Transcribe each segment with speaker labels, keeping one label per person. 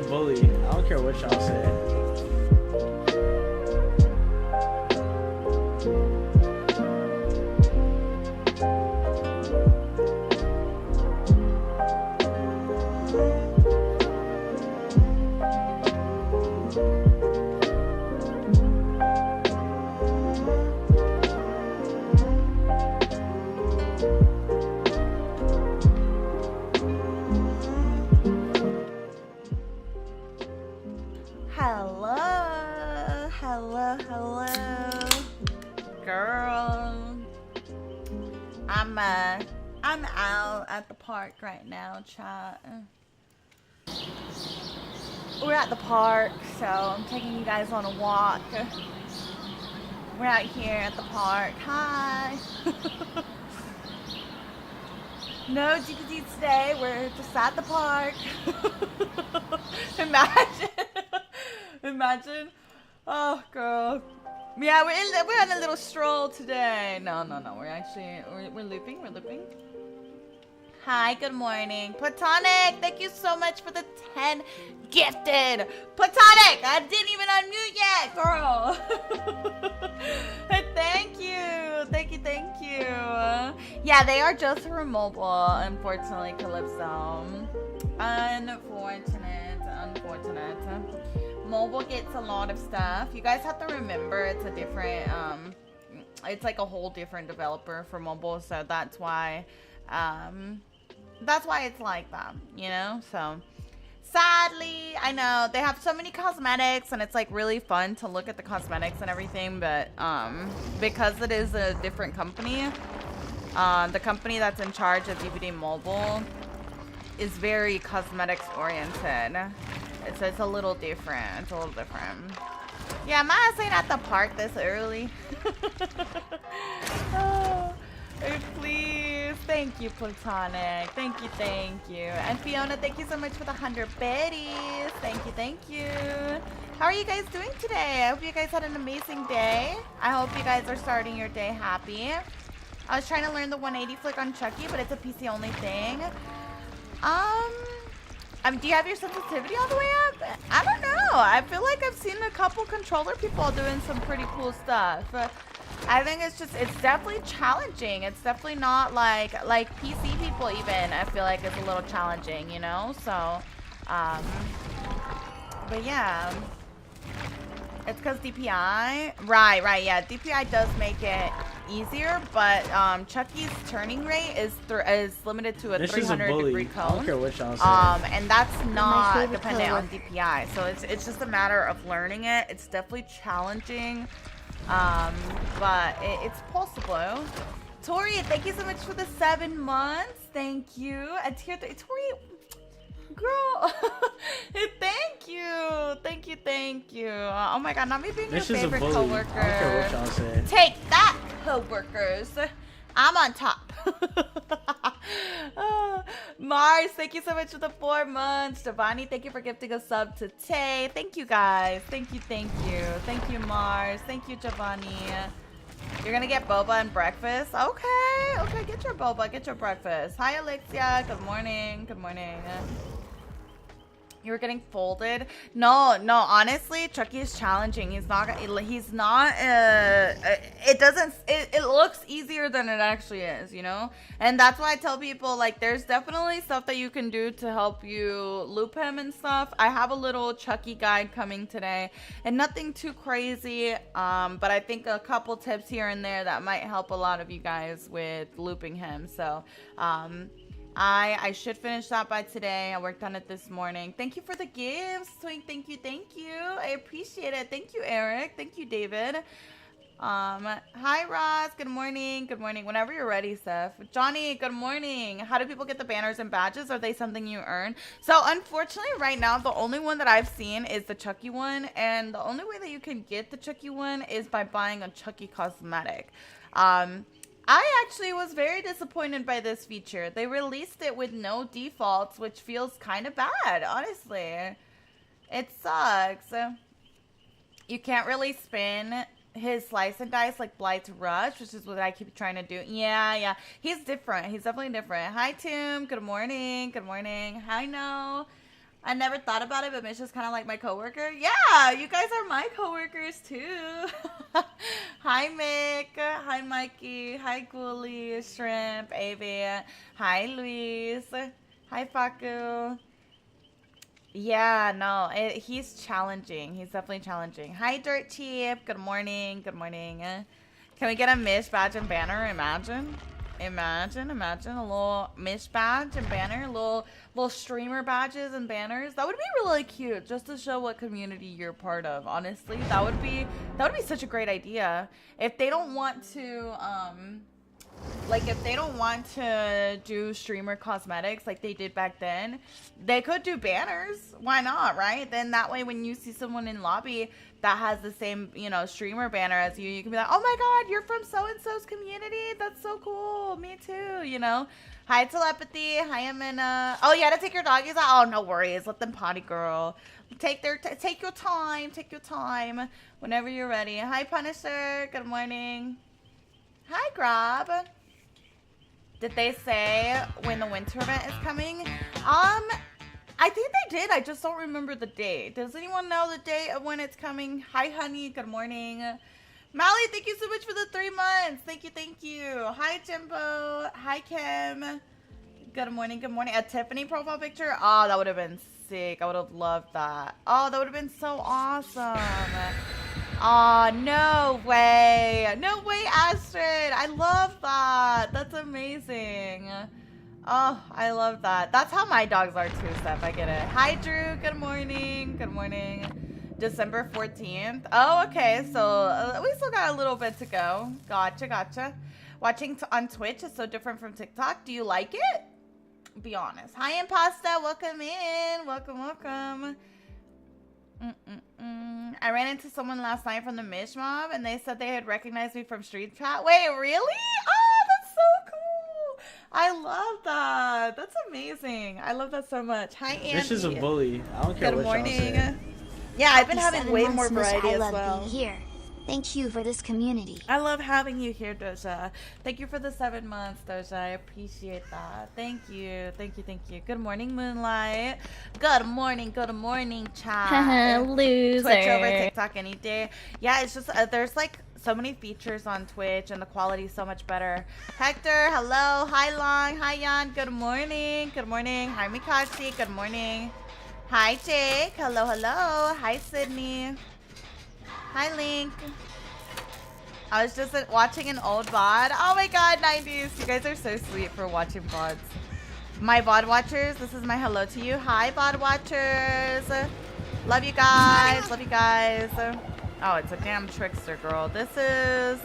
Speaker 1: bully. I don't care what y'all say.
Speaker 2: I'm out at the park right now, chat. We're at the park, so I'm taking you guys on a walk. We're out here at the park. Hi. No GPD today. We're just at the park. Imagine. Oh, girl. Yeah, we're on a little stroll today. No. We're looping. Hi, good morning. Platonic, thank you so much for the 10 gifted. Platonic, I didn't even unmute yet, girl. Thank you. Yeah, they are just for mobile, unfortunately, Calypso. Unfortunate. Mobile gets a lot of stuff. You guys have to remember it's a different, it's like a whole different developer for mobile, so that's why it's like that, you know? So sadly, I know they have so many cosmetics and it's like really fun to look at the cosmetics and everything, but because it is a different company, the company that's in charge of DVD Mobile is very cosmetics oriented. It's a little different. Yeah, my ass ain't at the park this early. Oh, please. Thank you, Platonic. Thank you. And Fiona, thank you so much for the 100 biddies. Thank you. How are you guys doing today? I hope you guys had an amazing day. I hope you guys are starting your day happy. I was trying to learn the 180 flick on Chucky, but it's a PC only thing. Do you have your sensitivity all the way up? I don't know. I feel like I've seen a couple controller people doing some pretty cool stuff. I think it's definitely challenging. It's definitely not like PC people even. I feel like it's a little challenging, you know? So, but yeah. It's because DPI. Right, yeah. DPI does make it easier, but Chucky's turning rate is limited to a 300-degree cone.
Speaker 1: I don't care what y'all say.
Speaker 2: And that's not dependent on DPI. So it's just a matter of learning it. It's definitely challenging, but it's possible. Tori, thank you so much for the 7 months. Thank you. And Tori, girl, thank you. Oh my god, not me being your favorite coworker.
Speaker 1: I don't care what y'all say.
Speaker 2: Take that, coworkers. I'm on top. Mars, thank you so much for the 4 months. Giovanni, thank you for gifting a sub to Tay. Thank you guys. Thank you. Thank you, Mars. Thank you, Giovanni. You're gonna get boba and breakfast? Okay, get your boba, get your breakfast. Hi, Alexia. Good morning. You were getting folded? No, honestly, Chucky is challenging. It looks easier than it actually is, you know? And that's why I tell people, like, there's definitely stuff that you can do to help you loop him and stuff. I have a little Chucky guide coming today, and nothing too crazy, but I think a couple tips here and there that might help a lot of you guys with looping him. So, I should finish that by today. I worked on it this morning. Thank you for the gifts, Twink. Thank you. I appreciate it. Thank you, Eric. Thank you, David. Hi, Ross. Good morning. Whenever you're ready, Seth. Johnny, good morning. How do people get the banners and badges? Are they something you earn? So, unfortunately, right now, the only one that I've seen is the Chucky one. And the only way that you can get the Chucky one is by buying a Chucky cosmetic. I actually was very disappointed by this feature. They released it with no defaults, which feels kind of bad, honestly. It sucks. You can't really spin his slice and dice like Blight's Rush, which is what I keep trying to do. Yeah. He's different. He's definitely different. Hi, Tim. Good morning. Hi, No. I never thought about it, but Mish is kind of like my coworker. Yeah, you guys are my coworkers too. Hi, Mick. Hi, Mikey. Hi, Ghoulie, Shrimp, Avi. Hi, Luis. Hi, Faku. Yeah, no, he's challenging. He's definitely challenging. Hi, Dirt Cheap. Good morning. Good morning. Can we get a Mish badge and banner? Imagine a little Mish badge and banner, little streamer badges and banners. That would be really cute, just to show what community you're part of. Honestly, that would be such a great idea. If they don't want to, if they don't want to do streamer cosmetics like they did back then, they could do banners. Why not, right? Then that way, when you see someone in lobby that has the same, streamer banner as you, you can be like, oh my god, you're from so-and-so's community. That's so cool. Me too, Hi, Telepathy. Hi, Amina. Oh, you had to take your doggies out? Oh, no worries. Let them potty, girl. Take your time. Take your time. Whenever you're ready. Hi, Punisher. Good morning. Hi, Grab. Did they say when the winter event is coming? I think they did. I just don't remember the date. Does anyone know the date of when it's coming? Hi, honey. Good morning. Mally, thank you so much for the 3 months. Thank you. Hi, Jimbo. Hi, Kim. Good morning. A Tiffany profile picture? Oh, that would have been sick. I would have loved that. Oh, that would have been so awesome. Oh, no way. No way, Astrid. I love that. That's amazing. Oh, I love that. That's how my dogs are too, Steph. I get it. Hi, Drew. Good morning. December 14th. Oh, okay. So we still got a little bit to go. Gotcha. Watching on Twitch is so different from TikTok. Do you like it? Be honest. Hi, Impasta. Welcome in. Welcome. I ran into someone last night from the Mish Mob, and they said they had recognized me from Street Chat. Wait, really? Oh, that's so cool. I love that. That's amazing. I love that so much. Hi, Andy.
Speaker 1: Mish is a bully. I don't care
Speaker 2: Good
Speaker 1: what y'all
Speaker 2: morning.
Speaker 1: say.
Speaker 2: Yeah, I've been having way more variety as well.
Speaker 3: I love being here. Thank you for this community.
Speaker 2: I love having you here, Doja. Thank you for the 7 months, Doja. I appreciate that. Thank you. Good morning, Moonlight. Good morning, chat.
Speaker 3: Loser.
Speaker 2: Twitch over TikTok any day. Yeah, it's just, there's like so many features on Twitch and the quality is so much better. Hector, hello. Hi, Long. Hi, Jan. Good morning. Hi, Mikashi. Good morning. Hi, Jake. Hello. Hi, Sydney. Hi, Link. I was just watching an old VOD. Oh my god, 90s. You guys are so sweet for watching VODs. My VOD watchers, this is my hello to you. Hi, VOD watchers. Love you guys. Oh, it's a damn Trickster, girl. This is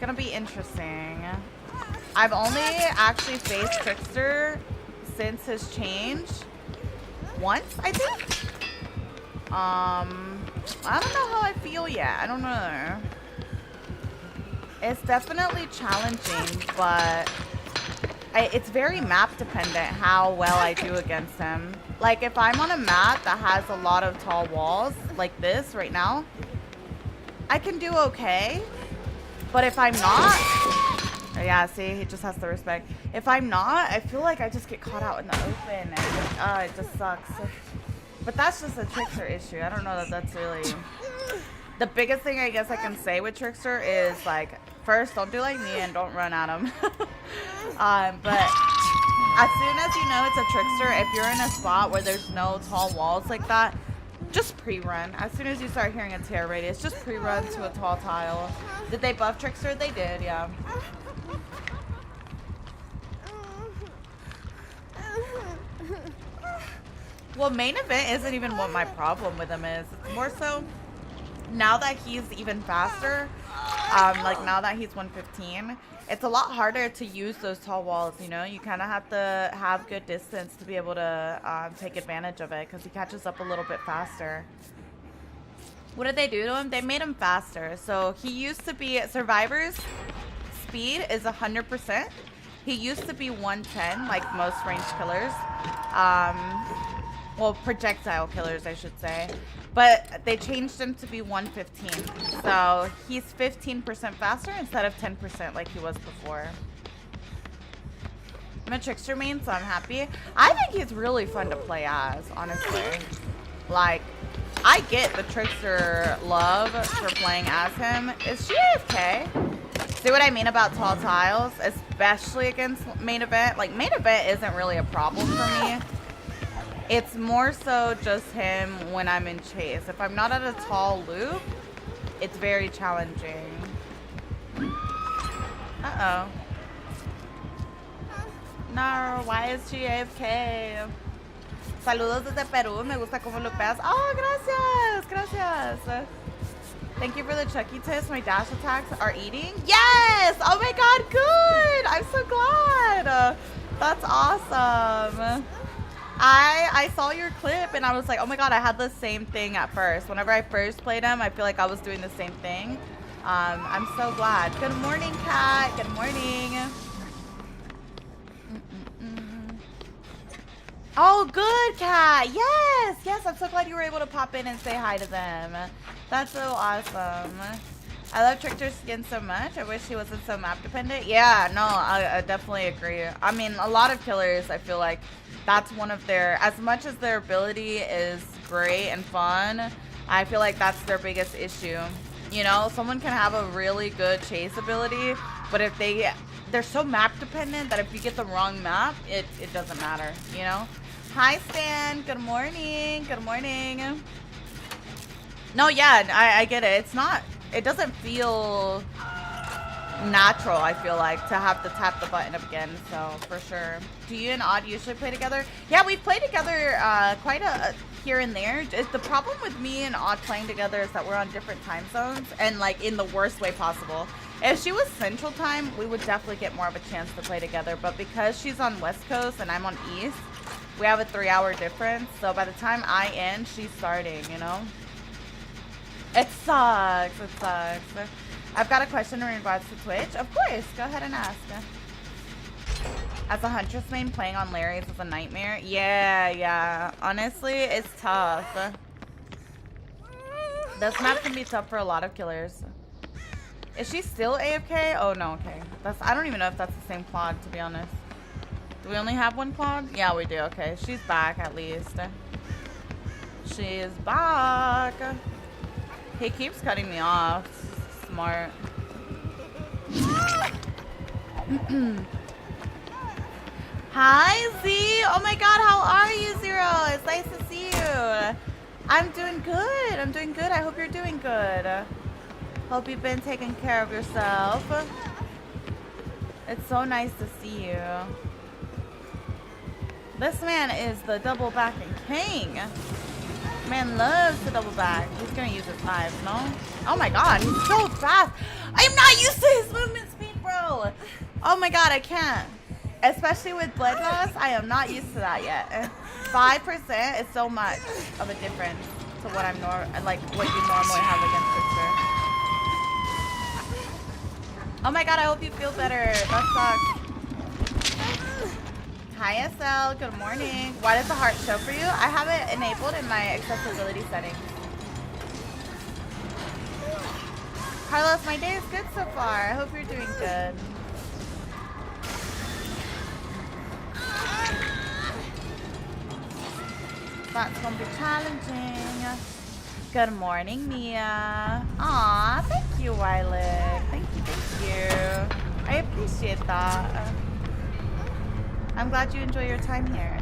Speaker 2: gonna be interesting. I've only actually faced Trickster since his change. Once, I think. I don't know how I feel yet. I don't know. It's definitely challenging, but it's very map dependent how well I do against him. Like, if I'm on a map that has a lot of tall walls, like this right now, I can do okay. But if I'm not, yeah, see, he just has to respect. If I'm not, I feel like I just get caught out in the open, and it just sucks. But that's just a Trickster issue. I don't know that that's really... The biggest thing I guess I can say with Trickster is, like, first, don't do like me and don't run at him. But as soon as you know it's a Trickster, if you're in a spot where there's no tall walls like that, just pre-run. As soon as you start hearing a tear radius, just pre-run to a tall tile. Did they buff Trickster? They did, yeah. Well, main event isn't even what my problem with him is. It's more so now that he's even faster, like now that he's 115, it's a lot harder to use those tall walls, you know? You kind of have to have good distance to be able to take advantage of it because he catches up a little bit faster. What did they do to him? They made him faster. So he used to be, Survivor's speed is 100%. He used to be 110, like most ranged killers. Well, projectile killers, I should say. But they changed him to be 115. So he's 15% faster instead of 10% like he was before. I'm a Trickster main, so I'm happy. I think he's really fun to play as, honestly. Like, I get the Trickster love for playing as him. Is she AFK? See what I mean about tall tiles? Especially against main event. Like, main event isn't really a problem for me. It's more so just him when I'm in chase. If I'm not at a tall loop, it's very challenging. Uh-oh. No, why is she AFK? Saludos desde Perú. Me gusta cómo lo pegas. Oh, gracias. Gracias. Thank you for the Chucky tips. My dash attacks are eating. Yes! Oh my god, good! I'm so glad. That's awesome. I saw your clip and I was like, oh my god, I had the same thing at first. Whenever I first played him, I feel like I was doing the same thing. I'm so glad. Good morning, Kat. Good morning. Oh, good, Kat. Yes. Yes, I'm so glad you were able to pop in and say hi to them. That's so awesome. I love Trickster's skin so much. I wish he wasn't so map dependent. Yeah, no, I definitely agree. I mean, a lot of killers, I feel like that's one of their, as much as their ability is great and fun, I feel like that's their biggest issue. You know, someone can have a really good chase ability, but if they're so map dependent that if you get the wrong map, it doesn't matter, you know? Hi, Stan. Good morning. Good morning. No, yeah, I get it. It doesn't feel natural, I feel like, to have to tap the button again, so for sure. Do you and Odd usually play together? Yeah, we've played together quite a here and there. The problem with me and Odd playing together is that we're on different time zones, and like in the worst way possible. If she was Central Time, we would definitely get more of a chance to play together, but because she's on West Coast and I'm on East, we have a 3-hour difference, so by the time I end, she's starting, you know? It sucks. It sucks. I've got a question in regards to Twitch. Of course, go ahead and ask. As a Huntress main, playing on Larry's is a nightmare. Yeah. Honestly, it's tough. This map can be tough for a lot of killers. Is she still AFK? Oh, no, okay. I don't even know if that's the same Claude, to be honest. Do we only have one Claude? Yeah, we do. Okay, she's back at least. She is back. He keeps cutting me off. Smart. Hi, Z. Oh my god, how are you, Zero? It's nice to see you. I'm doing good. I'm doing good. I hope you're doing good. Hope you've been taking care of yourself. It's so nice to see you. This man is the double backing king. Man loves to double back. He's gonna use his knives, no? Oh my god, he's so fast. I'm not used to his movement speed, bro. Oh my god, I can't. Especially with blood loss, I am not used to that yet. 5% is so much of a difference to what I'm what you normally have against Trickster. Oh my god, I hope you feel better. That sucks. Hi, SL. Good morning. Why does the heart show for you? I have it enabled in my accessibility settings. Carlos, my day is good so far. I hope you're doing good. That's gonna be challenging. Good morning, Mia. Aw, thank you, Wylick. Thank you. I appreciate that. I'm glad you enjoy your time here.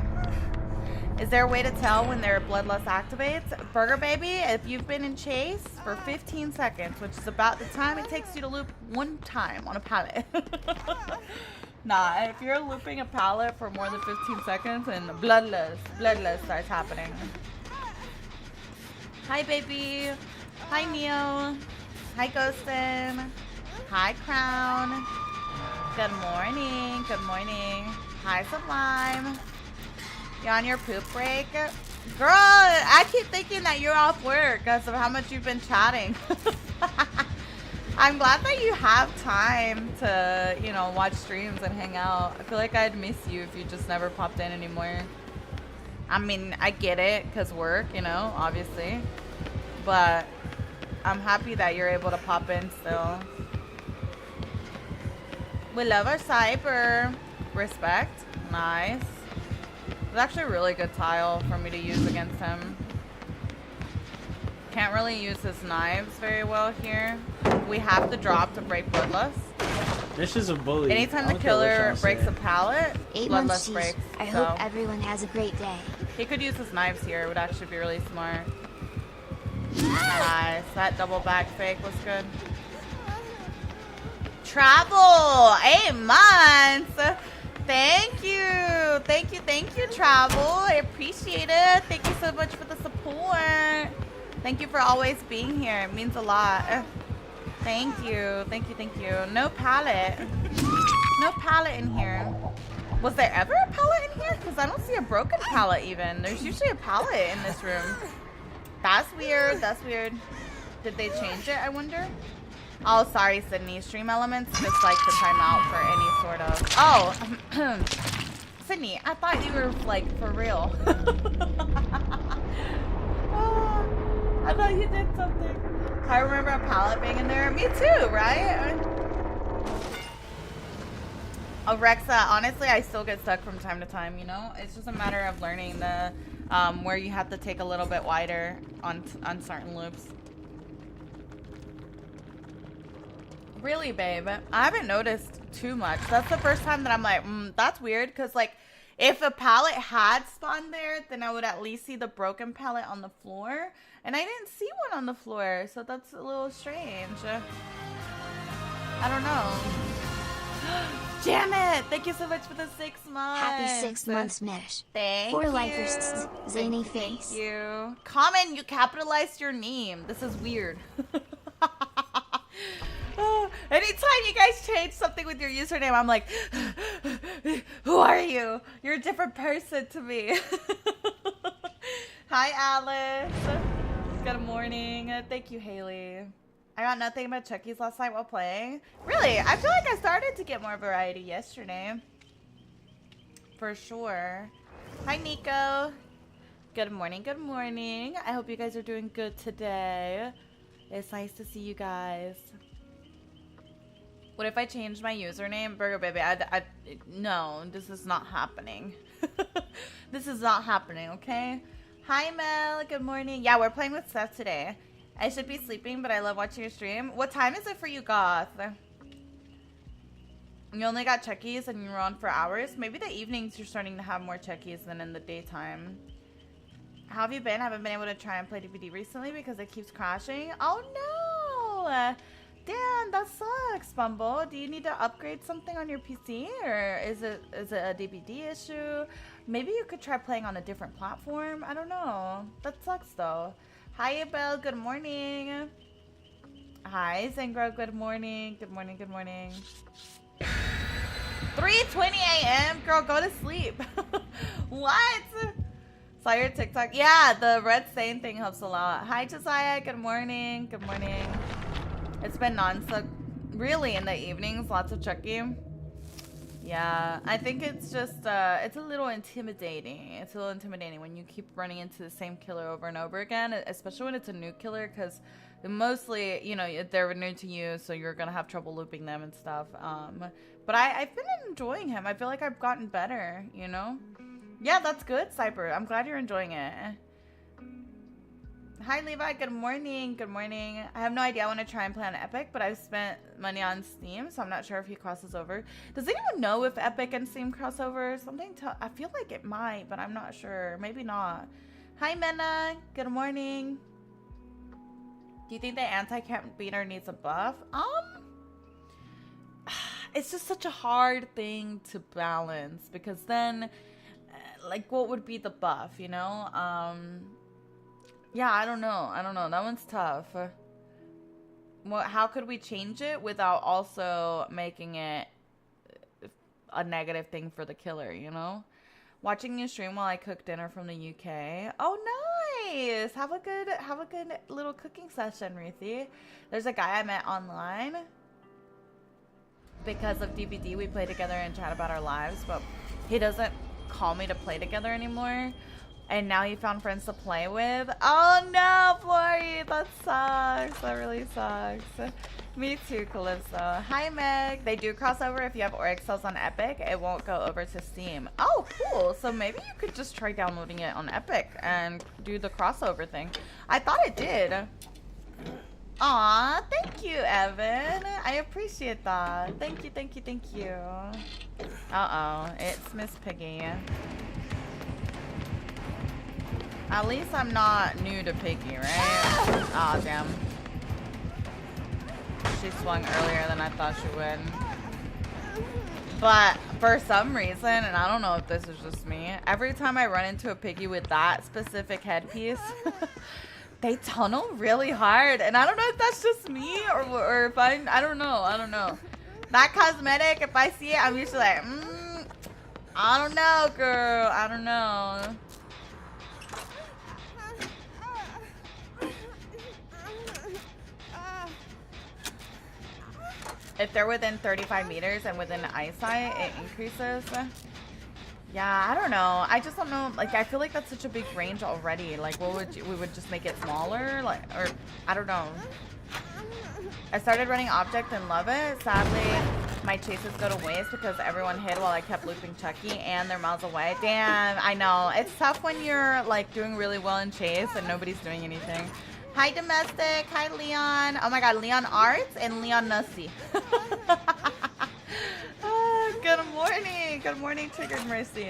Speaker 2: Is there a way to tell when their bloodlust activates? Burger Baby, if you've been in chase for 15 seconds, which is about the time it takes you to loop one time on a pallet. Nah, if you're looping a pallet for more than 15 seconds and bloodlust starts happening. Hi, baby. Hi, Neo. Hi, Ghostin. Hi, Crown. Good morning. Good morning. Hi, Sublime. You on your poop break? Girl, I keep thinking that you're off work because of how much you've been chatting. I'm glad that you have time to, you know, watch streams and hang out. I feel like I'd miss you if you just never popped in anymore. I mean, I get it because work, you know, obviously. But I'm happy that you're able to pop in still. We love our cyber. Respect. Nice. It's actually a really good tile for me to use against him. Can't really use his knives very well here. We have to drop to break Bloodlust.
Speaker 1: This is a bully.
Speaker 2: Anytime the killer breaks a pallet,
Speaker 3: 8 months
Speaker 2: Bloodlust breaks.
Speaker 3: I
Speaker 2: so.
Speaker 3: hope everyone has a great day.
Speaker 2: He could use his knives here. It would actually be really smart. Nice. That double back fake was good. Travel! 8 months! Thank you! Thank you, Travel. I appreciate it. Thank you so much for the support. Thank you for always being here. It means a lot. Thank you. No pallet. No pallet in here. Was there ever a pallet in here? Because I don't see a broken pallet even. There's usually a pallet in this room. That's weird. Did they change it, I wonder? Oh, sorry, Sydney. Stream Elements just like to time out for any sort of... Oh, Sydney, I thought you were, like, for real. Oh, I thought you did something. I remember a pallet being in there. Me too, right? Oh, Rexa, honestly, I still get stuck from time to time, you know? It's just a matter of learning the, where you have to take a little bit wider on certain loops. Really, babe? I haven't noticed too much. That's the first time that I'm like, that's weird. Because, like, if a pallet had spawned there, then I would at least see the broken pallet on the floor. And I didn't see one on the floor. So that's a little strange. I don't know. Damn it! Thank you so much for the 6 months.
Speaker 3: Happy 6 months, Mesh.
Speaker 2: Thank
Speaker 3: For
Speaker 2: you.
Speaker 3: lifers, zany face.
Speaker 2: Thank you. Common, you capitalized your name. This is weird. Oh, anytime you guys change something with your username, I'm like, who are you? You're a different person to me. Hi, Alice. Good morning. Thank you, Haley. I got nothing but Chucky's last night while playing. Really? I feel like I started to get more variety yesterday. For sure. Hi, Nico. Good morning. Good morning. I hope you guys are doing good today. It's nice to see you guys. What if I changed my username? Burger Baby, no, this is not happening. This is not happening, okay? Hi, Mel. Good morning. Yeah, we're playing with Seth today. I should be sleeping, but I love watching your stream. What time is it for you, Goth? You only got Chucky's and you were on for hours? Maybe the evenings you're starting to have more Chucky's than in the daytime. How have you been? I haven't been able to try and play DVD recently because it keeps crashing. Oh, no! Damn, that sucks, Bumble. Do you need to upgrade something on your PC, or is it a DVD issue? Maybe you could try playing on a different platform. I don't know. That sucks though. Hi, Abel. Good morning. Hi, Zengro. Good morning. Good morning. Good morning. 3:20 a.m. Girl, go to sleep. What? Saw your TikTok. Yeah, the red stain thing helps a lot. Hi, Josiah. Good morning. Good morning. It's been non-stop, really, in the evenings, lots of Chucky. Yeah, I think it's just, it's a little intimidating. It's a little intimidating when you keep running into the same killer over and over again, especially when it's a new killer, because mostly, you know, they're new to you, so you're going to have trouble looping them and stuff. But I've been enjoying him. I feel like I've gotten better, you know? Yeah, that's good, Cyber. I'm glad you're enjoying it. Hi, Levi. Good morning. Good morning. I have no idea I want to try and play on Epic, but I've spent money on Steam, so I'm not sure if he crosses over. Does anyone know if Epic and Steam cross over? I feel like it might, but I'm not sure. Maybe not. Hi, Mena. Good morning. Do you think the anti-camp beater needs a buff? It's just such a hard thing to balance, because then, like, what would be the buff, you know? Yeah, I don't know. That one's tough. Well, how could we change it without also making it a negative thing for the killer, you know? Watching you stream while I cook dinner from the UK. Oh, nice. Have a good little cooking session, Ruthie. There's a guy I met online. Because of DVD, we play together and chat about our lives, but he doesn't call me to play together anymore. And now you found friends to play with? Oh no, Flori, that sucks. That really sucks. Me too, Calypso. Hi, Meg. They do crossover if you have Oryx cells on Epic. It won't go over to Steam. Oh, cool. So maybe you could just try downloading it on Epic and do the crossover thing. I thought it did. Aw, thank you, Evan. I appreciate that. Thank you, thank you, thank you. Uh-oh, it's Miss Piggy. At least I'm not new to Piggy, right? Aw, damn. She swung earlier than I thought she would. But for some reason, and I don't know if this is just me, every time I run into a Piggy with that specific headpiece, they tunnel really hard. And I don't know if that's just me or if I don't know. That cosmetic, if I see it, I'm usually like, I don't know, girl. I don't know. If they're within 35 meters and within eyesight, it increases. Yeah, I don't know. I just don't know. Like, I feel like that's such a big range already. Like, what would we would just make it smaller? Like, or I don't know. I started running Object and love it. Sadly, my chases go to waste because everyone hid while I kept looping Chucky and they're miles away. Damn, I know. It's tough when you're like doing really well in chase and nobody's doing anything. Hi, Domestic. Hi, Leon. Oh my god, Leon Arts and Leon Nussy. Good morning. Good morning, Triggered Mercy.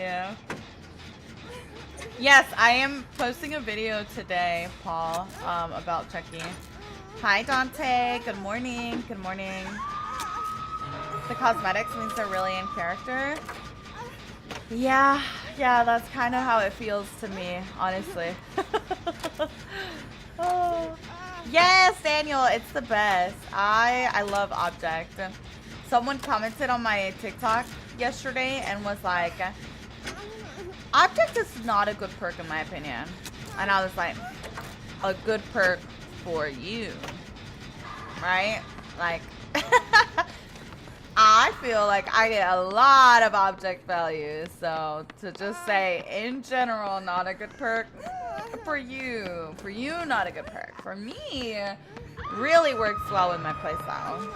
Speaker 2: Yes, I am posting a video today, Paul, about Chucky. Hi, Dante. Good morning. Good morning. The cosmetics means they're really in character. Yeah, that's kind of how it feels to me, honestly. Oh. Yes, Daniel, it's the best. I love Object. Someone commented on my TikTok yesterday and was like, Object is not a good perk in my opinion. And I was like, a good perk for you, right? Like, I feel like I get a lot of object value. So to just say in general, not a good perk, for you, not a good perk. For me, really works well with my playstyle.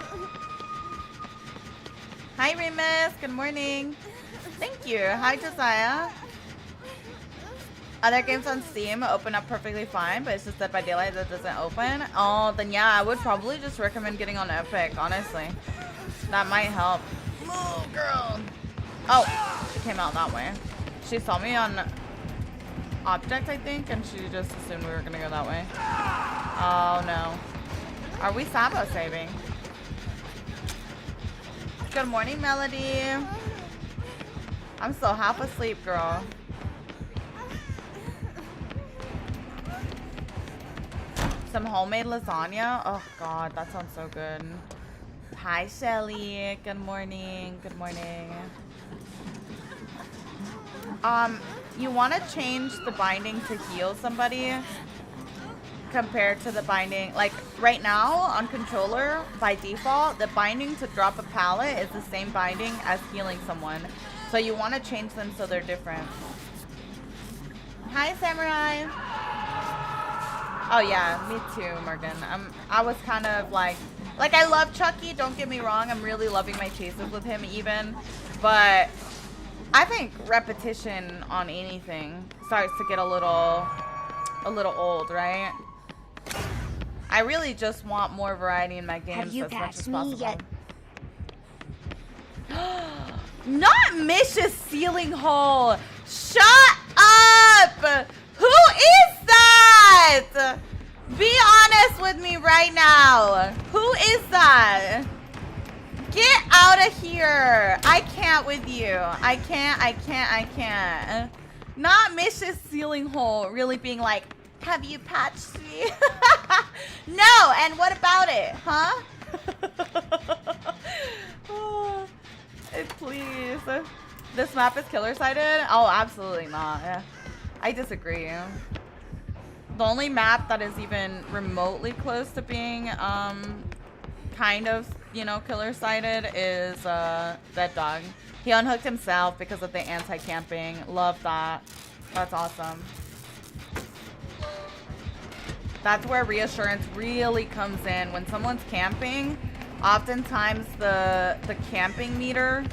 Speaker 2: Hi, Remus. Good morning. Thank you. Hi, Josiah. Other games on Steam open up perfectly fine, but it's just Dead by Daylight that doesn't open. Oh, then yeah, I would probably just recommend getting on Epic, honestly. That might help. Move, girl. Oh, she came out that way. She saw me on Object, I think, and she just assumed we were gonna go that way. Oh no. Are we Sabo saving? Good morning, Melody. I'm still half asleep, girl. Some homemade lasagna. Oh god, that sounds so good. Hi, Shelly. Good morning. Good morning. You want to change the binding to heal somebody compared to the binding, like right now on controller by default, the binding to drop a pallet is the same binding as healing someone. So you want to change them so they're different. Hi, Samurai. Oh yeah, me too, Morgan. I was kind of like I love Chucky, don't get me wrong. I'm really loving my chases with him even, but I think repetition on anything starts to get a little old, right? I really just want more variety in my games as much as possible. Yet? Not Mish's ceiling hole. Shut up! Who is that? Be honest with me right now. Who is that? Get out of here. I can't with you. I can't. Not Mish's ceiling hole really being like, have you patched me? No, and what about it, huh? Oh, please. This map is killer-sided? Oh, absolutely not. Yeah. I disagree. The only map that is even remotely close to being kind of, you know, killer-sided is Dead Dog. He unhooked himself because of the anti-camping. Love that. That's awesome. That's where reassurance really comes in. When someone's camping, oftentimes the camping meter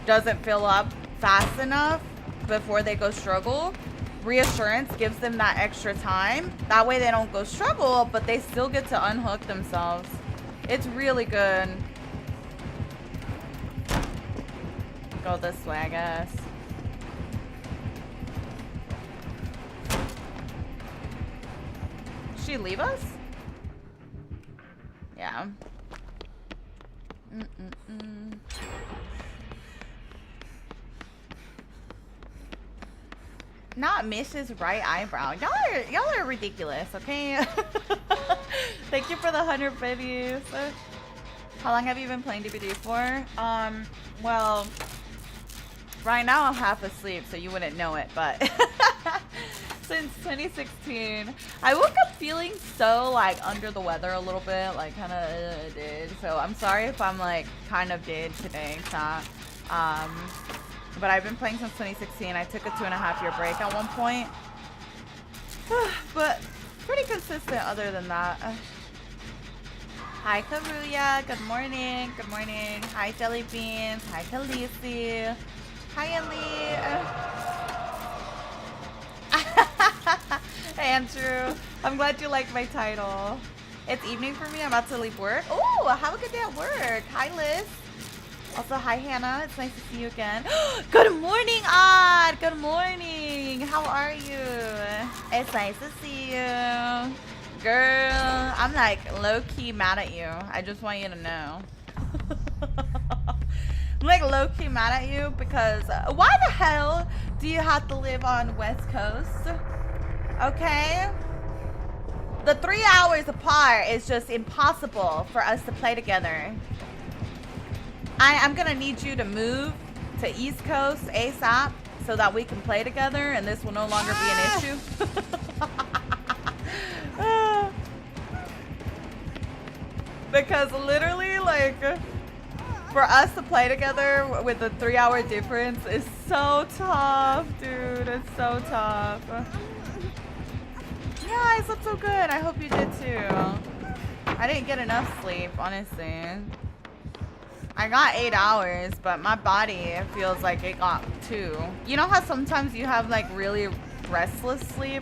Speaker 2: doesn't fill up fast enough before they go struggle. Reassurance gives them that extra time. That way they don't go struggle, but they still get to unhook themselves. It's really good. Go this way, I guess. Did she leave us? Yeah. Not Mish's right eyebrow. Y'all are ridiculous, okay? Thank you for the 100 babies. How long have you been playing DBD for? Well, right now I'm half asleep, so you wouldn't know it, but since 2016. I woke up feeling so like under the weather a little bit, like kind of did. So I'm sorry if I'm like kind of dead today, chat. But I've been playing since 2016. I took a 2.5-year break at one point. But pretty consistent other than that. Hi, Karuya. Good morning. Good morning. Hi, Jelly Beans. Hi, Khaleesi. Hi, Ali. Andrew. I'm glad you liked my title. It's evening for me. I'm about to leave work. Oh, have a good day at work. Hi, Liz. Also, hi, Hannah. It's nice to see you again. Good morning, Odd. Good morning. How are you? It's nice to see you. Girl, I'm like low-key mad at you. I just want you to know. I'm like low-key mad at you because why the hell do you have to live on West Coast? Okay? The 3 hours apart is just impossible for us to play together. I'm gonna need you to move to East Coast ASAP so that we can play together and this will no longer be an issue. Because literally, like, for us to play together with a 3-hour difference is so tough, dude. It's so tough. Yeah, I slept so good. I hope you did too. I didn't get enough sleep, honestly. I got 8 hours, but my body feels like it got 2. You know how sometimes you have like really restless sleep?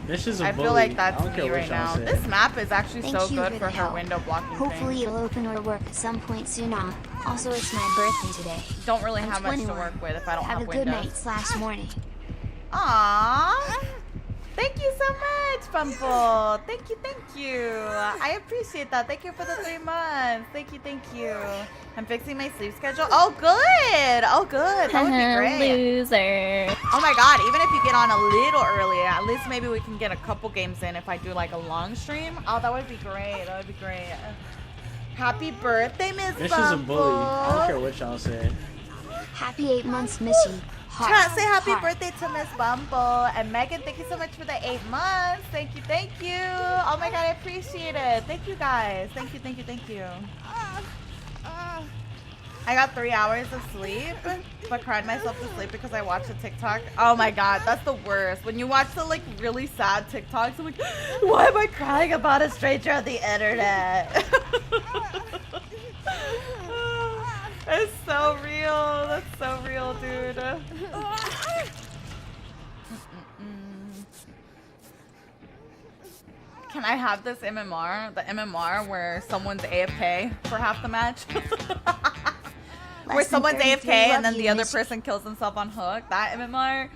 Speaker 1: This is a
Speaker 2: I
Speaker 1: bully.
Speaker 2: feel like that's
Speaker 1: I don't care
Speaker 2: me
Speaker 1: what
Speaker 2: right
Speaker 1: y'all
Speaker 2: now.
Speaker 1: say.
Speaker 2: This map is actually
Speaker 3: Thank
Speaker 2: so
Speaker 3: you
Speaker 2: good
Speaker 3: for
Speaker 2: for
Speaker 3: the
Speaker 2: her
Speaker 3: help.
Speaker 2: window blocking
Speaker 3: Hopefully
Speaker 2: thing.
Speaker 3: it'll open or work at some point soon on. Also, it's my birthday today.
Speaker 2: Don't really
Speaker 3: I'm
Speaker 2: have much to
Speaker 3: 21.
Speaker 2: work with if I don't
Speaker 3: Have
Speaker 2: have
Speaker 3: a good
Speaker 2: windows.
Speaker 3: night/morning.
Speaker 2: Aww. Thank you so much, Bumble. Thank you, thank you. I appreciate that. Thank you for the 3 months. Thank you, thank you. I'm fixing my sleep schedule. Oh, good. Oh, good. That would be great.
Speaker 4: Loser.
Speaker 2: Oh my god, even if you get on a little earlier, at least maybe we can get a couple games in if I do like a long stream. Oh, that would be great. That would be great. Happy birthday, Miss
Speaker 1: This
Speaker 2: Bumble.
Speaker 1: is a bully. I don't care what y'all say.
Speaker 3: Happy 8 months, miss you. Heart,
Speaker 2: Chat, say happy
Speaker 3: heart.
Speaker 2: birthday to Miss Bumble. And Megan, thank you so much for the 8 months. Thank you, thank you. Oh my god, I appreciate it. Thank you guys. Thank you, thank you, thank you. I got 3 hours of sleep, but cried myself to sleep because I watched a TikTok. Oh my god, that's the worst. When you watch the like really sad TikToks, I'm like, why am I crying about a stranger on the internet? It's so real. That's so real, dude. Can I have this MMR? The MMR where someone's AFK for half the match? Where
Speaker 3: Less than
Speaker 2: someone's
Speaker 3: 33,
Speaker 2: AFK and
Speaker 3: love
Speaker 2: then
Speaker 3: you,
Speaker 2: the other
Speaker 3: miss you.
Speaker 2: person kills himself on hook. That MMR.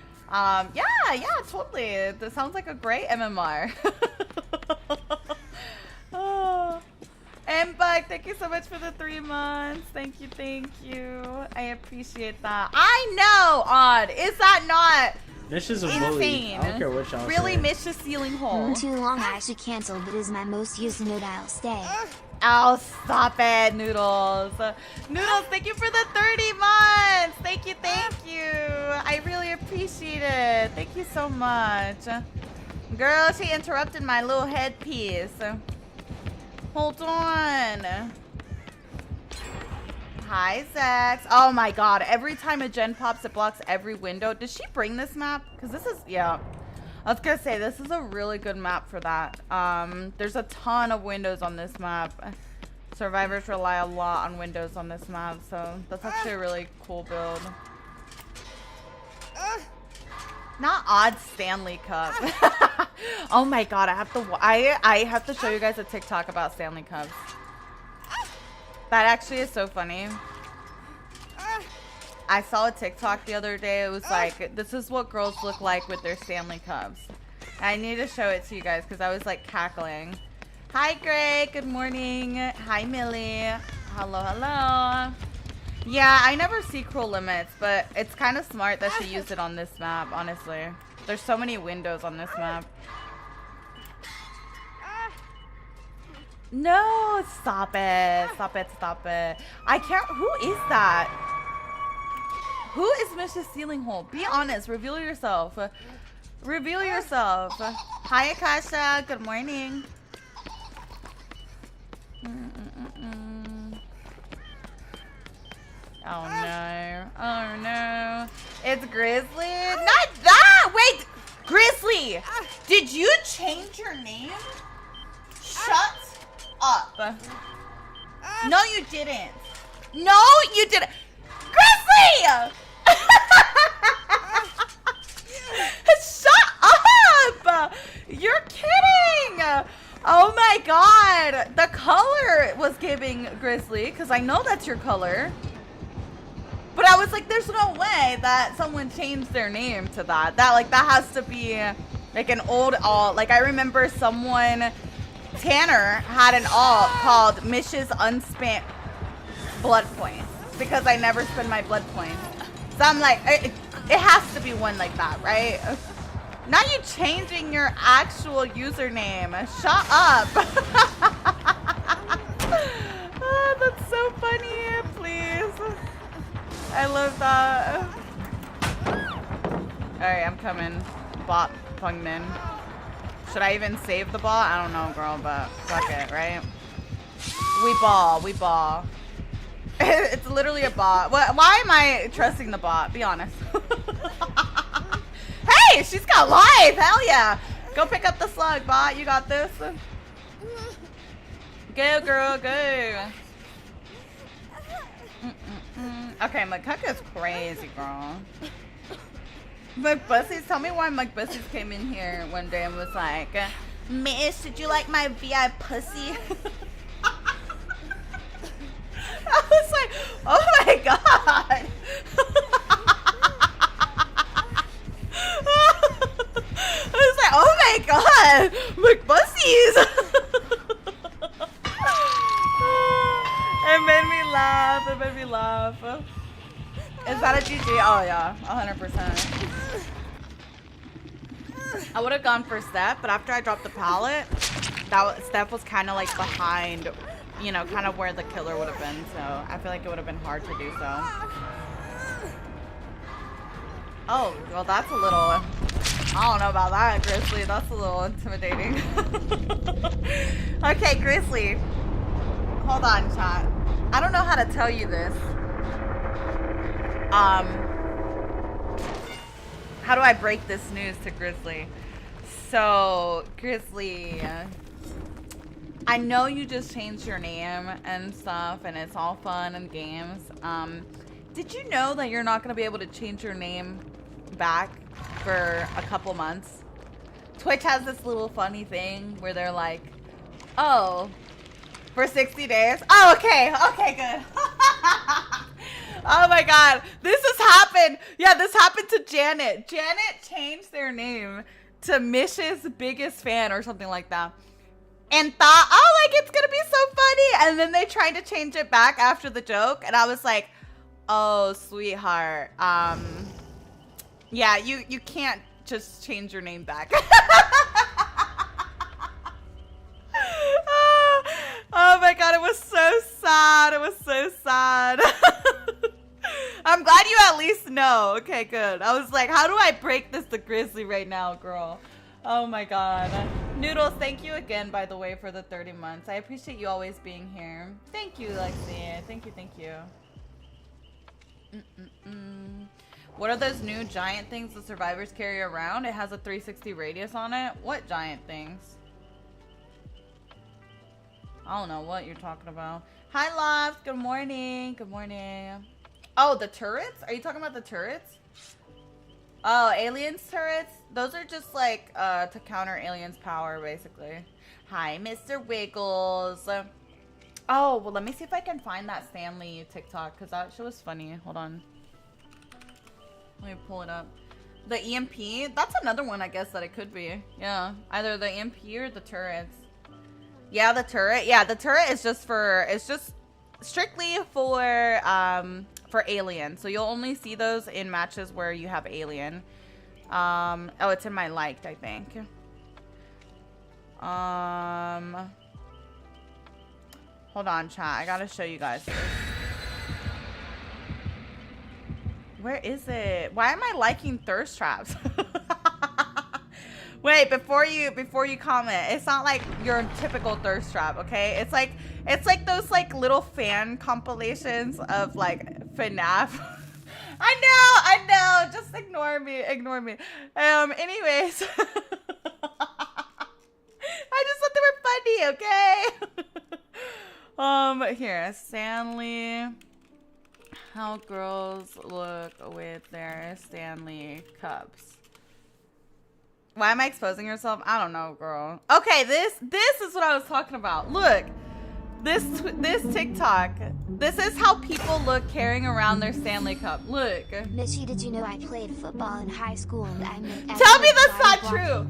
Speaker 2: Yeah, totally. That sounds like a great MMR. Oh. And Bug, thank you so much for the 3 months. Thank you, thank you. I appreciate that. I know, Odd. Is that not
Speaker 1: This is a bully.
Speaker 2: insane?
Speaker 1: I don't care what y'all
Speaker 2: Really
Speaker 1: say.
Speaker 2: miss the ceiling hole.
Speaker 3: Too long, I should cancel, but is my most used node. I'll stay.
Speaker 2: Oh, stop it, Noodles. Noodles, thank you for the 30 months. Thank you, thank you. I really appreciate it. Thank you so much. Girl, she interrupted my little headpiece. Hold on. Hi, Zax. Oh my god, every time a gen pops, it blocks every window. Did she bring this map? Because this is, yeah. I was gonna say, this is a really good map for that. There's a ton of windows on this map. Survivors rely a lot on windows on this map, so that's actually a really cool build. Not odd Stanley Cup. Oh my god, I have to show you guys a TikTok about Stanley Cups. That actually is so funny. I saw a TikTok the other day. It was like, this is what girls look like with their Stanley Cups. I need to show it to you guys because I was like cackling. Hi Greg, good morning. Hi Millie. Hello, hello. Yeah, I never see Cruel Limits, but it's kind of smart that she used it on this map, honestly. There's so many windows on this map. No, stop it. Stop it, stop it. I can't, who is that? Who is Mish's ceiling hole? Be honest, reveal yourself. Reveal yourself. Hi Akasha, good morning. Oh no. Oh no. It's Grizzly? Not that! Wait! Grizzly! Did you change your name? Shut up. No, you didn't. No, you didn't. Grizzly! Shut up! You're kidding! Oh my god. The color was giving Grizzly, because I know that's your color. But I was like, there's no way that someone changed their name to that. That has to be like an old alt. Like I remember someone, Tanner, had an alt called Mish's Unspent Blood Points because I never spend my blood points. So I'm like, it has to be one like that, right? Now you changing your actual username. Shut up. Oh, that's so funny. Please. I love that. Alright, I'm coming. Bot Pungman. Should I even save the bot? I don't know, girl, but fuck it, right? We ball, we ball. It's literally a bot. Why am I trusting the bot? Be honest. Hey, she's got life! Hell yeah! Go pick up the slug, bot. You got this. Go, girl, go. Okay, McCucka's crazy, girl. McBussies, tell me why McBussies came in here one day and was like, Miss, did you like my VI pussy? I was like, oh my god. I was like, oh my god, McBussies. It made me laugh. It made me laugh. Is that a GG? Oh yeah, 100%. I would have gone for Steph, but after I dropped the pallet, Steph was kind of like behind, you know, kind of where the killer would have been. So I feel like it would have been hard to do so. Oh, well that's a little, I don't know about that, Grizzly. That's a little intimidating. Okay, Grizzly. Hold on, chat. I don't know how to tell you this. How do I break this news to Grizzly? So, Grizzly, I know you just changed your name and stuff, and it's all fun and games. Did you know that you're not going to be able to change your name back for a couple months? Twitch has this little funny thing where they're like, oh, for 60 days? Oh, okay. Okay, good. Oh my god. This has happened. Yeah, this happened to Janet. Janet changed their name to Mish's biggest fan or something like that. And thought, oh, like, it's gonna be so funny. And then they tried to change it back after the joke. And I was like, oh, sweetheart. Yeah, you can't just change your name back. Oh my god, it was so sad. It was so sad. I'm glad you at least know. Okay, good. I was like, how do I break this to Grizzly right now, girl? Oh my god. Noodles, thank you again, by the way, for the 30 months. I appreciate you always being here. Thank you, Lexi. Thank you, thank you. What are those new giant things the survivors carry around? It has a 360 radius on it. What giant things? I don't know what you're talking about. Hi, Loves. Good morning. Good morning. Oh, the turrets? Are you talking about the turrets? Oh, aliens turrets? Those are just like to counter aliens' power, basically. Hi, Mr. Wiggles. Oh, well, let me see if I can find that Stanley TikTok, because that shit was funny. Hold on. Let me pull it up. The EMP? That's another one, I guess, that it could be. Yeah. Either the EMP or the turrets. Yeah, the turret. Yeah, the turret is just for... It's just strictly for alien. So you'll only see those in matches where you have alien. Oh, it's in my liked, I think. Hold on, chat. I gotta show you guys this. Where is it? Why am I liking thirst traps? Wait, before you comment, it's not like your typical thirst trap, okay? It's like those like little fan compilations of like FNAF. I know. Just ignore me. Anyways. I just thought they were funny, okay? Here, Stanley. How girls look with their Stanley cups. Why am I exposing yourself? I don't know, girl. Okay, this is what I was talking about. Look, this TikTok. This is how people look carrying around their Stanley Cup. Look.
Speaker 3: Missy, did you know I played football in high school and I met...
Speaker 2: Tell me that's not true.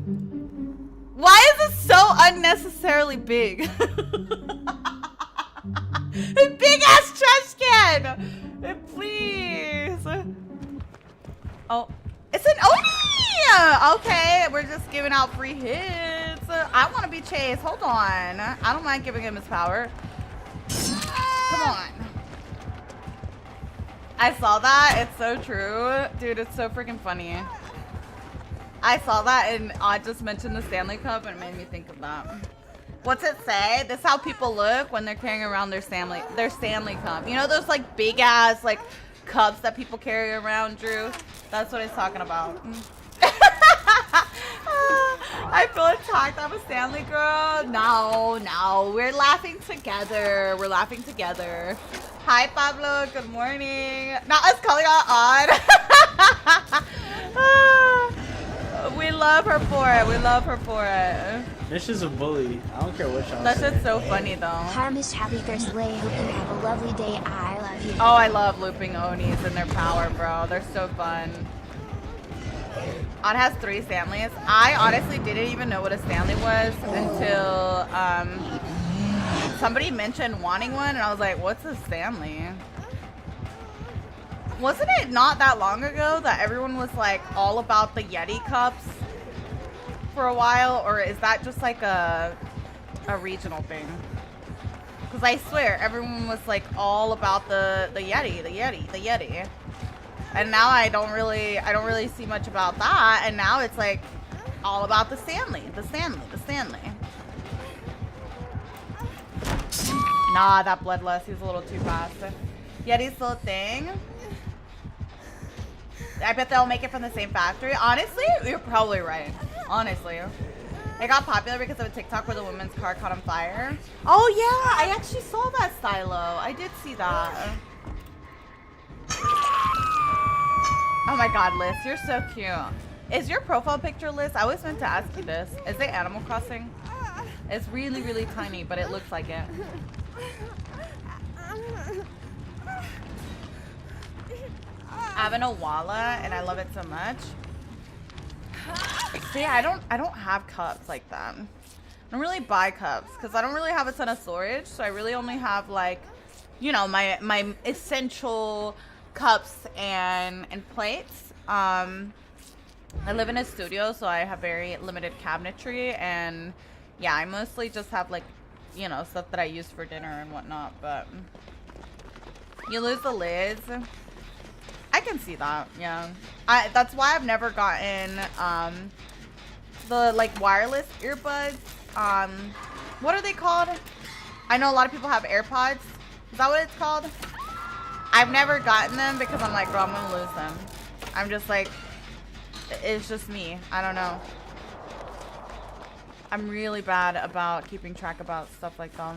Speaker 2: Why is it so unnecessarily big? A big ass trash can. Please. Oh, it's an Oni. Okay, we're just giving out free hits. I want to be chased. Hold on. I don't mind giving him his power. Come on. I saw that. It's so true. Dude, it's so freaking funny. I saw that and I just mentioned the Stanley Cup and it made me think of that. What's it say? This is how people look when they're carrying around their Stanley Cup. You know those like big ass like cups that people carry around, Drew? That's what he's talking about. I feel attacked. I'm a Stanley girl. No. We're laughing together. Hi, Pablo. Good morning. Not us calling out on. We love her for it.
Speaker 1: This is a bully. I don't care what y'all say.
Speaker 2: That's just so funny, though.
Speaker 3: Hi, Miss Happy Thursday. Hope you have a lovely day. I love you.
Speaker 2: Oh, I love looping Onis and their power, bro. They're so fun. Odd has 3 Stanleys. I honestly didn't even know what a Stanley was until somebody mentioned wanting one, and I was like, what's a Stanley? Wasn't it not that long ago that everyone was like all about the Yeti cups for a while, or is that just like a regional thing? Because I swear everyone was like all about the Yeti. And now I don't really see much about that, and now it's like all about the Stanley. Nah, that Bloodlust, he's a little too fast. Yeti's still a thing. I bet they'll make it from the same factory. Honestly, you're probably right. Honestly. It got popular because of a TikTok where the woman's car caught on fire. Oh yeah, I actually saw that, Stylo. I did see that. Oh my god, Liz, you're so cute. Is your profile picture, Liz? I always meant to ask you this. Is it Animal Crossing? It's really, really tiny, but it looks like it. I have an Owala and I love it so much. See, I don't have cups like that. I don't really buy cups because I don't really have a ton of storage, so I really only have like, you know, my essential cups and plates. I live in a studio, so I have very limited cabinetry, and yeah, I mostly just have like, you know, stuff that I use for dinner and whatnot. But you lose the lids. I can see that. Yeah, that's why I've never gotten the like wireless earbuds. What are they called? I know a lot of people have AirPods. Is that what it's called? I've never gotten them because I'm like, bro, I'm gonna lose them. I'm just like, it's just me. I don't know. I'm really bad about keeping track about stuff like that.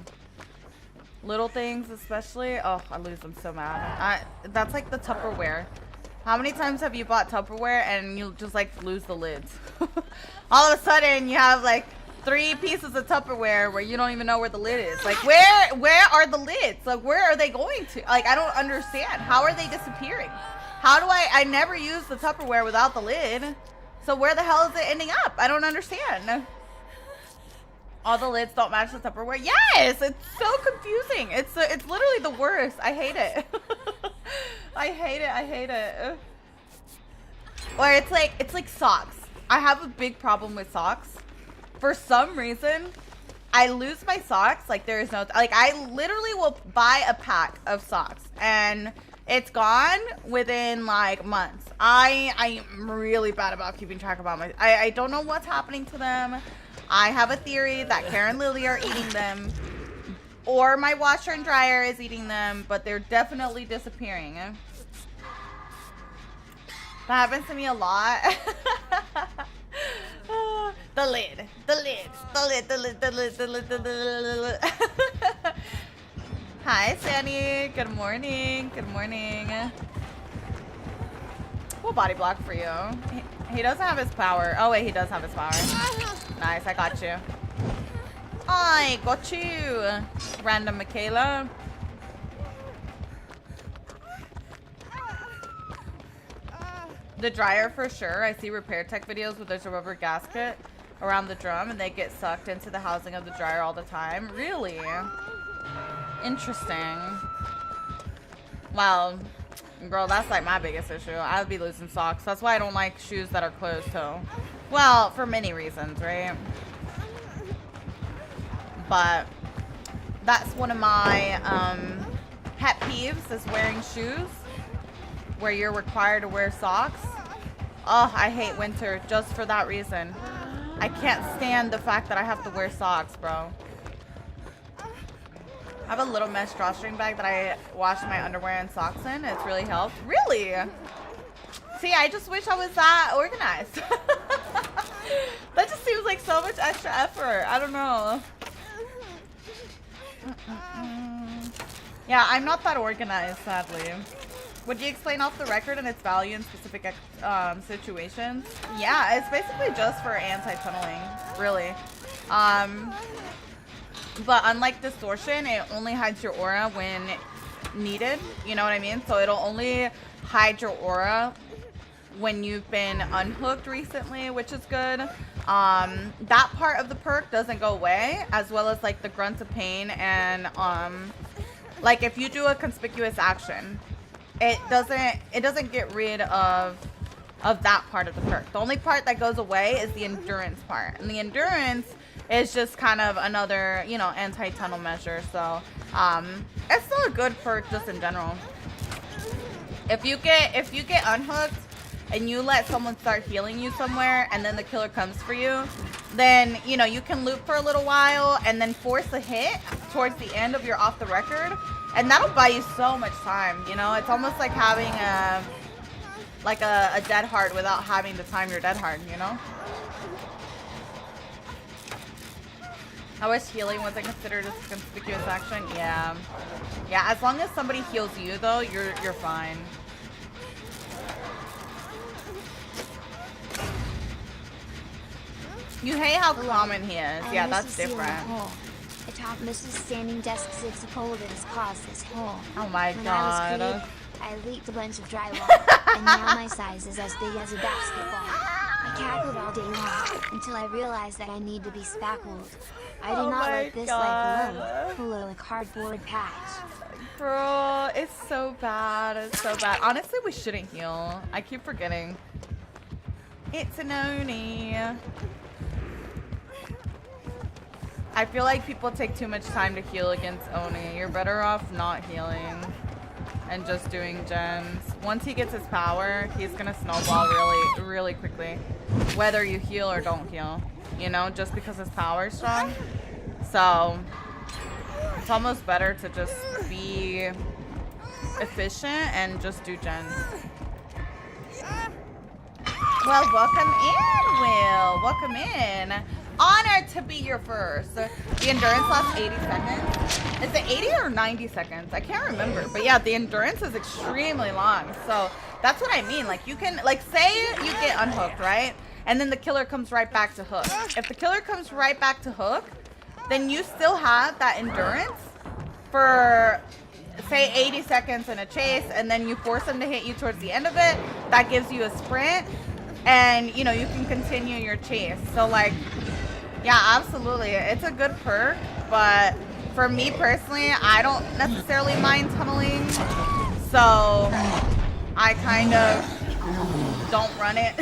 Speaker 2: Little things especially. Oh, I lose them so mad. That's like the Tupperware. How many times have you bought Tupperware and you just like lose the lids? All of a sudden you have like 3 pieces of Tupperware where you don't even know where the lid is. Like where are the lids? Like where are they going to? Like I don't understand. How are they disappearing? How do I never use the Tupperware without the lid. So where the hell is it ending up? I don't understand. All the lids don't match the Tupperware. Yes, it's so confusing. It's literally the worst. I hate it. I hate it. I hate it. Or it's like socks. I have a big problem with socks. For some reason, I lose my socks. Like there is no like I literally will buy a pack of socks and it's gone within like months. I am really bad about keeping track about my. I don't know what's happening to them. I have a theory that Karen and Lily are eating them, or my washer and dryer is eating them, but they're definitely disappearing. That happens to me a lot. The lid. Hi, Sandy. Good morning. Good morning. We'll body block for you. He doesn't have his power. Oh, wait, he does have his power. Nice, I got you. I got you. Random Michaela. The dryer for sure. I see repair tech videos where there's a rubber gasket around the drum and they get sucked into the housing of the dryer all the time. Really? Interesting. Well, girl, that's like my biggest issue. I would be losing socks. That's why I don't like shoes that are closed toe. Well, for many reasons, right? But that's one of my pet peeves is wearing shoes where you're required to wear socks. Oh, I hate winter just for that reason. I can't stand the fact that I have to wear socks, bro. I have a little mesh drawstring bag that I wash my underwear and socks in. It's really helped. Really? See, I just wish I was that organized. That just seems like so much extra effort. I don't know. Yeah, I'm not that organized, sadly. Would you explain off the record and its value in specific situations? Yeah, it's basically just for anti-tunneling, really. But unlike distortion, it only hides your aura when needed. You know what I mean? So it'll only hide your aura when you've been unhooked recently, which is good. That part of the perk doesn't go away, as well as like the grunts of pain and like if you do a conspicuous action, it doesn't get rid of that part of the perk. The only part that goes away is the endurance part, and the endurance is just kind of another, you know, anti-tunnel measure. So it's still a good perk just in general. If you get unhooked and you let someone start healing you somewhere and then the killer comes for you, then, you know, you can loop for a little while and then force a hit towards the end of your off the record, and that'll buy you so much time. You know, it's almost like having a dead hard without having to time your dead hard, you know? I wish healing wasn't considered a conspicuous action. Yeah. Yeah, as long as somebody heals you though, you're fine. You hate how common he is. Yeah, that's different.
Speaker 3: The top Mrs. Standing Desk 6 uphold that has caused this hole.
Speaker 2: Oh my
Speaker 3: When
Speaker 2: god.
Speaker 3: I was big, I leaked a bunch of drywall, and now my size is as big as a basketball. I cackled all day long until I realized that I need to be spackled. I do not let this life alone. Below a cardboard patch.
Speaker 2: Bro, it's so bad. It's so bad. Honestly, we shouldn't heal. I keep forgetting. It's an Oni. I feel like people take too much time to heal against Oni. You're better off not healing and just doing gens. Once he gets his power, he's gonna snowball really quickly. Whether you heal or don't heal. You know, just because his power is strong. So, it's almost better to just be efficient and just do gens. Well, welcome in, Will. Welcome in. Honored to be your first. The endurance lasts 80 seconds. Is it 80 or 90 seconds? I can't remember. But yeah, the endurance is extremely long. So that's what I mean. Like you can, like say you get unhooked, right? And then the killer comes right back to hook. If the killer comes right back to hook, then you still have that endurance for say 80 seconds in a chase, and then you force them to hit you towards the end of it. That gives you a sprint, and you know you can continue your chase. So like, yeah, absolutely, it's a good perk. But for me personally, I don't necessarily mind tunneling, so I kind of don't run it.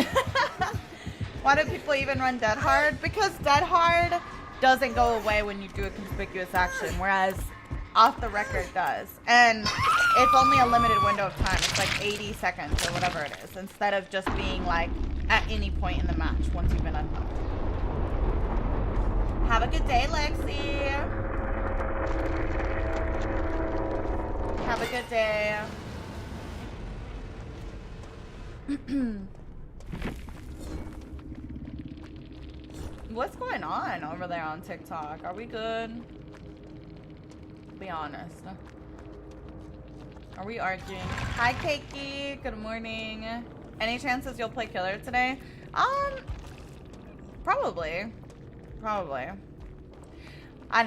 Speaker 2: Why do people even run Dead Hard? Because Dead Hard doesn't go away when you do a conspicuous action, whereas Off the Record does. And it's only a limited window of time. It's like 80 seconds or whatever it is, instead of just being like at any point in the match once you've been unhooked. Have a good day, Lexi. Have a good day. What's going on over there on TikTok? Are we good? Be honest. Are we arguing? Hi, Cakey. Good morning. Any chances you'll play killer today? Probably. Probably. I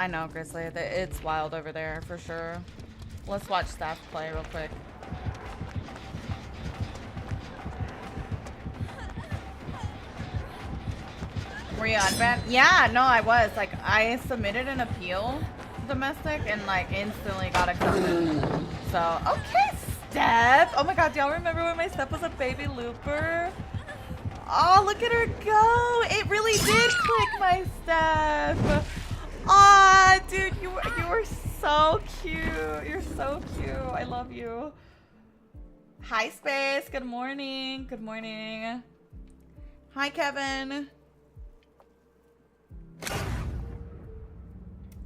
Speaker 2: know, Grizzly. It's wild over there for sure. Let's watch staff play real quick. Were you on ban? Yeah, no, I was. Like, I submitted an appeal domestic and like instantly got accepted. So, okay, Steph. Oh my god, do y'all remember when my Steph was a baby looper? Oh, look at her go. It really did click, my Steph. Aw, dude, you were so cute. You're so cute. I love you. Hi, Space. Good morning. Good morning. Hi, Kevin.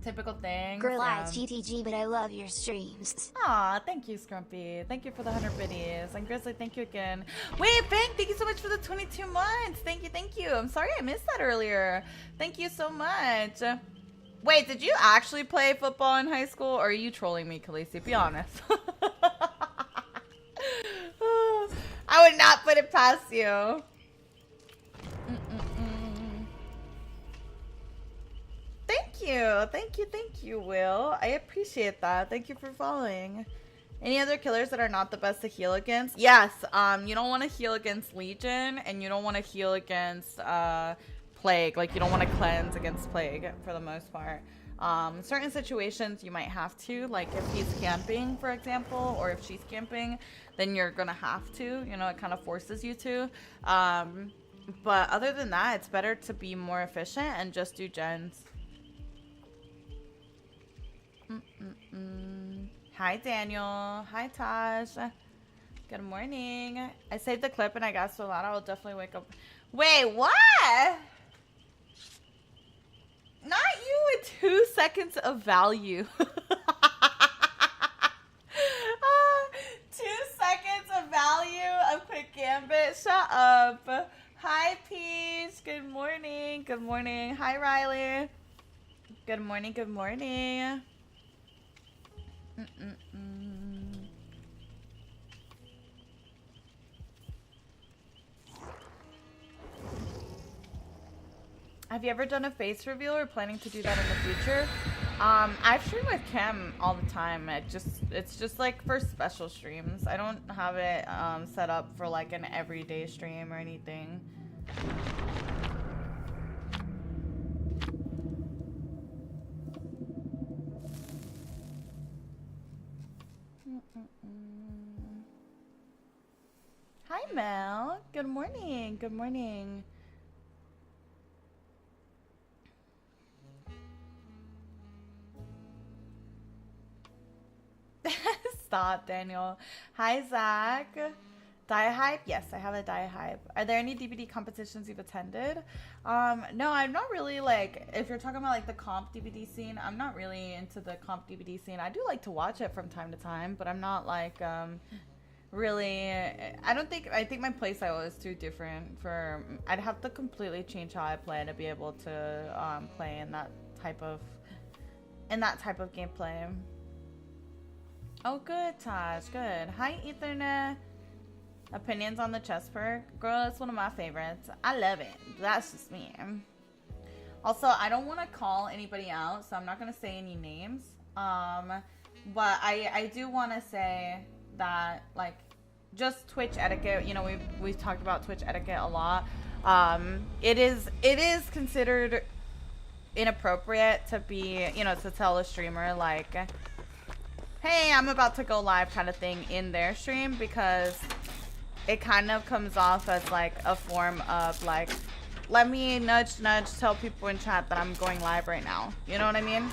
Speaker 2: Typical thing.
Speaker 3: Girl, it's GTG, but I love your streams.
Speaker 2: Aw, thank you, Scrumpy. Thank you for the 100 biddies. And Grizzly, thank you again. Wait, Fang, thank you so much for the 22 months. Thank you, thank you. I'm sorry I missed that earlier. Thank you so much. Wait, did you actually play football in high school, or are you trolling me, Khaleesi? Be honest. I would not put it past you. Thank you, Will. I appreciate that. Thank you for following. Any other killers that are not the best to heal against? Yes, you don't want to heal against Legion, and you don't want to heal against Plague. Like, you don't want to cleanse against Plague for the most part. Certain situations you might have to, like if he's camping, for example, or if she's camping, then you're gonna have to, you know, it kind of forces you to. But other than that, it's better to be more efficient and just do gens. Hi, Daniel. Hi, Taj. Good morning. I saved the clip and I got so loud I will definitely wake up. Wait, what? Not you with 2 seconds of value. 2 seconds of value of quick gambit. Shut up. Hi, Peach. Good morning. Good morning. Hi, Riley. Good morning. Good morning. Have you ever done a face reveal or planning to do that in the future? I stream with Cam all the time. It's just like for special streams. I don't have it set up for like an everyday stream or anything. Hi, Mel. Good morning. Good morning. Stop, Daniel. Hi, Zach. Die Hype? Yes, I have a Die Hype. Are there any DVD competitions you've attended? No, I'm not really like, if you're talking about like the comp DVD scene, I'm not really into the comp DVD scene. I do like to watch it from time to time, but I'm not like really, I think my playstyle is too different for, I'd have to completely change how I play to be able to play in that type of gameplay. Oh, good, Taj, good. Hi, Ethernet. Opinions on the chest perk? Girl, it's one of my favorites. I love it. That's just me. Also, I don't want to call anybody out, so I'm not going to say any names. But I do want to say that, like, just Twitch etiquette, you know, we've talked about Twitch etiquette a lot. It is considered inappropriate to be, you know, to tell a streamer, like, hey, I'm about to go live kind of thing in their stream, because it kind of comes off as like a form of like, let me nudge tell people in chat that I'm going live right now. You know what I mean?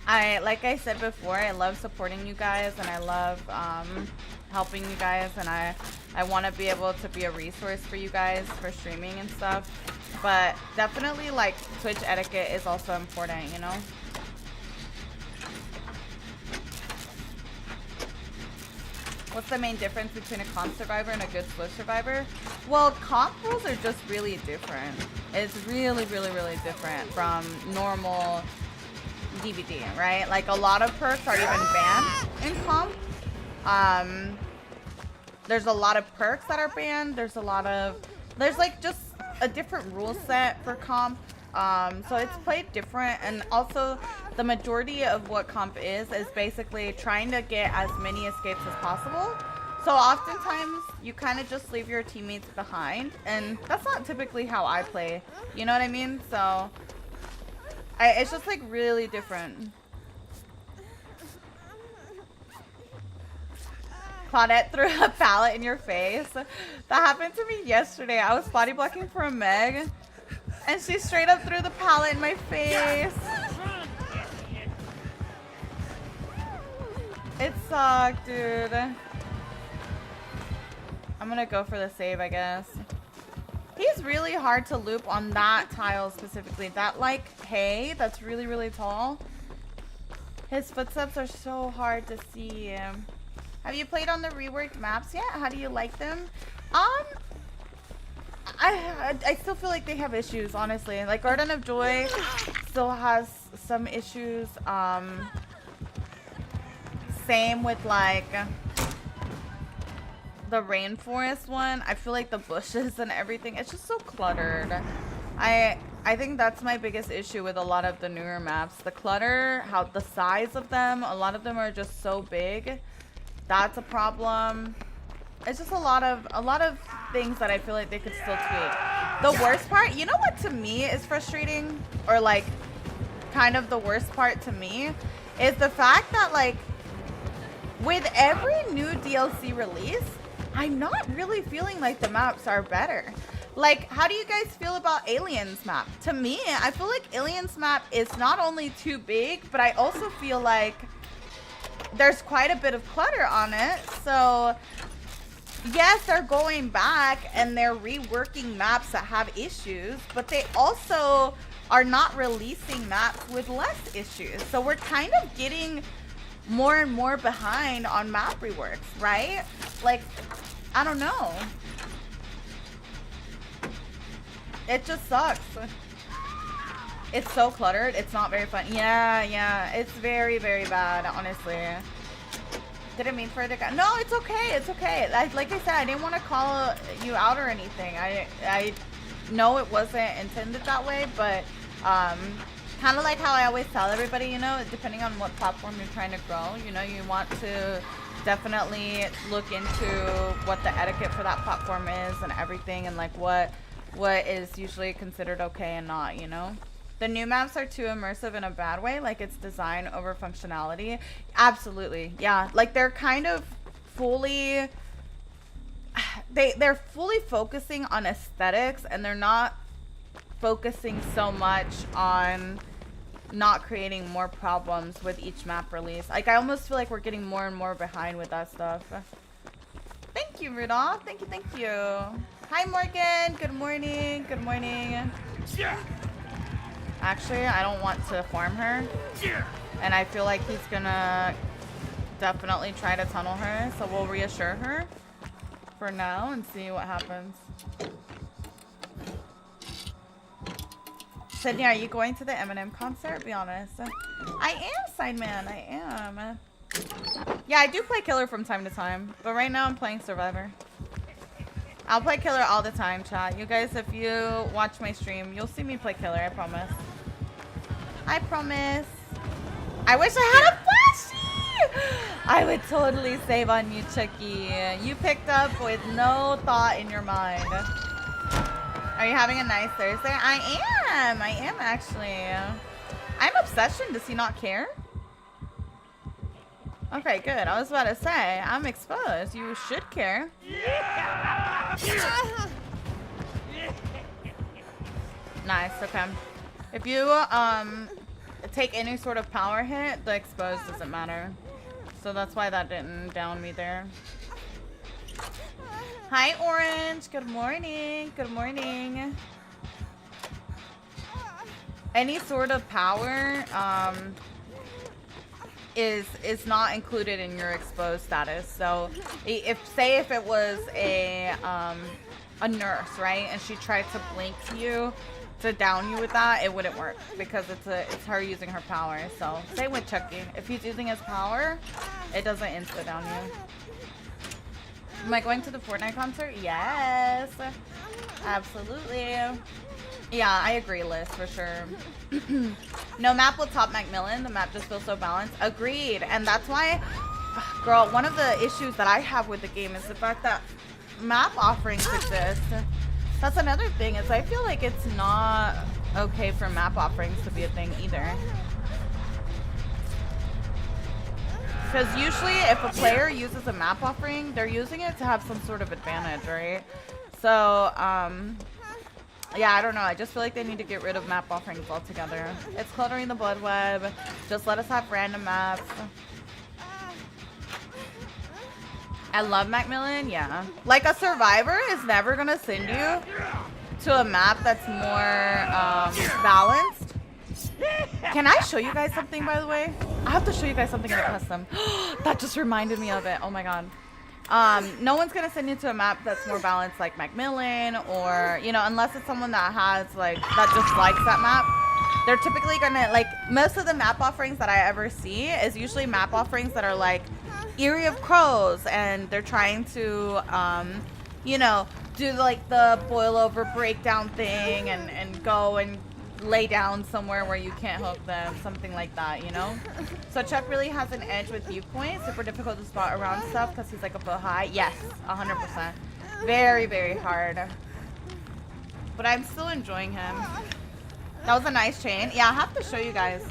Speaker 2: Like I said before, I love supporting you guys, and I love helping you guys, and I want to be able to be a resource for you guys for streaming and stuff. But definitely, like, Twitch etiquette is also important, you know? What's the main difference between a comp survivor and a good Swift survivor? Well, comp rules are just really different. It's really, really, really different from normal DVD, right? Like, a lot of perks are even banned in comp. There's a lot of perks that are banned. There's like just a different rule set for comp. So it's played different, and also the majority of what comp is basically trying to get as many escapes as possible. So oftentimes you kind of just leave your teammates behind, and that's not typically how I play. You know what I mean? So it's just like really different. Claudette threw a pallet in your face. That happened to me yesterday. I was body blocking for a Meg, and she straight up threw the pallet in my face. It sucked, dude. I'm gonna go for the save, I guess. He's really hard to loop on that tile specifically. That, like, hay that's really, really tall. His footsteps are so hard to see. Have you played on the reworked maps yet? How do you like them? I still feel like they have issues, honestly. Like, Garden of Joy still has some issues. Same with, like, the rainforest one. I feel like the bushes and everything, it's just so cluttered. I think that's my biggest issue with a lot of the newer maps. The clutter, how the size of them, a lot of them are just so big. That's a problem. It's just a lot of things that I feel like they could still tweak. The worst part, you know what to me is frustrating, or like kind of the worst part to me, is the fact that, like, with every new DLC release, I'm not really feeling like the maps are better. Like, how do you guys feel about Aliens map? To me, I feel like Aliens map is not only too big, but I also feel like there's quite a bit of clutter on it. So yes, they're going back and they're reworking maps that have issues, but they also are not releasing maps with less issues. So we're kind of getting more and more behind on map reworks, right? Like, I don't know. It just sucks. It's so cluttered. It's not very fun. Yeah. It's very, very bad, honestly. Didn't mean for the guy. No, it's okay. It's okay. Like I said, I didn't want to call you out or anything. I know it wasn't intended that way, but kind of like how I always tell everybody, you know, depending on what platform you're trying to grow, you know, you want to definitely look into what the etiquette for that platform is and everything, and like what is usually considered okay and not, you know. The new maps are too immersive in a bad way, like it's design over functionality. Absolutely, yeah. Like they're kind of fully, they're fully focusing on aesthetics, and they're not focusing so much on not creating more problems with each map release. Like I almost feel like we're getting more and more behind with that stuff. Thank you, Rudolph. Thank you. Hi, Morgan. Good morning. Good morning. Actually, I don't want to farm her. And I feel like he's gonna definitely try to tunnel her. So we'll reassure her for now and see what happens. Sydney, are you going to the Eminem concert? Be honest. I am, Sideman. I am. Yeah, I do play Killer from time to time. But right now I'm playing Survivor. I'll play Killer all the time, chat. You guys, if you watch my stream, you'll see me play Killer. I promise. I promise. I wish I had a plushie! I would totally save on you, Chucky. You picked up with no thought in your mind. Are you having a nice Thursday? I am actually. I'm Obsession. Does he not care? Okay, good. I was about to say, I'm exposed. You should care. Nice, okay. If you take any sort of power hit, the exposed doesn't matter. So that's why that didn't down me there. Hi, Orange. Good morning. Good morning. Any sort of power is not included in your exposed status. So if it was a nurse, right, and she tried to blink you to down you with that, it wouldn't work because it's her using her power. So same with Chucky. If he's using his power, it doesn't insta down you. Am I going to the Fortnite concert? Yes, absolutely. Yeah, I agree, Liz, for sure. No map will top Macmillan. The map just feels so balanced. Agreed. And that's why, girl, one of the issues that I have with the game is the fact that map offerings exist. That's another thing, is I feel like it's not okay for map offerings to be a thing either. Because usually if a player uses a map offering, they're using it to have some sort of advantage, right? So, yeah, I don't know. I just feel like they need to get rid of map offerings altogether. It's cluttering the blood web. Just let us have random maps. I love Macmillan, yeah. Like, a survivor is never going to send you to a map that's more balanced. Can I show you guys something, by the way? I have to show you guys something in the custom. That just reminded me of it. Oh my god. No one's gonna send you to a map that's more balanced like Macmillan, or, you know, unless it's someone that has, like, that just likes that map. They're typically gonna, like, most of the map offerings that I ever see is usually map offerings that are like Eerie of Crows, and they're trying to, you know, do like the boil over breakdown thing and go and lay down somewhere where you can't hook them, something like that, you know? So Chuck really has an edge with viewpoint. Super difficult to spot around stuff because he's like a foot high. Yes, 100%. Very, very hard. But I'm still enjoying him. That was a nice chain. Yeah, I'll have to show you guys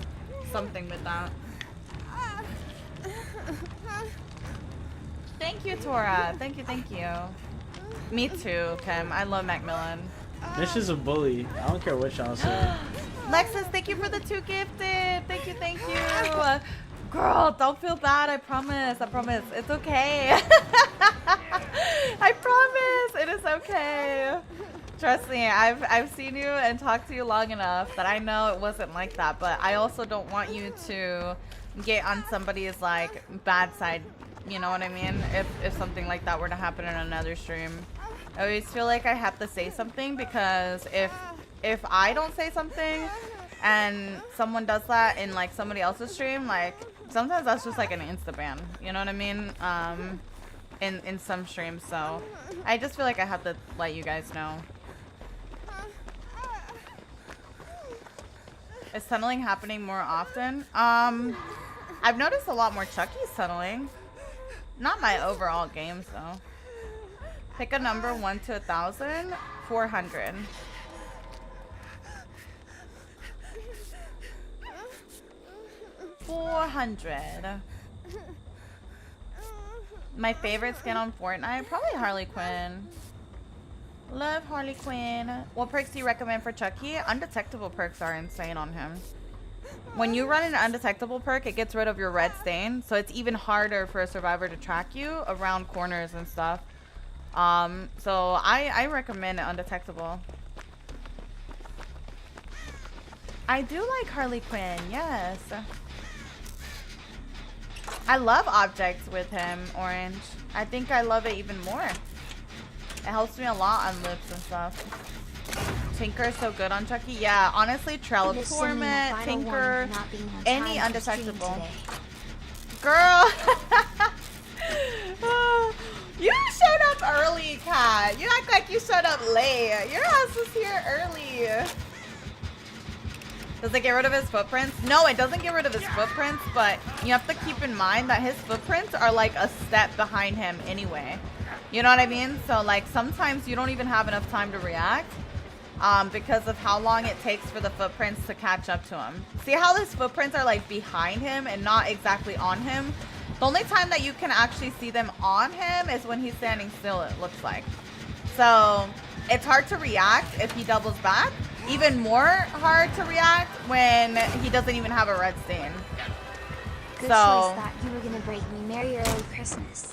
Speaker 2: something with that. Thank you, Tora. Thank you, thank you. Me too, Kim. I love Macmillan.
Speaker 1: This is a bully. I don't care what y'all say.
Speaker 2: Lexus, thank you for the 2 gifted. Thank you, thank you. Girl, don't feel bad. I promise. I promise. It's okay. I promise. It is okay. Trust me, I've seen you and talked to you long enough that I know it wasn't like that. But I also don't want you to get on somebody's, like, bad side. You know what I mean? If something like that were to happen in another stream. I always feel like I have to say something, because if I don't say something and someone does that in, like, somebody else's stream, like, sometimes that's just like an insta ban, you know what I mean? In some streams. So I just feel like I have to let you guys know. Is tunneling happening more often? I've noticed a lot more Chucky's tunneling. Not my overall games though. Pick a number 1 to 1,000. 400. My favorite skin on Fortnite? Probably Harley Quinn. Love Harley Quinn. What perks do you recommend for Chucky? Undetectable perks are insane on him. When you run an undetectable perk, it gets rid of your red stain, so it's even harder for a survivor to track you around corners and stuff. So I recommend undetectable. I do like Harley Quinn, yes. I love objects with him, Orange. I think I love it even more. It helps me a lot on lips and stuff. Tinker is so good on Chucky. Yeah, honestly, Trail of Torment, Tinker, any undetectable. Girl! You showed up early, Kat. You act like you showed up late. Your ass was here early. Does it get rid of his footprints? No, it doesn't get rid of his footprints, but you have to keep in mind that his footprints are like a step behind him anyway. You know what I mean? So like sometimes you don't even have enough time to react because of how long it takes for the footprints to catch up to him. See how his footprints are like behind him and not exactly on him? The only time that you can actually see them on him is when he's standing still, it looks like. So it's hard to react if he doubles back. Even more hard to react when he doesn't even have a red stain.
Speaker 3: Good choice. Thought you were gonna break me. Merry early Christmas.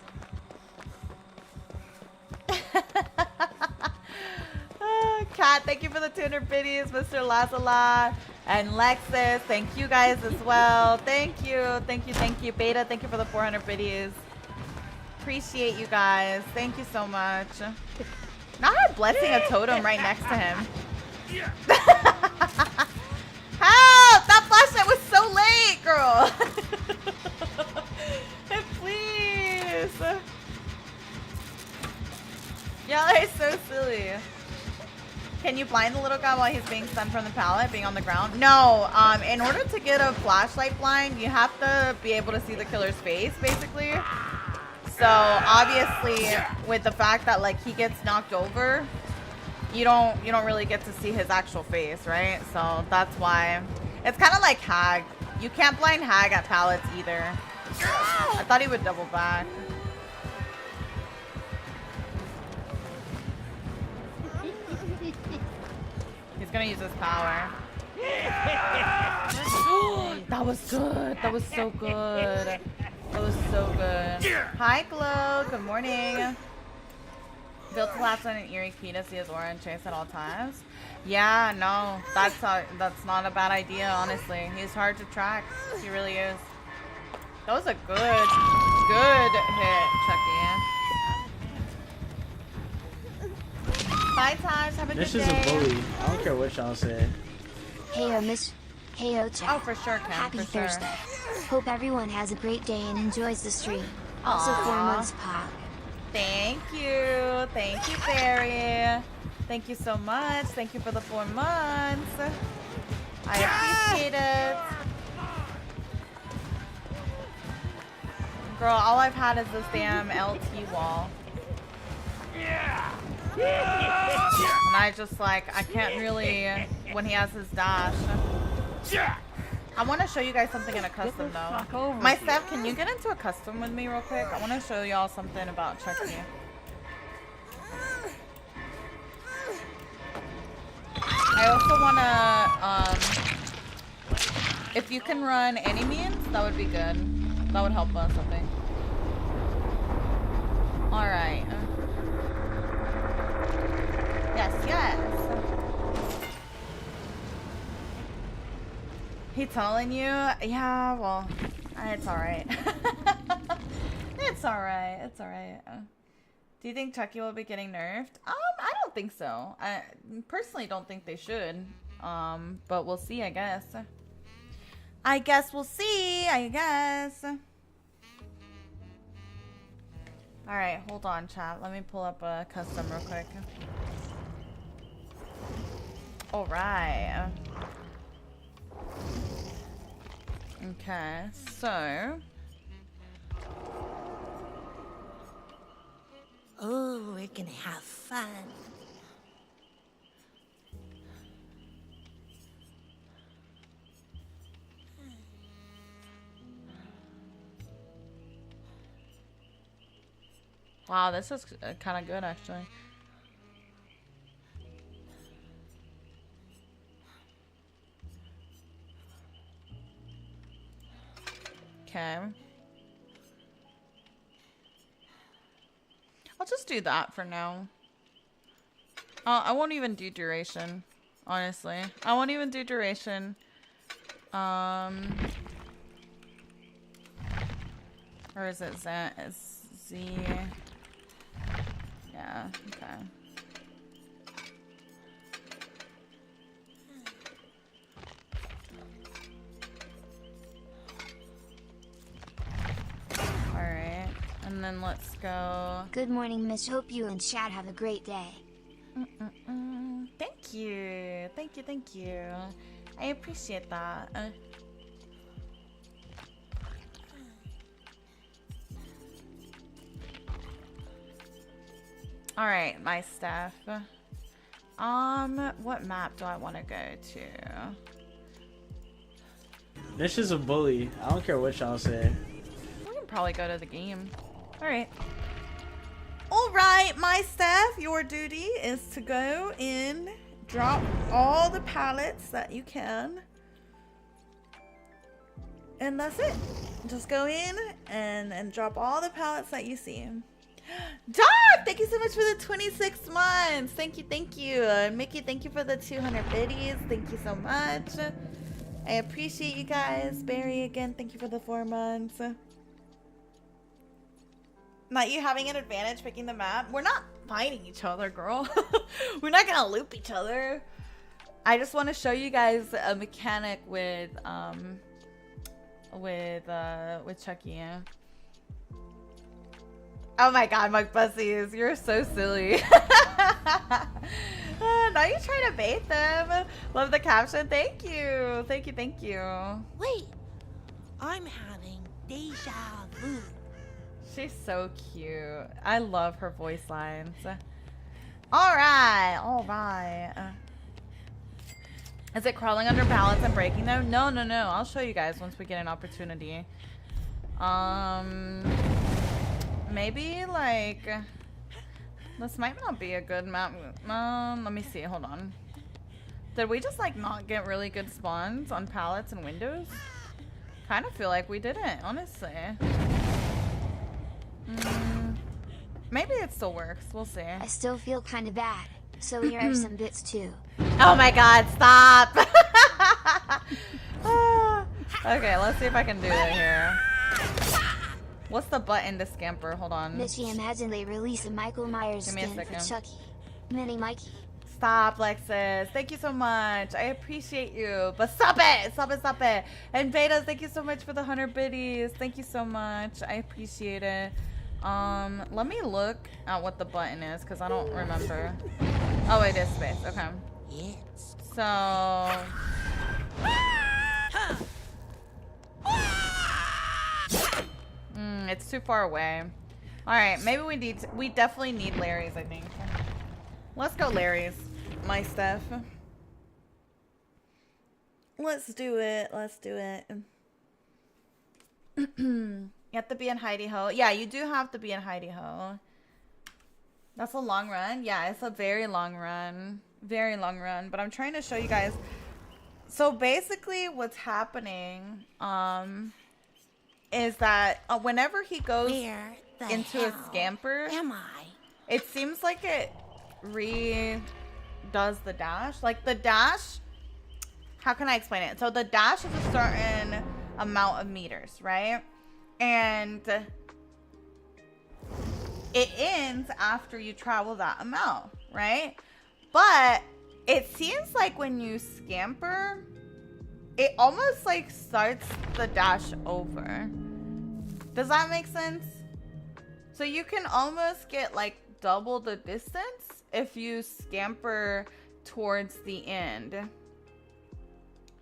Speaker 2: Kat, thank you for the 200 biddies. Mr. Lazala and Lexus, thank you guys as well. Thank you, thank you, thank you. Beta, thank you for the 400 biddies. Appreciate you guys. Thank you so much. Now I'm blessing a totem right next to him. Help! That flashlight was so late, girl. Please. Y'all are so silly. Can you blind the little guy while he's being stunned from the pallet, being on the ground? No. In order to get a flashlight blind, you have to be able to see the killer's face, basically. So obviously, with the fact that like he gets knocked over, you don't really get to see his actual face, right? So that's why it's kind of like Hag. You can't blind Hag at pallets either. I thought he would double back. He's gonna use his power. That was good. That was so good. That was so good. Hi, Glow. Good morning. Built to last on an eerie key to see his aura and chase at all times. Yeah, no, that's not a bad idea, honestly. He's hard to track. He really is. That was a good hit, Chucky. Bye, Taj. Have a
Speaker 1: This
Speaker 2: good
Speaker 1: is
Speaker 2: day.
Speaker 1: a bully. I don't care what y'all say.
Speaker 3: Heyo, chat.
Speaker 2: Oh, for sure, Ken.
Speaker 3: Happy
Speaker 2: for sure.
Speaker 3: Thursday. Hope everyone has a great day and enjoys the stream. Also, 4 months pop.
Speaker 2: Thank you. Thank you, Barry. Thank you so much. Thank you for the 4 months. I appreciate it. Girl, all I've had is this damn LT wall. And I just like, I can't really, when he has his dash. I want to show you guys something in a custom though. My Steph, can you get into a custom with me real quick? I want to show y'all something about Chucky. I also want to, if you can run any means, that would be good. That would help us, I think. Alright. Yes, yes. He telling you? Yeah, well, it's alright. It's alright. It's alright. Do you think Chucky will be getting nerfed? I don't think so. I personally don't think they should. But we'll see, I guess. I guess we'll see, I guess. Alright, hold on, chat. Let me pull up a custom real quick. Alright. Okay, so...
Speaker 4: Oh, we're gonna have fun.
Speaker 2: Wow, this is kind of good, actually. Okay. I'll just do that for now. I won't even do duration, honestly. I won't even do duration. Or is it Z? Is Z? Yeah, okay. Alright, and then let's go.
Speaker 3: Good morning, Miss. Hope you and Chad have a great day.
Speaker 2: Thank you. Thank you, thank you. I appreciate that. Alright, my stuff. What map do I want to go to?
Speaker 1: This is a bully. I don't care what y'all say.
Speaker 2: We can probably go to the game. Alright. Alright, my staff, your duty is to go in, drop all the pallets that you can. And that's it. Just go in and drop all the pallets that you see. Dog, thank you so much for the 26 months. Thank you, thank you. Mickey, thank you for the 200 biddies. Thank you so much. I appreciate you guys. Barry, again, thank you for the 4 months. Not you having an advantage picking the map. We're not fighting each other, girl. We're not gonna loop each other. I just want to show you guys a mechanic with Chucky. Yeah. Oh my god, my bussies, you're so silly. Now you're trying to bait them. Love the caption. Thank you. Thank you, thank you.
Speaker 4: Wait, I'm having deja vu.
Speaker 2: She's so cute. I love her voice lines. Alright, alright. Is it crawling under pallets and breaking them? No, no, no. I'll show you guys once we get an opportunity. Maybe like this might not be a good map. Let me see. Hold on. Did we just like not get really good spawns on pallets and windows? Kind of feel like we didn't, honestly. Maybe it still works. We'll see.
Speaker 3: I still feel kind of bad, so here are some bits too.
Speaker 2: Oh my god, stop! Okay, let's see if I can do it here. What's the button to scamper? Hold on.
Speaker 3: Mitchie, imagine they release a Michael Myers
Speaker 2: Give me a
Speaker 3: skin for
Speaker 2: second.
Speaker 3: Chucky. Mini Mikey.
Speaker 2: Stop, Lexus. Thank you so much. I appreciate you. But stop it! Stop it, stop it. And Betas, thank you so much for the 100 biddies. Thank you so much. I appreciate it. Let me look at what the button is, because I don't remember. Oh, it is space. Okay.
Speaker 4: Yes.
Speaker 2: So... it's too far away. Alright, maybe we definitely need Larry's, I think. Let's go Larry's, my stuff. Let's do it. Let's do it. You have to be in hidey ho. Yeah, you do have to be in hidey ho. That's a long run. Yeah, it's a very long run. Very long run. But I'm trying to show you guys. So basically what's happening is that whenever he goes
Speaker 4: Where the
Speaker 2: into
Speaker 4: hell
Speaker 2: a scamper,
Speaker 4: am I?
Speaker 2: it seems like it does the dash. Like the dash, how can I explain it? So the dash is a certain amount of meters, right? And it ends after you travel that amount, right? But it seems like when you scamper, it almost like starts the dash over. Does that make sense? So you can almost get like double the distance if you scamper towards the end.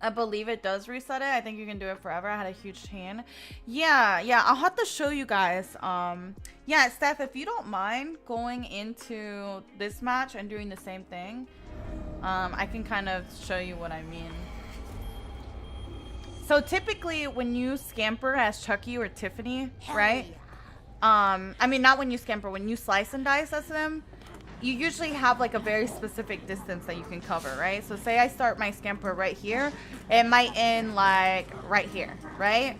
Speaker 2: I believe it does reset it. I think you can do it forever. I had a huge chain. Yeah, I'll have to show you guys. Yeah, Steph, if you don't mind going into this match and doing the same thing, I can kind of show you what I mean. So typically when you scamper as Chucky or Tiffany, right? I mean, not when you scamper, when you slice and dice as them, you usually have like a very specific distance that you can cover, right? So say I start my scamper right here, it might end like right here, right?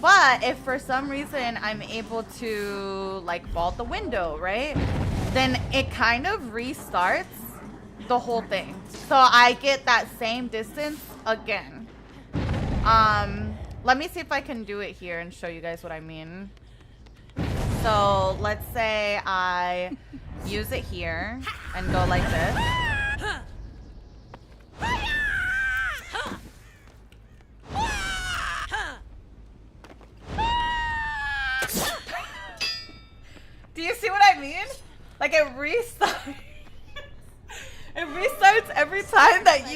Speaker 2: But if for some reason I'm able to like vault the window, right? Then it kind of restarts the whole thing. So I get that same distance again. Let me see if I can do it here and show you guys what I mean. So let's say I use it here and go like this. Do you see what I mean? Like it restarts. It restarts every time that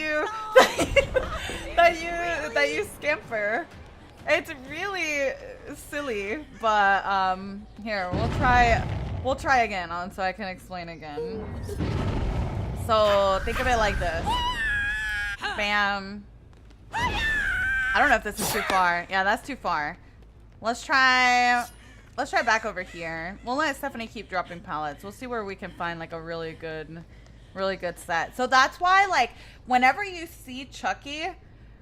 Speaker 2: you scamper. It's really silly, but here we'll try again so I can explain again. So think of it like this. Bam. I don't know if this is too far. Yeah, that's too far. Let's try back over here. We'll let Stephanie keep dropping pallets. We'll see where we can find like a really good set. So that's why, like, whenever you see Chucky,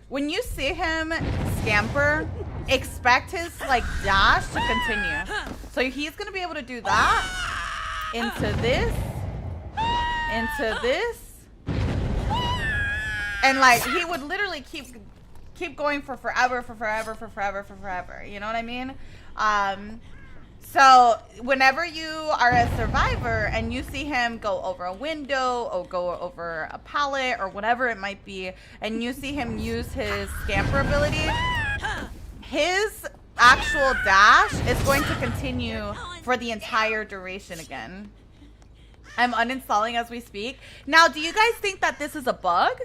Speaker 2: when you see him scamper, expect his like dash to continue. So he's gonna be able to do that into this, and like he would literally keep going for forever. You know what I mean? So whenever you are a survivor and you see him go over a window or go over a pallet or whatever it might be, and you see him use his scamper ability, his actual dash is going to continue for the entire duration again. I'm uninstalling as we speak. Now, do you guys think that this is a bug?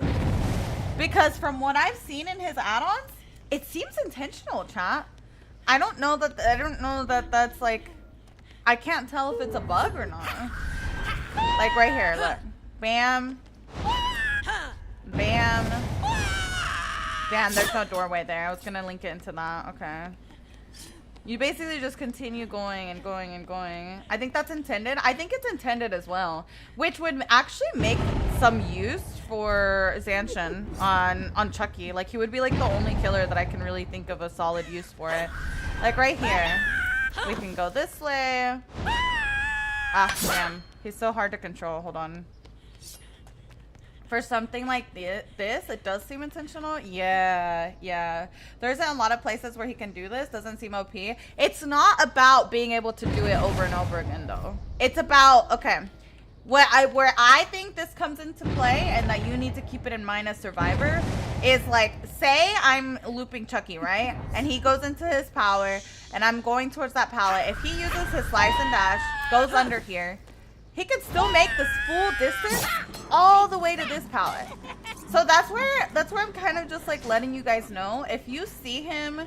Speaker 2: Because from what I've seen in his add-ons, it seems intentional, chat. I don't know that that's like, I can't tell if it's a bug or not. Like right here, look. Bam. Bam. Damn, there's no doorway there. I was gonna link it into that. Okay. You basically just continue going and going and going. I think that's intended. I think it's intended as well, which would actually make some use for Zanshin on Chucky. Like he would be like the only killer that I can really think of a solid use for it. Like right here, we can go this way. Ah, damn, he's so hard to control. Hold on. For something like this, it does seem intentional. Yeah. There's a lot of places where he can do this. Doesn't seem OP. It's not about being able to do it over and over again, though. It's about, okay, where I think this comes into play and that you need to keep it in mind as Survivor is like, say I'm looping Chucky, right? And he goes into his power and I'm going towards that pallet. If he uses his slice and dash, goes under here, he can still make this full distance all the way to this pallet. So that's where I'm kind of just like letting you guys know, if you see him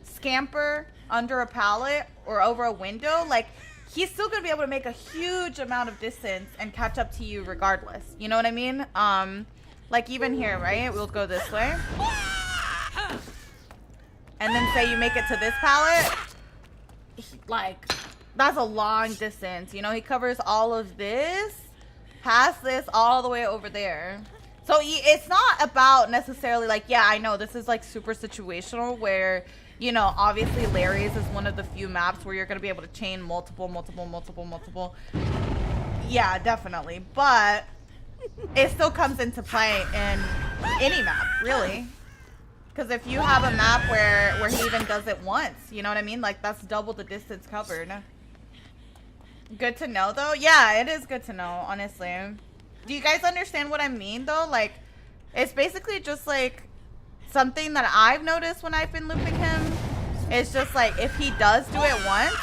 Speaker 2: scamper under a pallet or over a window, like he's still gonna be able to make a huge amount of distance and catch up to you regardless. You know what I mean? Like even here, right? We'll go this way. And then say you make it to this pallet, like that's a long distance. You know, he covers all of this, past this, all the way over there. So it's not about necessarily like, yeah, I know this is like super situational where, you know, obviously Larry's is one of the few maps where you're going to be able to chain multiple. Yeah, definitely. But it still comes into play in any map, really. Because if you have a map where he even does it once, you know what I mean? Like that's double the distance covered. Good to know, though. Yeah, it is good to know, honestly. Do you guys understand what I mean, though? Like, it's basically just, like, something that I've noticed when I've been looping him. It's just, like, if he does do it once,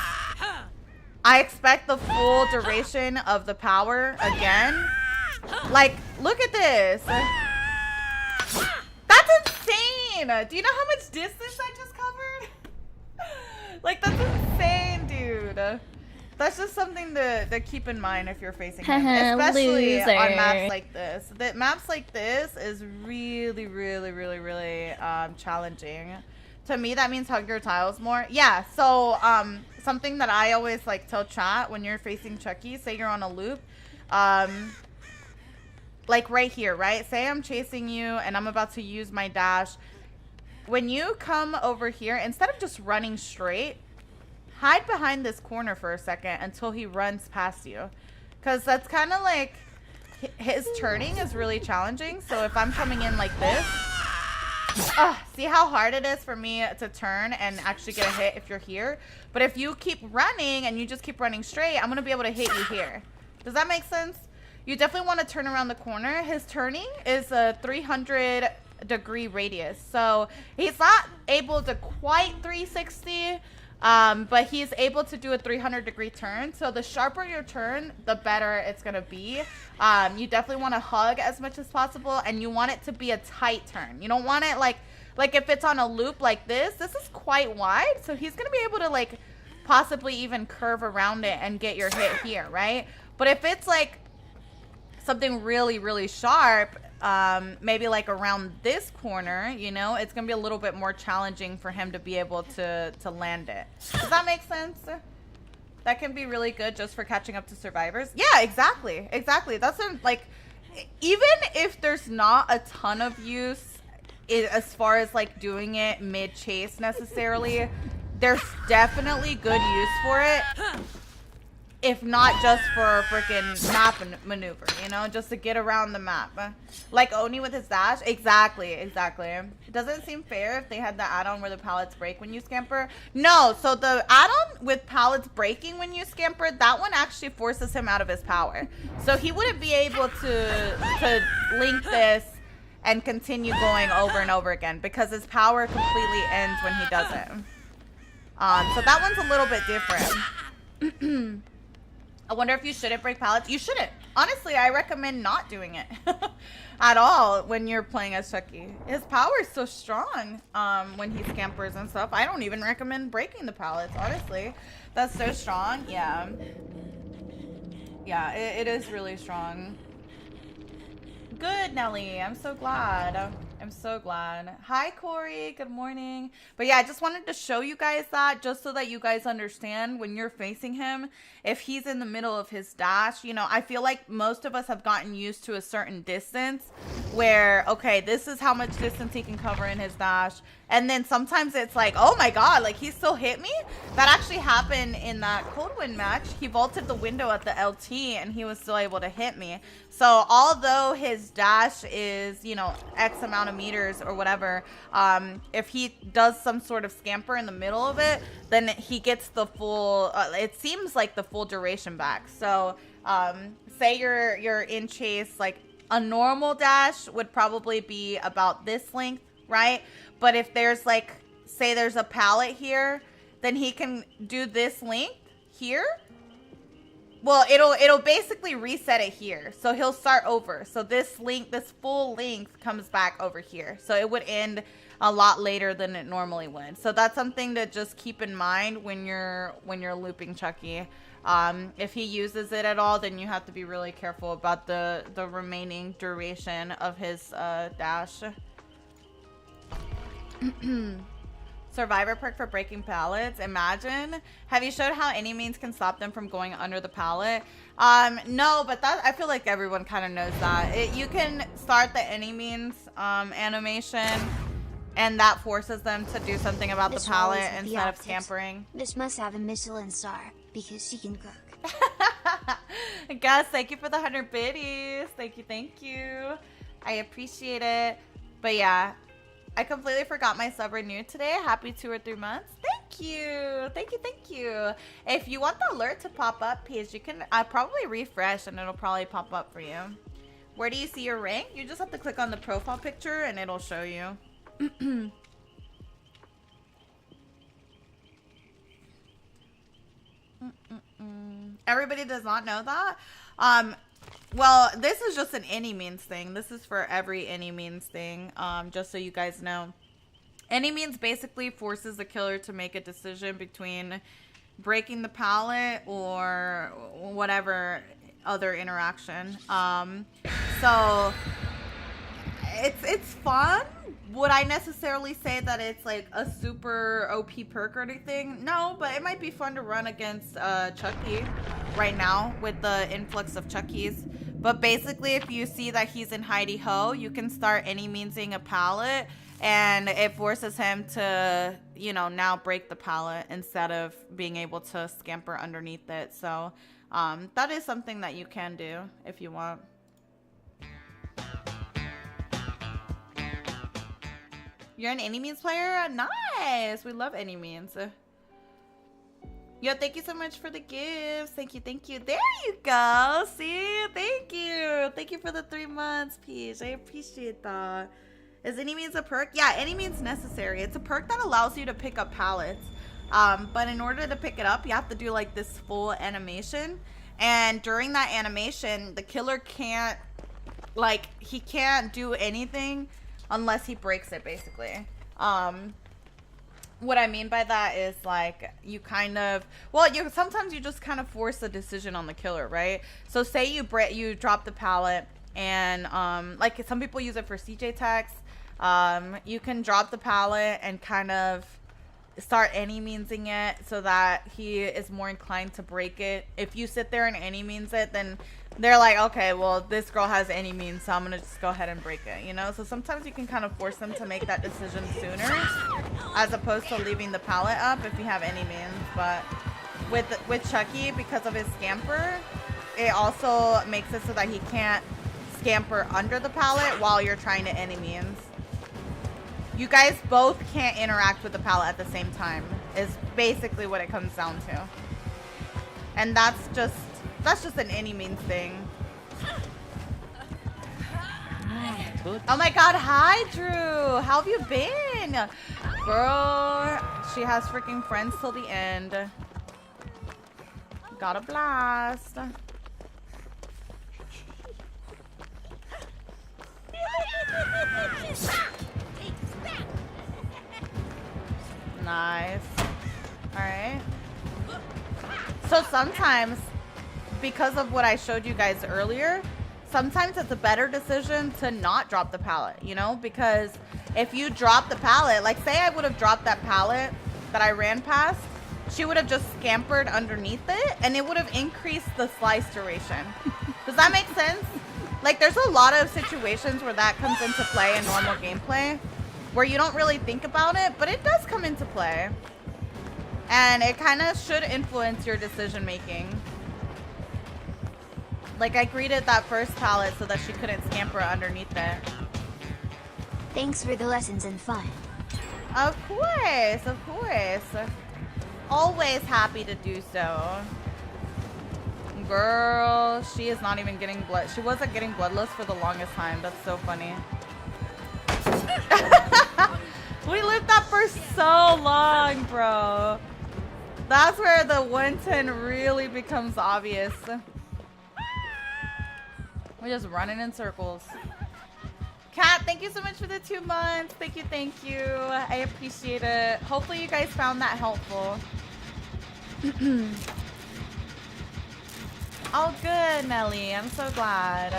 Speaker 2: I expect the full duration of the power again. Like, look at this. That's insane. Do you know how much distance I just covered? Like, that's insane, dude. That's just something to keep in mind if you're facing him, especially on maps like this. Maps like this is really challenging. To me, that means hug your tiles more. Yeah, so something that I always like tell chat when you're facing Chucky, say you're on a loop, like right here, right? Say I'm chasing you and I'm about to use my dash. When you come over here, instead of just running straight, hide behind this corner for a second until he runs past you. Because that's kind of like, his turning is really challenging. So if I'm coming in like this, See how hard it is for me to turn and actually get a hit if you're here? But if you keep running and you just keep running straight, I'm going to be able to hit you here. Does that make sense? You definitely want to turn around the corner. His turning is a 300-degree radius. So he's not able to quite 360, but he's able to do a 300-degree turn. So the sharper your turn, the better it's going to be. You definitely want to hug as much as possible, and you want it to be a tight turn. You don't want it like if it's on a loop like this is quite wide. So he's going to be able to like possibly even curve around it and get your hit here, right? But if it's like something really, really sharp, maybe like around this corner, you know, it's going to be a little bit more challenging for him to be able to land it. Does that make sense? That can be really good just for catching up to survivors. Yeah, exactly. Exactly. That's like, even if there's not a ton of use as far as like doing it mid-chase necessarily, there's definitely good use for it. If not just for a freaking map maneuver, you know, just to get around the map. Like Oni with his dash. Exactly, exactly. It doesn't seem fair if they had the add-on where the pallets break when you scamper. No, so the add-on with pallets breaking when you scamper, that one actually forces him out of his power. So he wouldn't be able to link this and continue going over and over again because his power completely ends when he does it. So that one's a little bit different. I wonder if you shouldn't break pallets. You shouldn't. Honestly, I recommend not doing it at all when you're playing as Chucky. His power is so strong when he scampers and stuff. I don't even recommend breaking the pallets, honestly. That's so strong. Yeah. Yeah, it is really strong. Good, Nelly. I'm so glad. I'm so glad. Hi, Corey. Good morning. But yeah, I just wanted to show you guys that just so that you guys understand when you're facing him, if he's in the middle of his dash, you know, I feel like most of us have gotten used to a certain distance where, okay, this is how much distance he can cover in his dash. And then sometimes it's like, oh my God, like he still hit me? That actually happened in that Cold Wind match. He vaulted the window at the LT and he was still able to hit me. So although his dash is, you know, X amount of meters or whatever, if he does some sort of scamper in the middle of it, then he gets the full, it seems like the full duration back. So say you're in chase, like a normal dash would probably be about this length, right? But if there's like, say there's a pallet here, then he can do this length here. Well, it'll basically reset it here. So he'll start over. So this length, this full length comes back over here. So it would end a lot later than it normally would. So that's something to just keep in mind when you're looping Chucky. If he uses it at all, then you have to be really careful about the remaining duration of his dash. Survivor perk for breaking pallets. Imagine. Have you showed how any means can stop them from going under the pallet? No, but that I feel like everyone kind of knows that. You can start the any means animation, and that forces them to do something about the pallet instead of scampering.
Speaker 3: This must have a Michelin star because she can cook.
Speaker 2: Gus, thank you for the 100 biddies. Thank you. I appreciate it. But yeah, I completely forgot my sub renewed today. Happy 2 or 3 months. Thank you. If you want the alert to pop up, Paige, you can probably refresh and it'll probably pop up for you. Where do you see your rank? You just have to click on the profile picture and it'll show you. Everybody does not know that. Well, this is just an any means thing. This is for every any means thing. Just so you guys know. Any means basically forces the killer to make a decision between breaking the pallet or whatever other interaction. So it's fun. Would I necessarily say that it's like a super OP perk or anything? No, but it might be fun to run against Chucky right now with the influx of Chuckies. But basically, if you see that he's in hidey ho, you can start any meansing a pallet, and it forces him to, you know, now break the pallet instead of being able to scamper underneath it. So that is something that you can do if you want. You're an Any Means player? Nice. We love Any Means. Yo, thank you so much for the gifts. Thank you, thank you. There you go. See? Thank you. Thank you for the 3 months, Peach. I appreciate that. Is Any Means a perk? Yeah, Any Means necessary. It's a perk that allows you to pick up pallets. But in order to pick it up, you have to do like this full animation. And during that animation, the killer can't, like, he can't do anything unless he breaks it, basically. What I mean by that is, like, you kind of, well, sometimes you just kind of force a decision on the killer, right? So say you drop the pallet, and like some people use it for CJ tags. You can drop the pallet and kind of start Any Meansing it so that he is more inclined to break it. If you sit there and Any Means it, then they're like, okay, well, this girl has Any Means, so I'm gonna just go ahead and break it, you know? So sometimes you can kind of force them to make that decision sooner, as opposed to leaving the pallet up if you have Any Means. But with Chucky, because of his scamper, it also makes it so that he can't scamper under the pallet while you're trying to Any Means. You guys both can't interact with the pallet at the same time, is basically what it comes down to. And that's just an Any Means thing. Oh my god, hi Drew! How have you been? Girl, she has freaking friends till the end. Got a blast. Nice. Alright. So sometimes, because of what I showed you guys earlier, sometimes it's a better decision to not drop the pallet, you know? Because if you drop the pallet, like say I would have dropped that pallet that I ran past, she would have just scampered underneath it and it would have increased the slice duration. Does that make sense? Like there's a lot of situations where that comes into play in normal gameplay where you don't really think about it, but it does come into play. And it kind of should influence your decision making. Like I greeted that first pallet so that she couldn't scamper underneath it.
Speaker 3: Thanks for the lessons and fun.
Speaker 2: Of course, of course. Always happy to do so. Girl, she is not even getting blood. She wasn't getting bloodless for the longest time. That's so funny. We lived that for so long, bro. That's where the 110 really becomes obvious. We're just running in circles. Kat, thank you so much for the 2 months. Thank you, thank you. I appreciate it. Hopefully you guys found that helpful. Oh, good, Nelly. I'm so glad.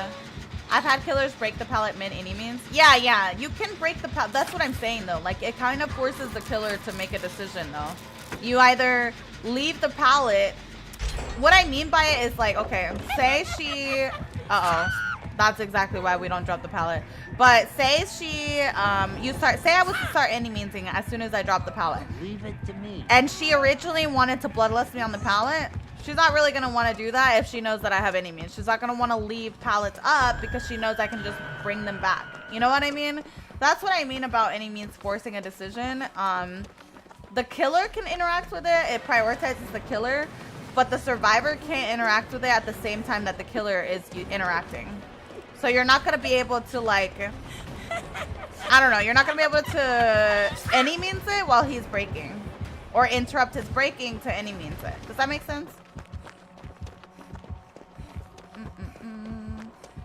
Speaker 2: I've had killers break the pallet mid Any Means. Yeah, you can break the pallet. That's what I'm saying, though. Like, it kind of forces the killer to make a decision, though. You either leave the pallet. What I mean by it is, like, okay, say she... Uh-oh. That's exactly why we don't drop the pallet. But say she... say I was to start Any Meansing as soon as I drop the pallet.
Speaker 4: Leave it to me.
Speaker 2: And she originally wanted to bloodlust me on the pallet. She's not really going to want to do that if she knows that I have Any Means. She's not going to want to leave pallets up because she knows I can just bring them back. You know what I mean? That's what I mean about Any Means forcing a decision. The killer can interact with it. It prioritizes the killer. But the survivor can't interact with it at the same time that the killer is interacting. So you're not going to be able to, like... I don't know. You're not going to be able to Any Means it while he's breaking. Or interrupt his breaking to Any Means it. Does that make sense?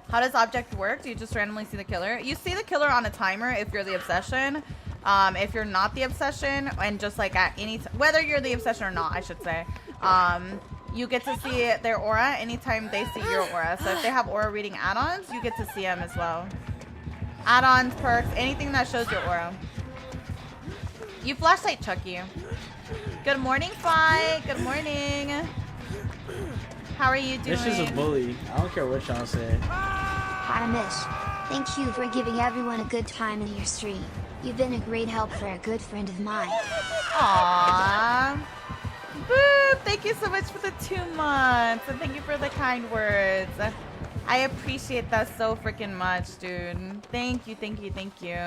Speaker 2: How does object work? Do you just randomly see the killer? You see the killer on a timer if you're the obsession. If you're not the obsession, and just like at any whether you're the obsession or not, I should say, you get to see their aura anytime they see your aura. So if they have aura reading add-ons, you get to see them as well. Add-ons, perks, anything that shows your aura. You flashlight Chucky. Good morning, Fi. Good morning. How are you doing?
Speaker 1: This is a bully. I don't care what y'all say.
Speaker 3: Hi, Mish. Thank you for giving everyone a good time in your stream. You've been a great help for a good friend of mine.
Speaker 2: Aww. Boop. Thank you so much for the 2 months. And thank you for the kind words. I appreciate that so freaking much, dude. Thank you, thank you, thank you.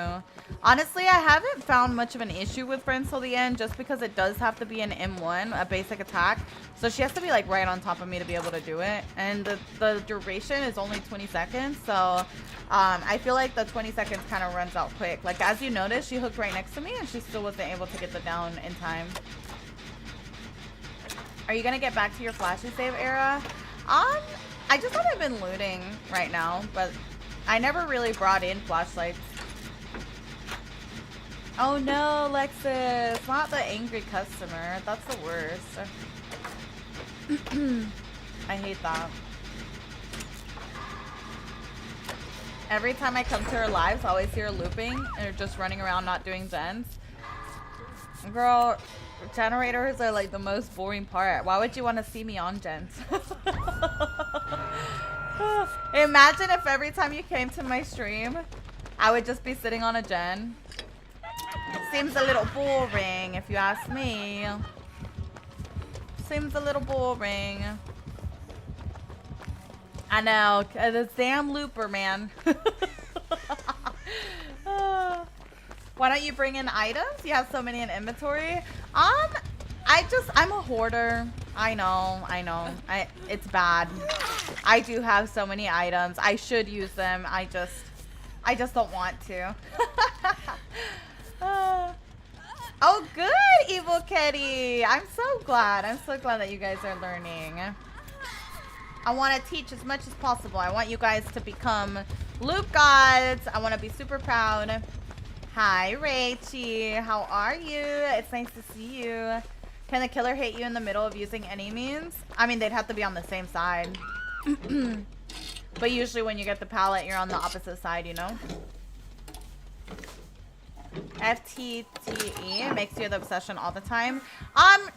Speaker 2: Honestly, I haven't found much of an issue with Friends Till the End just because it does have to be an M1, a basic attack. So she has to be like right on top of me to be able to do it. And the duration is only 20 seconds. So I feel like the 20 seconds kind of runs out quick. Like as you notice, she hooked right next to me and she still wasn't able to get the down in time. Are you gonna get back to your flashy save era? I just haven't been looting right now, but I never really brought in flashlights. Oh no, Lexus, not the angry customer. That's the worst. I hate that. Every time I come to her lives, I always hear her looping and just running around not doing gens. Girl, generators are like the most boring part. Why would you want to see me on gens? Imagine if every time you came to my stream, I would just be sitting on a gen. Seems a little boring if you ask me. Seems a little boring. I know, this damn looper, man. Why don't you bring in items? You have so many in inventory. I'm a hoarder. I know. It's bad. I do have so many items. I should use them. I just don't want to. Oh, good, Evil Kitty. I'm so glad. I'm so glad that you guys are learning. I want to teach as much as possible. I want you guys to become loop gods. I want to be super proud. Hi, Rachie. How are you? It's nice to see you. Can the killer hit you in the middle of using any means? I mean, they'd have to be on the same side. But usually when you get the pallet, you're on the opposite side, you know? FTTE makes you the obsession all the time.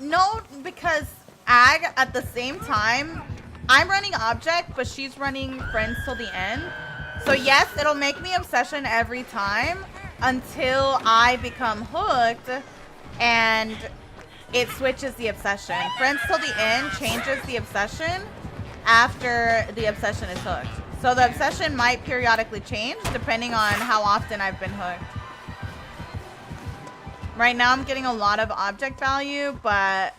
Speaker 2: No, because Ag, at the same time, I'm running object, but she's running Friends Till the End. So yes, it'll make me obsession every time until I become hooked and it switches the obsession. Friends Till the End changes the obsession after the obsession is hooked. So the obsession might periodically change depending on how often I've been hooked. Right now I'm getting a lot of object value, but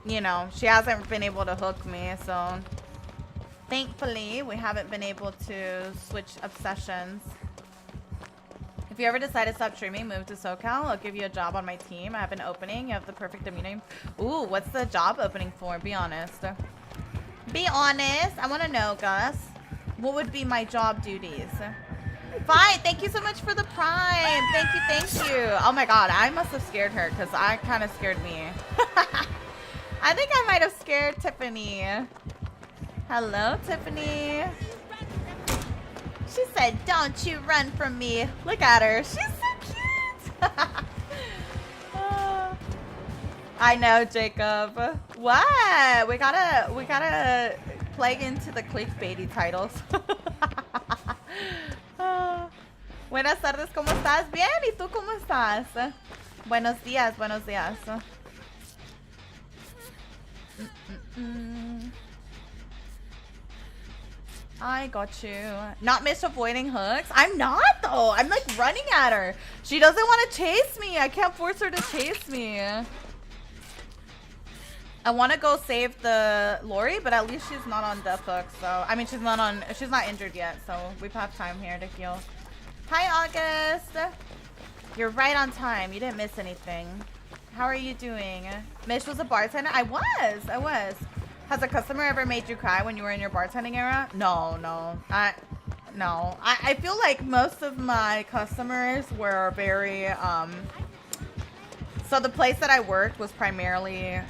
Speaker 2: you know, she hasn't been able to hook me, so thankfully we haven't been able to switch obsessions. If you ever decide to stop streaming, move to SoCal. I'll give you a job on my team. I have an opening. You have the perfect demeanor. Ooh, what's the job opening for? Be honest. Be honest. I want to know, Gus. What would be my job duties? Fine. Thank you so much for the prime. Thank you. Thank you. Oh my God. I must have scared her because I kind of scared me. I think I might have scared Tiffany. Hello, Tiffany. She said, "Don't you run from me." Look at her. She's so cute. I know, Jacob. What? We gotta play into the clickbaity titles. Buenas tardes, ¿cómo estás? Bien, ¿y tú cómo estás? Buenos días, buenos días. I got you. Not miss avoiding hooks? I'm not though. I'm like running at her. She doesn't want to chase me. I can't force her to chase me. I want to go save the Lori, but at least she's not on death hook. So I mean, she's not injured yet. So we have time here to heal. Hi, August. You're right on time. You didn't miss anything. How are you doing? Mish was a bartender. I was. Has a customer ever made you cry when you were in your bartending era? No. I feel like most of my customers were very, so the place that I worked was primarily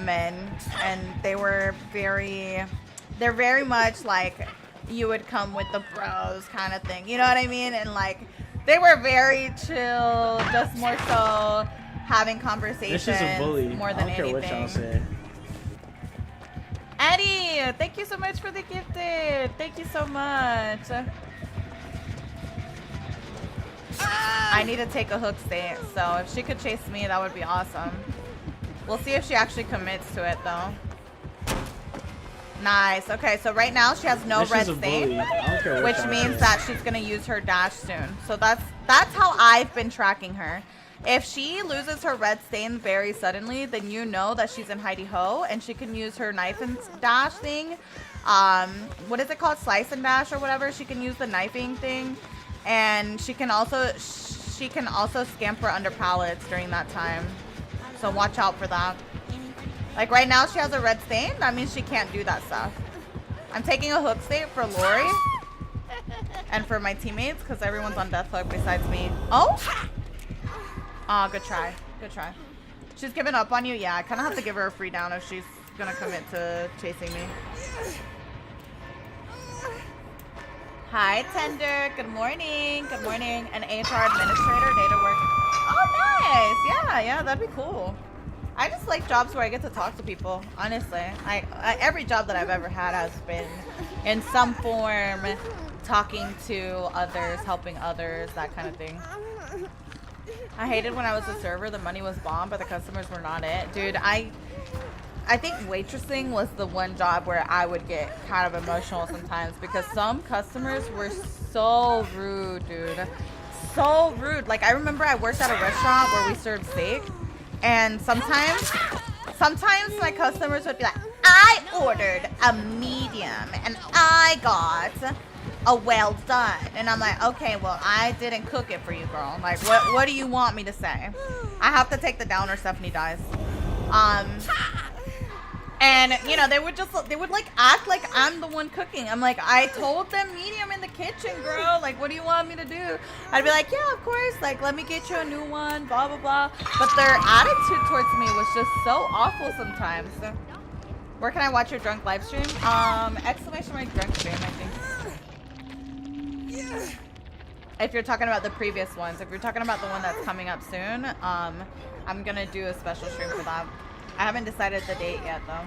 Speaker 2: men, and they're very much like, you would come with the bros kind of thing. You know what I mean? And like, they were very chill, just more so having conversations.
Speaker 1: This is a bully.
Speaker 2: More than
Speaker 1: I don't care
Speaker 2: anything.
Speaker 1: what y'all say.
Speaker 2: Eddie, thank you so much for the gifted. Thank you so much. I need to take a hook stance, so if she could chase me, that would be awesome. We'll see if she actually commits to it, though. Nice. Okay, so right now she has no
Speaker 1: This
Speaker 2: red
Speaker 1: is a
Speaker 2: stain,
Speaker 1: bully. I don't care what
Speaker 2: which
Speaker 1: y'all
Speaker 2: means
Speaker 1: say.
Speaker 2: that she's gonna use her dash soon. So that's how I've been tracking her. If she loses her red stain very suddenly, then you know that she's in hidey ho, and she can use her knife and dash thing. What is it called? Slice and dash or whatever. She can use the knifing thing, and she can also scamper under pallets during that time. So watch out for that. Like right now she has a red stain. That means she can't do that stuff. I'm taking a hook state for Lori and for my teammates because everyone's on death hook besides me. Oh! Ah, good try. Good try. She's giving up on you? Yeah, I kind of have to give her a free down if she's going to commit to chasing me. Hi, Tender. Good morning. Good morning. An HR administrator, data work. Oh, nice. Yeah, that'd be cool. I just like jobs where I get to talk to people, honestly. Every job that I've ever had has been in some form talking to others, helping others, that kind of thing. I hated when I was a server, the money was bomb, but the customers were not it. Dude, I think waitressing was the one job where I would get kind of emotional sometimes because some customers were so rude, dude. So rude. Like, I remember I worked at a restaurant where we served steak, and sometimes my customers would be like, I ordered a medium and I got a well done. And I'm like, okay, well, I didn't cook it for you, girl. Like, what do you want me to say? I have to take the down or Stephanie dies. And, you know, they would like act like I'm the one cooking. I'm like, I told them medium in the kitchen, girl. Like, what do you want me to do? I'd be like, yeah, of course. Like, let me get you a new one, blah, blah, blah. But their attitude towards me was just so awful sometimes. Where can I watch your drunk live stream? Exclamation mark drunk stream, I think. If you're talking about the previous ones. If you're talking about the one that's coming up soon, I'm going to do a special stream for that. I haven't decided the date yet, though.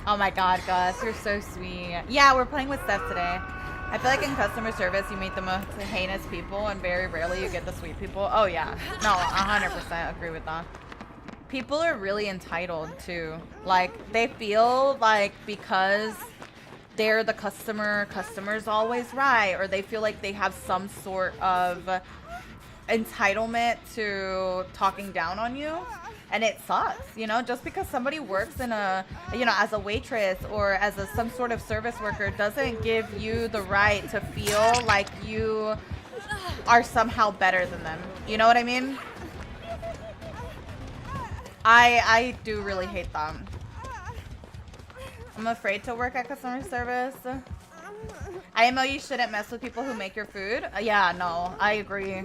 Speaker 2: Oh my god, Gus, you're so sweet. Yeah, we're playing with Steph today. I feel like in customer service, you meet the most heinous people, and very rarely you get the sweet people. Oh, yeah. No, 100% agree with that. People are really entitled, too. Like, they feel like because they're the customer's always right, or they feel like they have some sort of entitlement to talking down on you, and it sucks, you know. Just because somebody works in a, you know, as a waitress or as some sort of service worker doesn't give you the right to feel like you are somehow better than them, you know what I mean? I do really hate them. I'm afraid to work at customer service. IMO, you shouldn't mess with people who make your food. Yeah, no, I agree.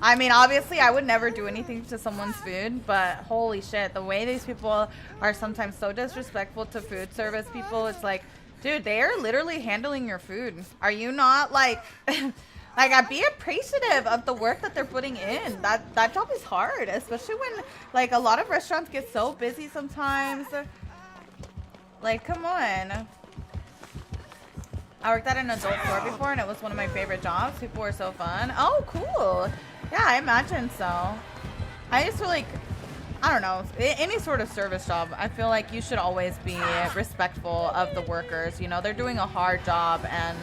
Speaker 2: I mean, obviously, I would never do anything to someone's food, but holy shit, the way these people are sometimes so disrespectful to food service people, it's like, dude, they are literally handling your food. Are you not, like, I'd be appreciative of the work that they're putting in. That job is hard, especially when, like, a lot of restaurants get so busy sometimes. Like, come on. I worked at an adult store before, and it was one of my favorite jobs. People were so fun. Oh, cool. Yeah, I imagine so. I just feel like, I don't know, any sort of service job, I feel like you should always be respectful of the workers. You know, they're doing a hard job, and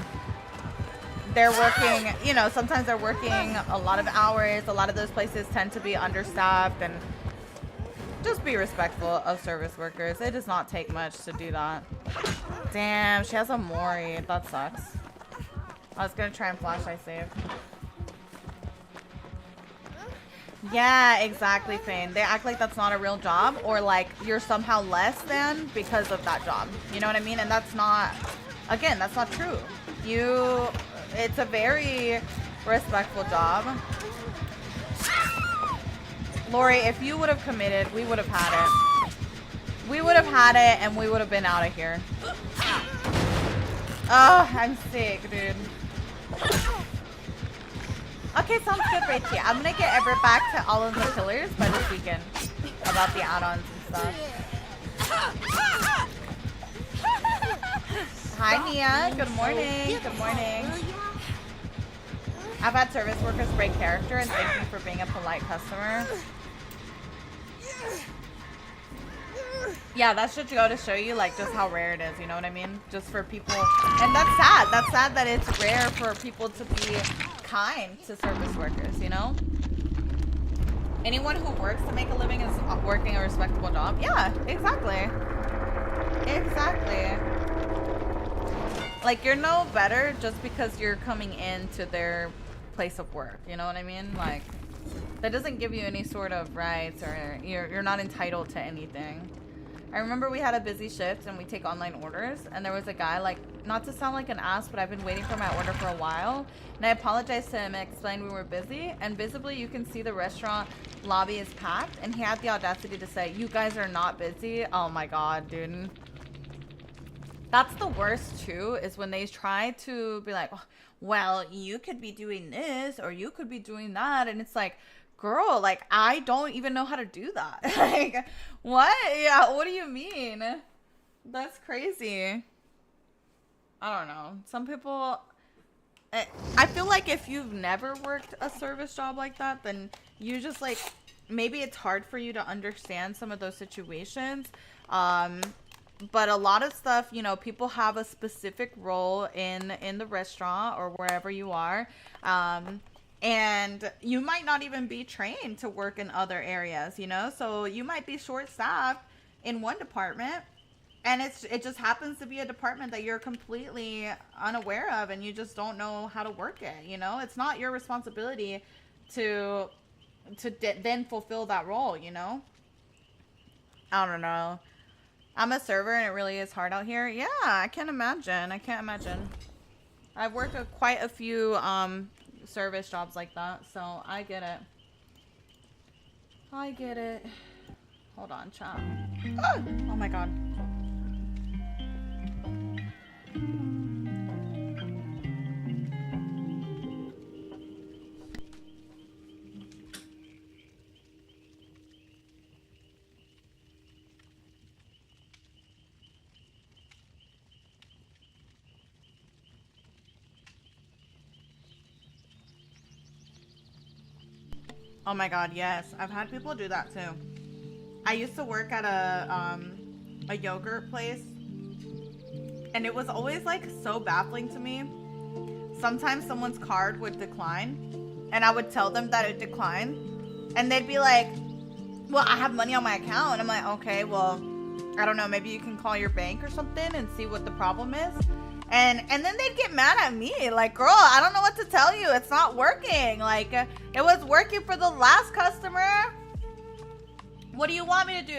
Speaker 2: they're working, you know, sometimes they're working a lot of hours. A lot of those places tend to be understaffed, and just be respectful of service workers. It does not take much to do that. Damn, she has a Mori. That sucks. I was gonna try and flash I save. Yeah, exactly, Fane. They act like that's not a real job, or like you're somehow less than because of that job. You know what I mean? And that's not, again, that's not true. It's a very respectful job. Lori, if you would have committed, we would have had it. We would have had it, and we would have been out of here. Oh, I'm sick, dude. Okay, sounds good, Rachie. I'm gonna get Everett back to all of the pillars by this weekend about the add-ons and stuff. Hi, Nia. Good morning. Good morning. I've had service workers break character and thank me for being a polite customer. Yeah, that should go to show you like just how rare it is, you know what I mean? Just for people, and that's sad. That's sad that it's rare for people to be kind to service workers, you know? Anyone who works to make a living is working a respectable job. Yeah, exactly. Exactly. Like, you're no better just because you're coming into their place of work, you know what I mean? Like, that doesn't give you any sort of rights, or you're not entitled to anything. I remember we had a busy shift and we take online orders, and there was a guy, like, not to sound like an ass, but I've been waiting for my order for a while, and I apologized to him and explained we were busy, and visibly you can see the restaurant lobby is packed, and he had the audacity to say, "You guys are not busy." Oh my god, dude. That's the worst too, is when they try to be like, well, you could be doing this or you could be doing that, and it's like, girl, like, I don't even know how to do that. Like, what? Yeah, what do you mean? That's crazy. I don't know. Some people, I feel like if you've never worked a service job like that, then you just, like, maybe it's hard for you to understand some of those situations. But a lot of stuff, you know, people have a specific role in the restaurant or wherever you are. And you might not even be trained to work in other areas, you know? So you might be short-staffed in one department, and it just happens to be a department that you're completely unaware of, and you just don't know how to work it, you know? It's not your responsibility to then fulfill that role, you know? I don't know. I'm a server and it really is hard out here. Yeah, I can't imagine. I can't imagine. I've worked quite a few service jobs like that, so I get it. I get it. Hold on, chat. Oh my god. Oh my god, yes. I've had people do that too. I used to work at a yogurt place, and it was always like so baffling to me. Sometimes someone's card would decline, and I would tell them that it declined, and they'd be like, well, I have money on my account. And I'm like, okay, well, I don't know, maybe you can call your bank or something and see what the problem is. And then they'd get mad at me, like, girl, I don't know what to tell you. It's not working. Like, it was working for the last customer. What do you want me to do?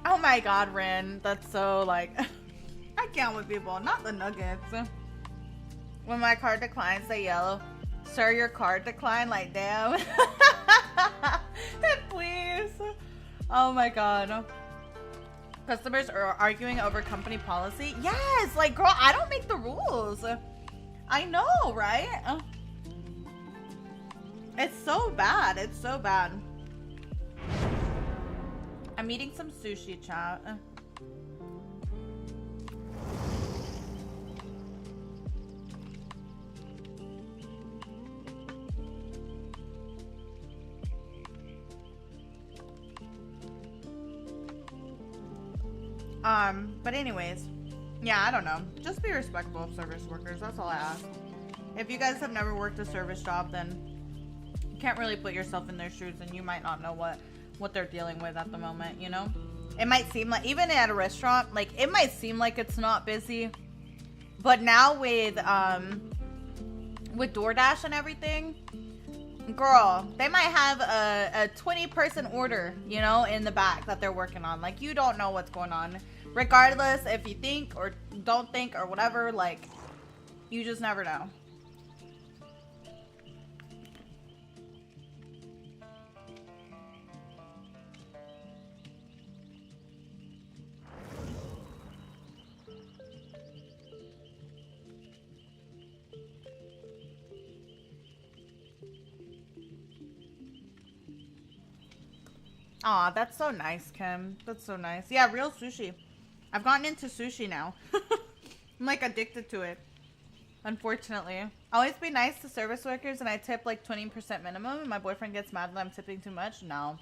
Speaker 2: Oh my god, Rin. That's so, like... I can't with people. Not the nuggets. When my card declines, say yellow. Sir, your card declined? Like, damn. Please. Oh my god. Customers are arguing over company policy? Yes! Like, girl, I don't make the rules. I know, right? It's so bad. It's so bad. I'm eating some sushi, chat. But anyways, yeah, I don't know. Just be respectful of service workers. That's all I ask. If you guys have never worked a service job, then you can't really put yourself in their shoes, and you might not know what they're dealing with at the moment, you know? It might seem like, even at a restaurant, like, it might seem like it's not busy, but now with DoorDash and everything, girl, they might have a 20-person order, you know, in the back that they're working on. Like, you don't know what's going on. Regardless if you think or don't think or whatever, like, you just never know. Aw, that's so nice, Kim. That's so nice. Yeah, real sushi. I've gotten into sushi now. I'm like addicted to it. Unfortunately. Always be nice to service workers and I tip like 20% minimum and my boyfriend gets mad that I'm tipping too much. No.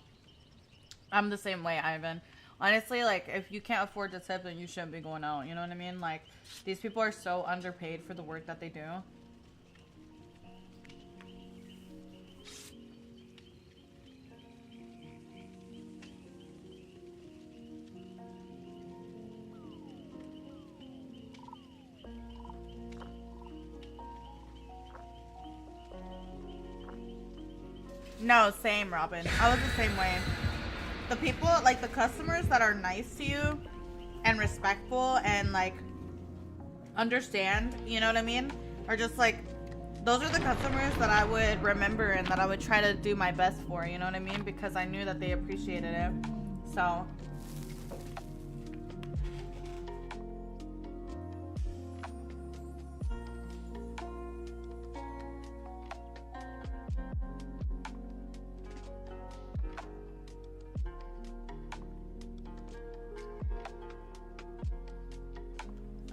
Speaker 2: I'm the same way, Ivan. Honestly, like, if you can't afford to tip, then you shouldn't be going out. You know what I mean? Like, these people are so underpaid for the work that they do. No, same, Robin. I was the same way. The people, like the customers that are nice to you and respectful and like understand, you know what I mean? Or just like, those are the customers that I would remember and that I would try to do my best for, you know what I mean? Because I knew that they appreciated it. So.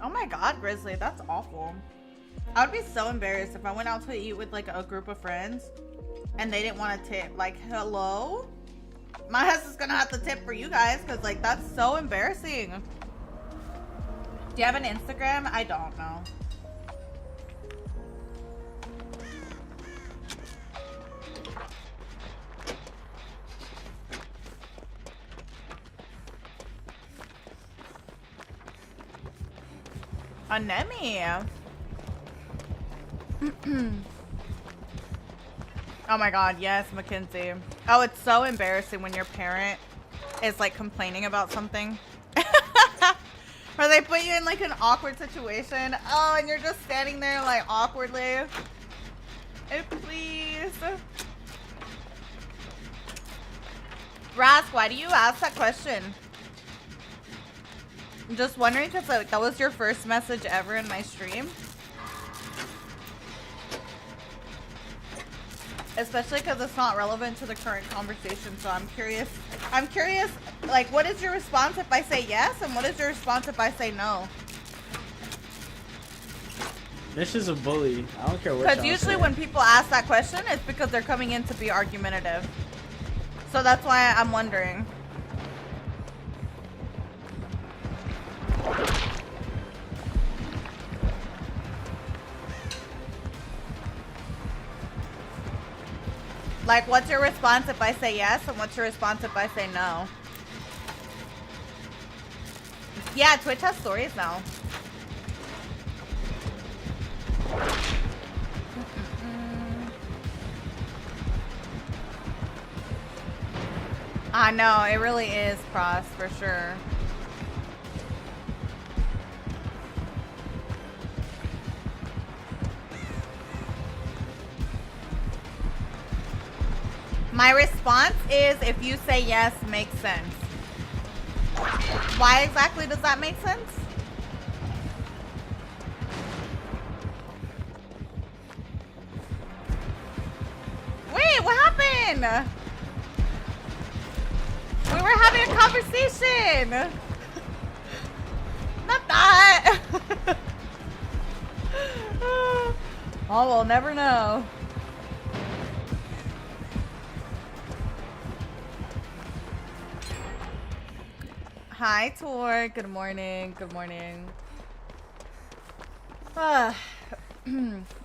Speaker 2: Oh my god, Grizzly, that's awful. I would be so embarrassed if I went out to eat with like a group of friends and they didn't want to tip. Like, hello? My husband's gonna have to tip for you guys because like that's so embarrassing. Do you have an Instagram? I don't know. Anemi. Oh my god, yes, Mackenzie. Oh, it's so embarrassing when your parent is like complaining about something. Or they put you in like an awkward situation. Oh, and you're just standing there like awkwardly. Please. Rask, why do you ask that question? I'm just wondering because like that was your first message ever in my stream. Especially because it's not relevant to the current conversation, so I'm curious. I'm curious, like, what is your response if I say yes, and what is your response if I say no?
Speaker 1: This is a bully. I don't care what.
Speaker 2: Because usually when people ask that question, it's because they're coming in to be argumentative. So that's why I'm wondering. Like, what's your response if I say yes, and what's your response if I say no? Yeah, Twitch has stories now. I know, it really is cross for sure. My response is if you say yes, makes sense. Why exactly does that make sense? Wait, what happened? We were having a conversation. Not that. Oh, we'll never know. Hi, Tor. Good morning. Good morning.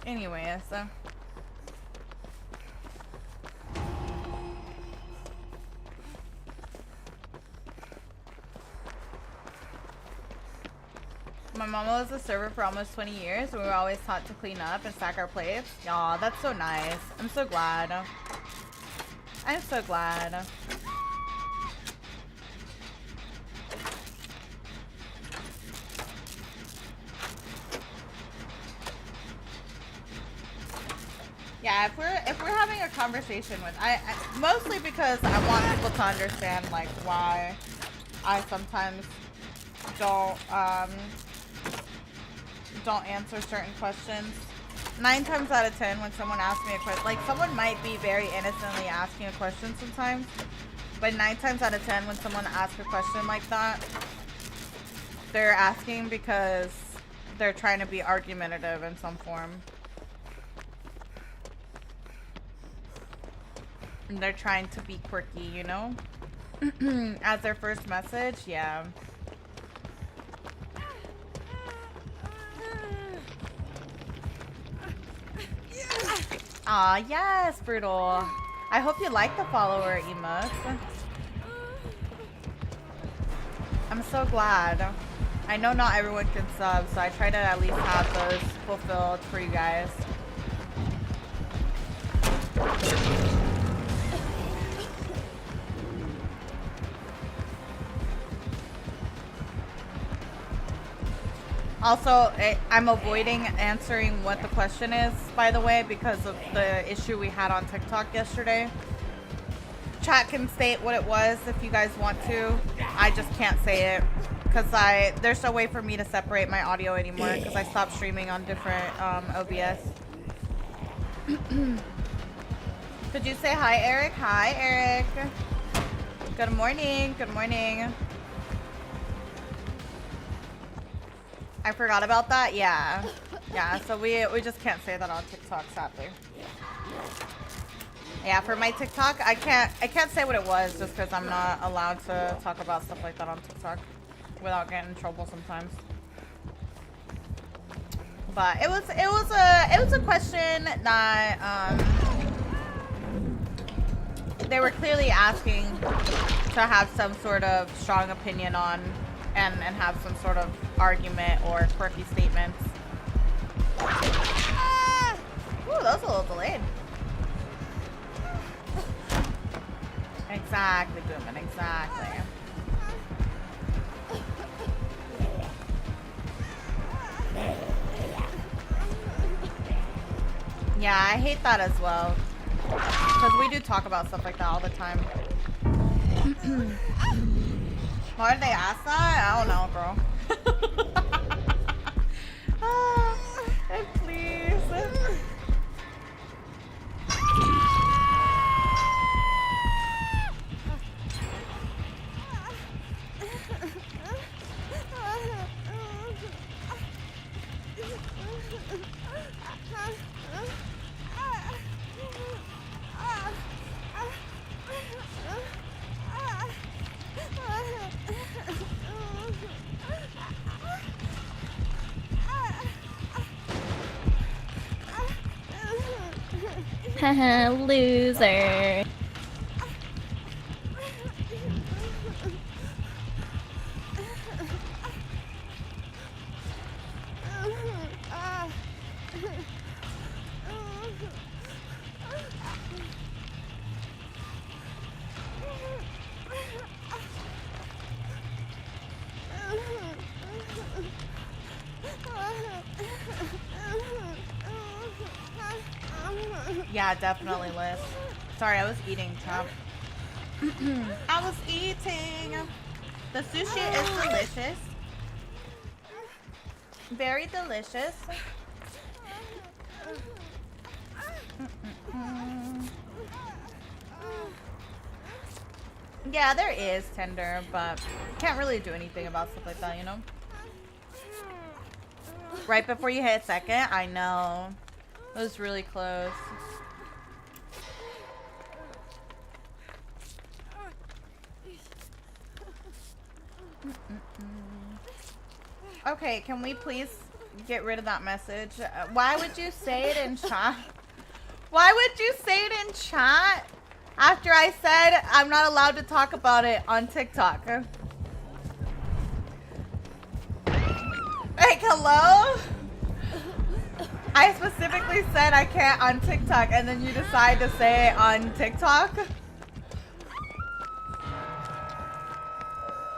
Speaker 2: Anyways. My mama was a server for almost 20 years. We were always taught to clean up and stack our plates. Y'all, that's so nice. I'm so glad. I'm so glad. Yeah, if we're having a conversation with I mostly because I want people to understand like why I sometimes don't answer certain questions. 9 times out of 10 when someone asks me a question, like someone might be very innocently asking a question sometimes, But 9 times out of 10, when someone asks a question like that, they're asking because they're trying to be argumentative in some form. And they're trying to be quirky, you know? As their first message, yeah. Aw, yes, Brutal. I hope you like the follower emotes. I'm so glad. I know not everyone can sub, so I try to at least have those fulfilled for you guys. Also, I'm avoiding answering what the question is, by the way, because of the issue we had on TikTok yesterday. Chat can state what it was if you guys want to. I just can't say it because there's no way for me to separate my audio anymore because I stopped streaming on different OBS. Could you say hi, Eric? Hi, Eric. Good morning. Good morning. I forgot about that. Yeah. Yeah, so we just can't say that on TikTok, sadly. Yeah, for my TikTok, I can't say what it was just because I'm not allowed to talk about stuff like that on TikTok without getting in trouble sometimes. But it was a question that they were clearly asking to have some sort of strong opinion on and have some sort of argument or quirky statements. Ooh, that was a little delayed. Exactly, Boomin, exactly. Yeah, I hate that as well. Because we do talk about stuff like that all the time. Why did they ask that? I don't know, girl. Please.
Speaker 5: Haha, loser.
Speaker 2: Yeah, definitely, Liz. Sorry, I was eating, Trump. I was eating. The sushi is delicious. Very delicious. Yeah, there is tender, but can't really do anything about stuff like that, you know? Right before you hit second? I know. It was really close. Okay, can we please get rid of that message? Why would you say it in chat? Why would you say it in chat after I said I'm not allowed to talk about it on TikTok? Like, hello? I specifically said I can't on TikTok, and then you decide to say it on TikTok?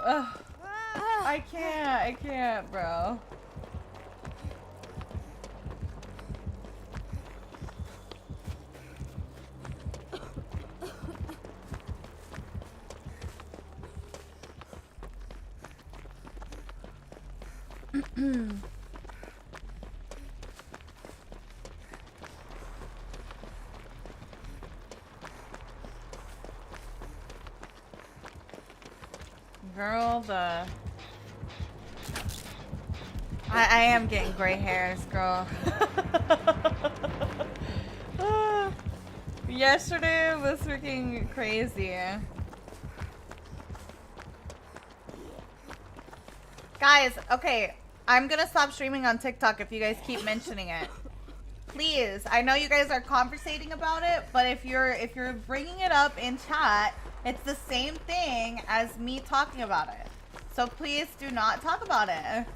Speaker 2: Ugh. I can't, bro. Girl, I am getting gray hairs, girl. Yesterday was freaking crazy. Guys, okay, I'm gonna stop streaming on TikTok if you guys keep mentioning it. Please, I know you guys are conversating about it, but if you're bringing it up in chat, it's the same thing as me talking about it. So please do not talk about it.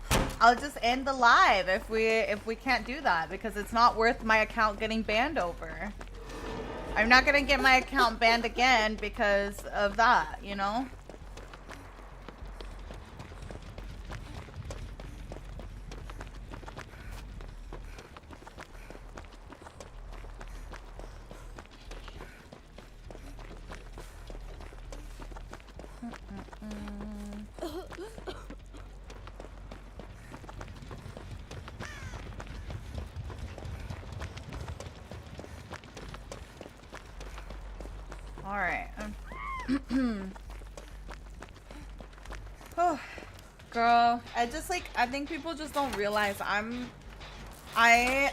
Speaker 2: I'll just end the live if we can't do that, because it's not worth my account getting banned over. I'm not gonna get my account banned again because of that, you know? Alright. Oh, girl, I think people just don't realize I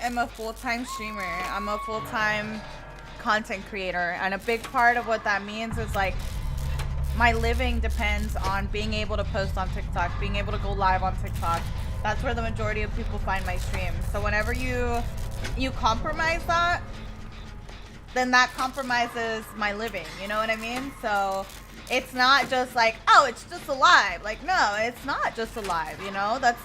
Speaker 2: am a full-time streamer. I'm a full-time content creator, and a big part of what that means is like my living depends on being able to post on TikTok, being able to go live on TikTok. That's where the majority of people find my streams. So whenever you compromise that, then that compromises my living, you know what I mean? So it's not just like, oh, it's just a live. Like, no, it's not just a live, you know? That's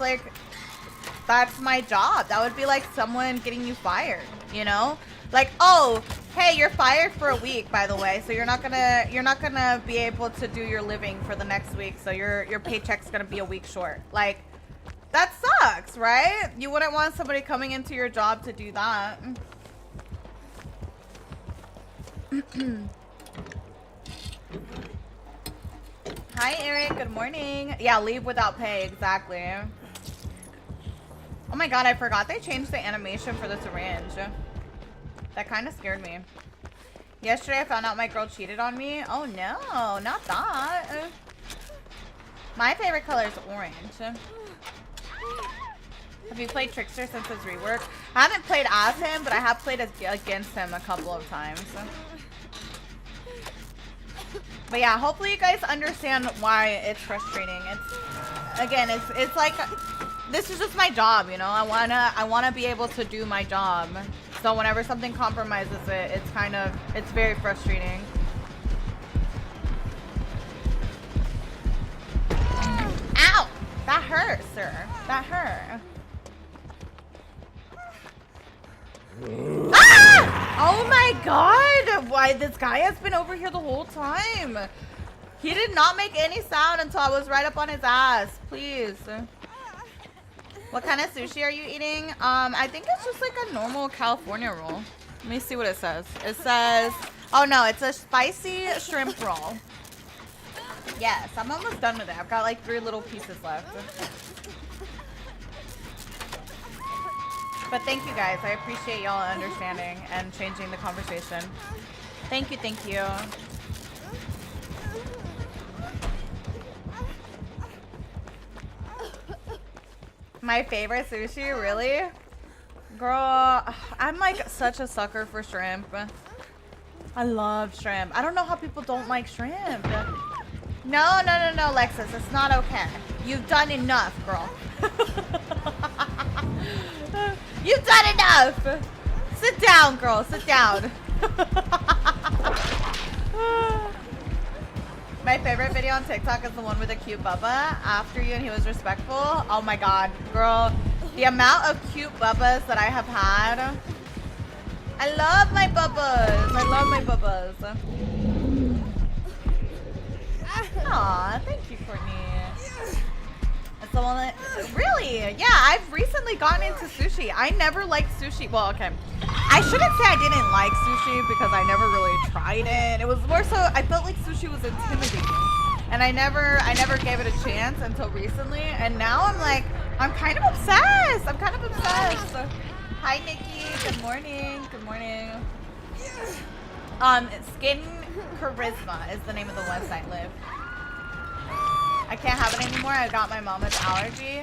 Speaker 2: my job. That would be like someone getting you fired, you know? Like, oh, hey, you're fired for a week, by the way, so you're not gonna be able to do your living for the next week, so your paycheck's gonna be a week short. Like, that sucks, right? You wouldn't want somebody coming into your job to do that. Hi, Eric. Good morning. Yeah, leave without pay. Exactly. Oh my god, I forgot they changed the animation for the syringe. That kind of scared me. Yesterday, I found out my girl cheated on me. Oh no, not that. My favorite color is orange. Have you played Trickster since his rework? I haven't played as him, but I have played against him a couple of times. But yeah, hopefully you guys understand why it's frustrating. It's like, this is just my job, you know? I wanna be able to do my job. So whenever something compromises it, it's very frustrating. Ow! That hurt, sir. That hurt. Ah! Oh my god! Why, this guy has been over here the whole time. He did not make any sound until I was right up on his ass. Please. What kind of sushi are you eating? I think it's just like a normal California roll. Let me see what it says. It says, oh no, it's a spicy shrimp roll. Yes, I'm almost done with it. I've got like 3 little pieces left. But thank you guys. I appreciate y'all understanding and changing the conversation. Thank you, thank you. My favorite sushi, really? Girl, I'm like such a sucker for shrimp. I love shrimp. I don't know how people don't like shrimp. No, Lexus. It's not okay. You've done enough, girl. You've done enough. Sit down, girl. Sit down. My favorite video on TikTok is the one with the cute Bubba after you and he was respectful. Oh my god, girl. The amount of cute Bubbas that I have had. I love my Bubbas. I love my Bubbas. Aw, thank you, Courtney. It's the one that... Really? Yeah, I've recently gotten into sushi. I never liked sushi. Well, okay. I shouldn't say I didn't like sushi because I never really tried it. It was more so I felt like sushi was intimidating. And I never gave it a chance until recently. And now I'm like, I'm kind of obsessed. I'm kind of obsessed. Hi, Nikki. Good morning. Good morning. Skin Charisma is the name of the website, Liv. I can't have it anymore. I got my mama's allergy.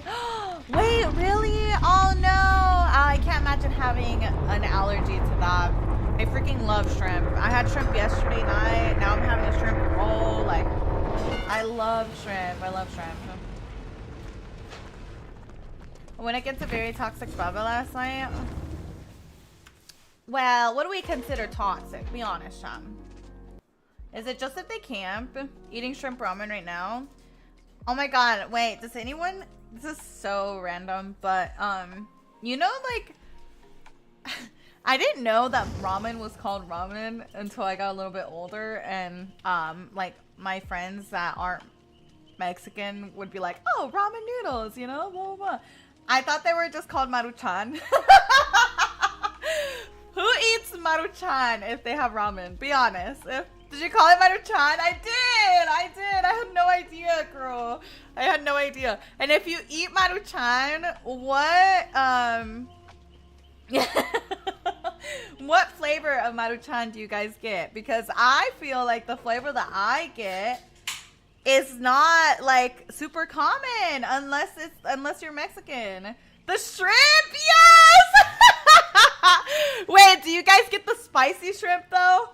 Speaker 2: Wait, really? Oh no. I can't imagine having an allergy to that. I freaking love shrimp. I had shrimp yesterday night. Now I'm having a shrimp roll. Like, I love shrimp. I love shrimp. When it gets a very toxic bubba last night. Well, what do we consider toxic? Be honest, Sean. Is it just that they camp? Eating shrimp ramen right now? Oh my god, wait, does anyone... This is so random, but, you know, like... I didn't know that ramen was called ramen until I got a little bit older, and, like, my friends that aren't Mexican would be like, oh, ramen noodles, you know, blah, blah, blah. I thought they were just called maruchan. Who eats maruchan if they have ramen? Be honest. Did you call it maruchan? I did. I had no idea, girl. I had no idea. And if you eat maruchan, what flavor of maruchan do you guys get? Because I feel like the flavor that I get is not like super common unless you're Mexican. The shrimp, yes! Wait, do you guys get the spicy shrimp though?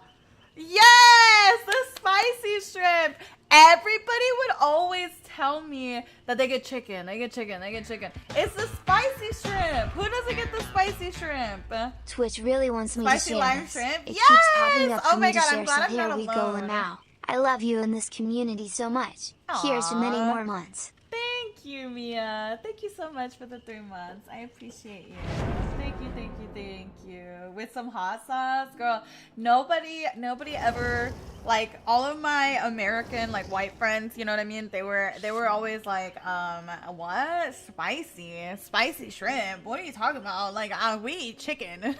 Speaker 2: Yes, the spicy shrimp. Everybody would always tell me that they get chicken. They get chicken. It's the spicy shrimp. Who doesn't get the spicy shrimp?
Speaker 3: Twitch really wants me
Speaker 2: Spicy
Speaker 3: to share
Speaker 2: lime
Speaker 3: this.
Speaker 2: shrimp?
Speaker 3: It
Speaker 2: Yes!
Speaker 3: keeps popping up for
Speaker 2: Oh my
Speaker 3: me to
Speaker 2: god,
Speaker 3: share,
Speaker 2: I'm glad
Speaker 3: so
Speaker 2: I'm
Speaker 3: here
Speaker 2: not
Speaker 3: we go
Speaker 2: alone.
Speaker 3: now. I love you and this community so much. Here's to many
Speaker 2: Aw.
Speaker 3: more months.
Speaker 2: Thank you, Mia. Thank you so much for the 3 months. I appreciate you. Thank you. With some hot sauce, girl. Nobody ever, like, all of my American, like, white friends, you know what I mean? They were always like, what? Spicy shrimp? What are you talking about? Like, we eat chicken.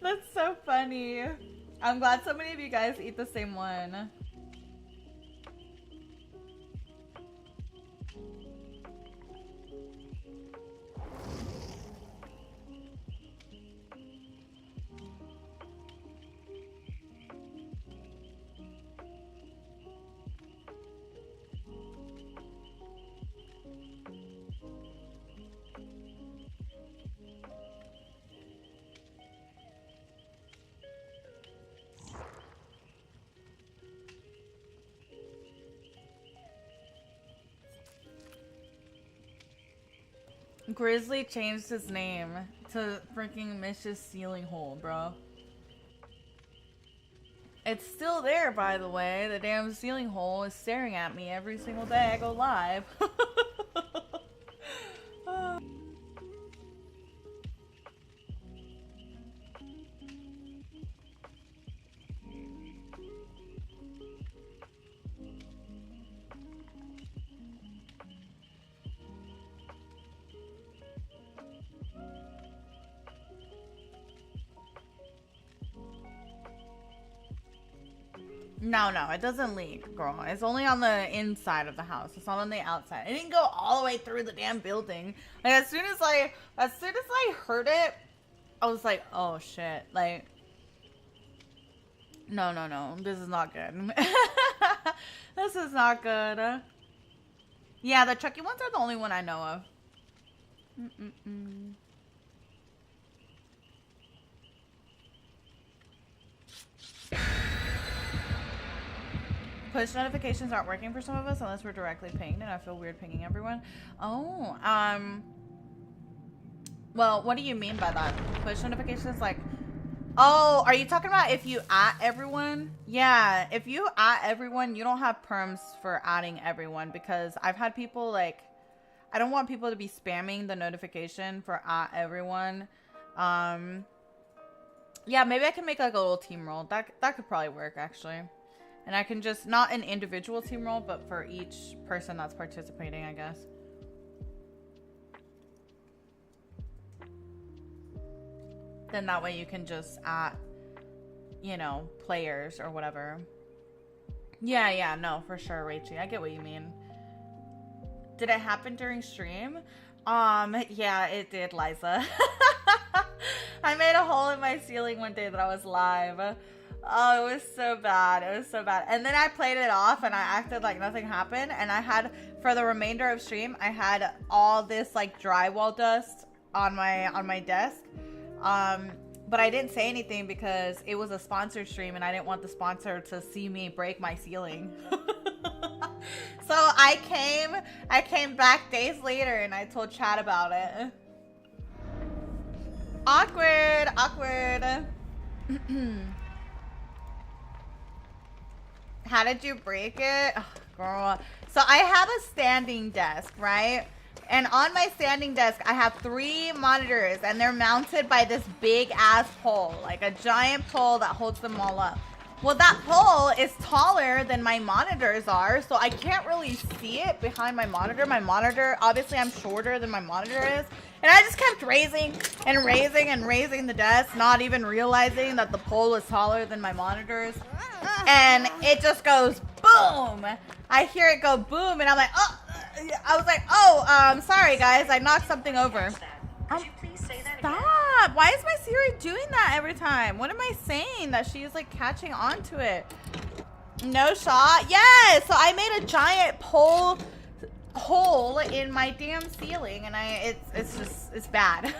Speaker 2: That's so funny. I'm glad so many of you guys eat the same one. Grizzly changed his name to freaking Mish's Ceiling Hole, bro. It's still there, by the way. The damn ceiling hole is staring at me every single day I go live. No, it doesn't leak, girl. It's only on the inside of the house. It's not on the outside. It didn't go all the way through the damn building. Like, as soon as I heard it, I was like, oh shit. Like, no. This is not good. This is not good. Yeah, the Chucky ones are the only one I know of. Push notifications aren't working for some of us unless we're directly pinged, and I feel weird pinging everyone. Oh, well, what do you mean by that? Push notifications, like, oh, are you talking about if you at everyone? Yeah, if you at everyone, you don't have perms for adding everyone, because I've had people, like, I don't want people to be spamming the notification for at everyone. Yeah, maybe I can make like a little team role. That could probably work, actually. And I can just, not an individual team role, but for each person that's participating, I guess. Then that way you can just add, you know, players or whatever. Yeah, no, for sure, Rachie. I get what you mean. Did it happen during stream? Yeah, it did, Liza. I made a hole in my ceiling one day that I was live. Oh, it was so bad. It was so bad. And then I played it off and I acted like nothing happened. And I had, for the remainder of stream, I had all this like drywall dust on my desk. But I didn't say anything because it was a sponsored stream and I didn't want the sponsor to see me break my ceiling. So I came back days later and I told Chad about it. Awkward, awkward. How did you break it? Oh, girl. So I have a standing desk, right? And on my standing desk, I have 3 monitors and they're mounted by this big ass pole, like a giant pole that holds them all up. Well, that pole is taller than my monitors are, so I can't really see it behind my monitor. My monitor, obviously I'm shorter than my monitor is. And I just kept raising and raising and raising the desk, not even realizing that the pole is taller than my monitors. And it just goes boom. I hear it go boom and I'm like, oh, I was like, oh, sorry guys, I knocked something over. Stop! Why is my Siri doing that every time? What am I saying? That she's like catching on to it. No shot. Yes! So I made a giant hole in my damn ceiling and it's bad.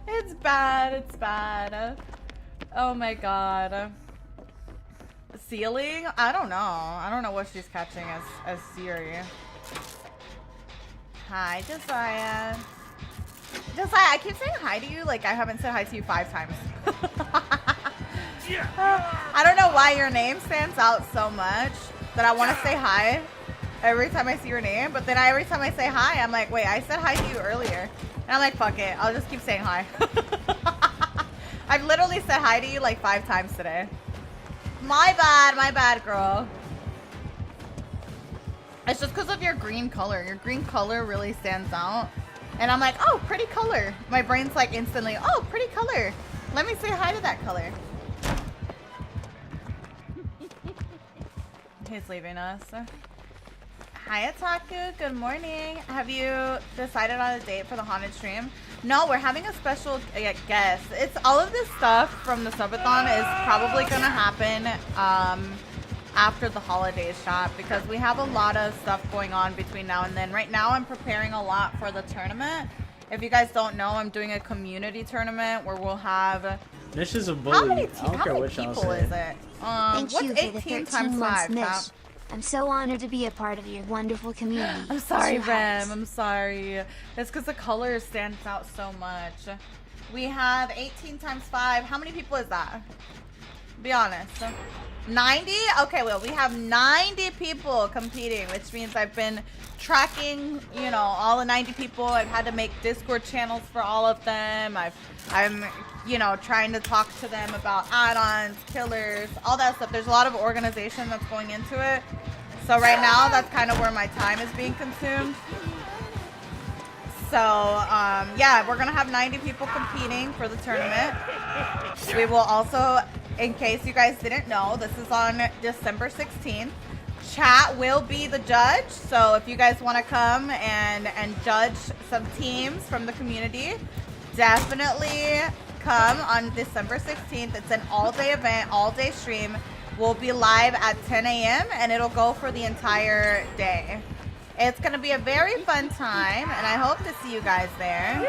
Speaker 2: It's bad. It's bad. Oh my god. Ceiling? I don't know. I don't know what she's catching as Siri. Hi, Josiah. Josiah, I keep saying hi to you like I haven't said hi to you 5 times. I don't know why your name stands out so much that I want to say hi every time I see your name, but then every time I say hi, I'm like, wait, I said hi to you earlier. And I'm like, fuck it. I'll just keep saying hi. I've literally said hi to you like 5 times today. My bad, girl. It's just because of your green color. Your green color really stands out. And I'm like, oh, pretty color. My brain's like instantly, oh, pretty color. Let me say hi to that color. He's leaving us. Hi, Otaku. Good morning. Have you decided on a date for the haunted stream? No, we're having a special guest. It's all of this stuff from the subathon is probably going to happen after the holidays shop because we have a lot of stuff going on between now and then. Right now, I'm preparing a lot for the tournament. If you guys don't know, I'm doing a community tournament where we'll have...
Speaker 1: Mish is a bully.
Speaker 2: How many,
Speaker 1: I don't care what y'all
Speaker 2: people
Speaker 1: say.
Speaker 2: is it?
Speaker 3: Thank
Speaker 2: what's
Speaker 3: you for
Speaker 2: 18
Speaker 3: the 13
Speaker 2: times
Speaker 3: months,
Speaker 2: 5?
Speaker 3: Mish. I'm so honored to be a part of your wonderful community.
Speaker 2: I'm sorry,
Speaker 3: It's your
Speaker 2: Rem.
Speaker 3: heart.
Speaker 2: I'm sorry. It's because the color stands out so much. We have 18 times 5. How many people is that? Be honest. 90? Okay, well, we have 90 people competing, which means I've been tracking, you know, all the 90 people. I've had to make Discord channels for all of them. I'm, you know, trying to talk to them about add-ons, killers, all that stuff. There's a lot of organization that's going into it. So right now, that's kind of where my time is being consumed. So, yeah, we're going to have 90 people competing for the tournament. We will also, in case you guys didn't know, this is on December 16th. Chat will be the judge. So if you guys want to come and judge some teams from the community, definitely come on December 16th. It's an all-day event, all-day stream. We'll be live at 10 a.m. and it'll go for the entire day. It's going to be a very fun time, and I hope to see you guys there.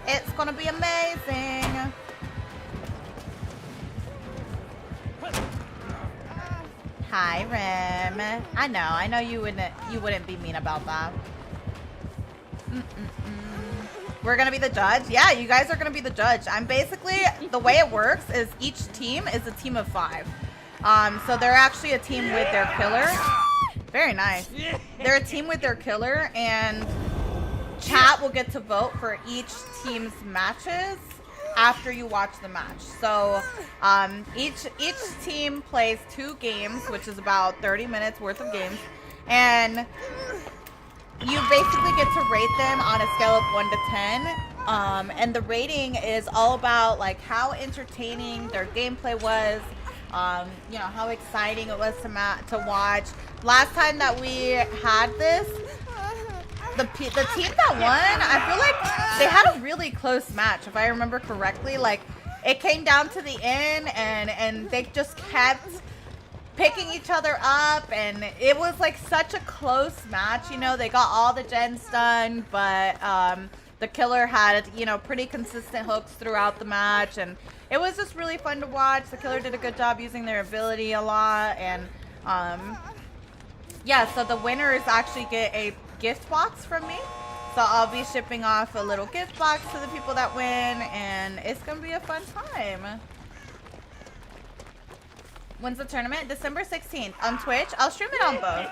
Speaker 2: It's going to be amazing. Hi, Rem. I know you wouldn't be mean about that. We're going to be the judge? Yeah, you guys are going to be the judge. I'm basically, the way it works is each team is a team of 5. So they're actually a team with their killer. Very nice. They're a team with their killer, and chat will get to vote for each team's matches after you watch the match. So each team plays 2 games, which is about 30 minutes worth of games, and you basically get to rate them on a scale of 1 to 10. And the rating is all about like how entertaining their gameplay was. You know, how exciting it was to watch. Last time that we had this, the team that won, I feel like they had a really close match. If I remember correctly, like it came down to the end, and they just kept picking each other up, and it was like such a close match. You know, they got all the gens done, but the killer had, you know, pretty consistent hooks throughout the match, and it was just really fun to watch. The killer did a good job using their ability a lot, and yeah, so the winners actually get a gift box from me. So I'll be shipping off a little gift box to the people that win, and it's gonna be a fun time. When's the tournament? December 16th on Twitch. I'll stream it on both.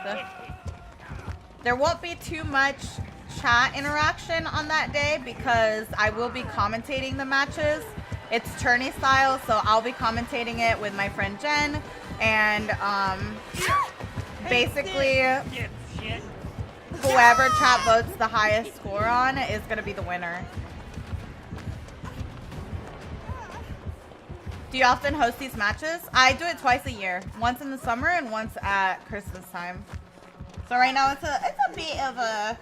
Speaker 2: There won't be too much chat interaction on that day because I will be commentating the matches. It's tourney style, so I'll be commentating it with my friend Jen, and basically whoever chat votes the highest score on is gonna be the winner. Do you often host these matches? I do it twice a year. Once in the summer and once at Christmas time. So right now it's a bit of a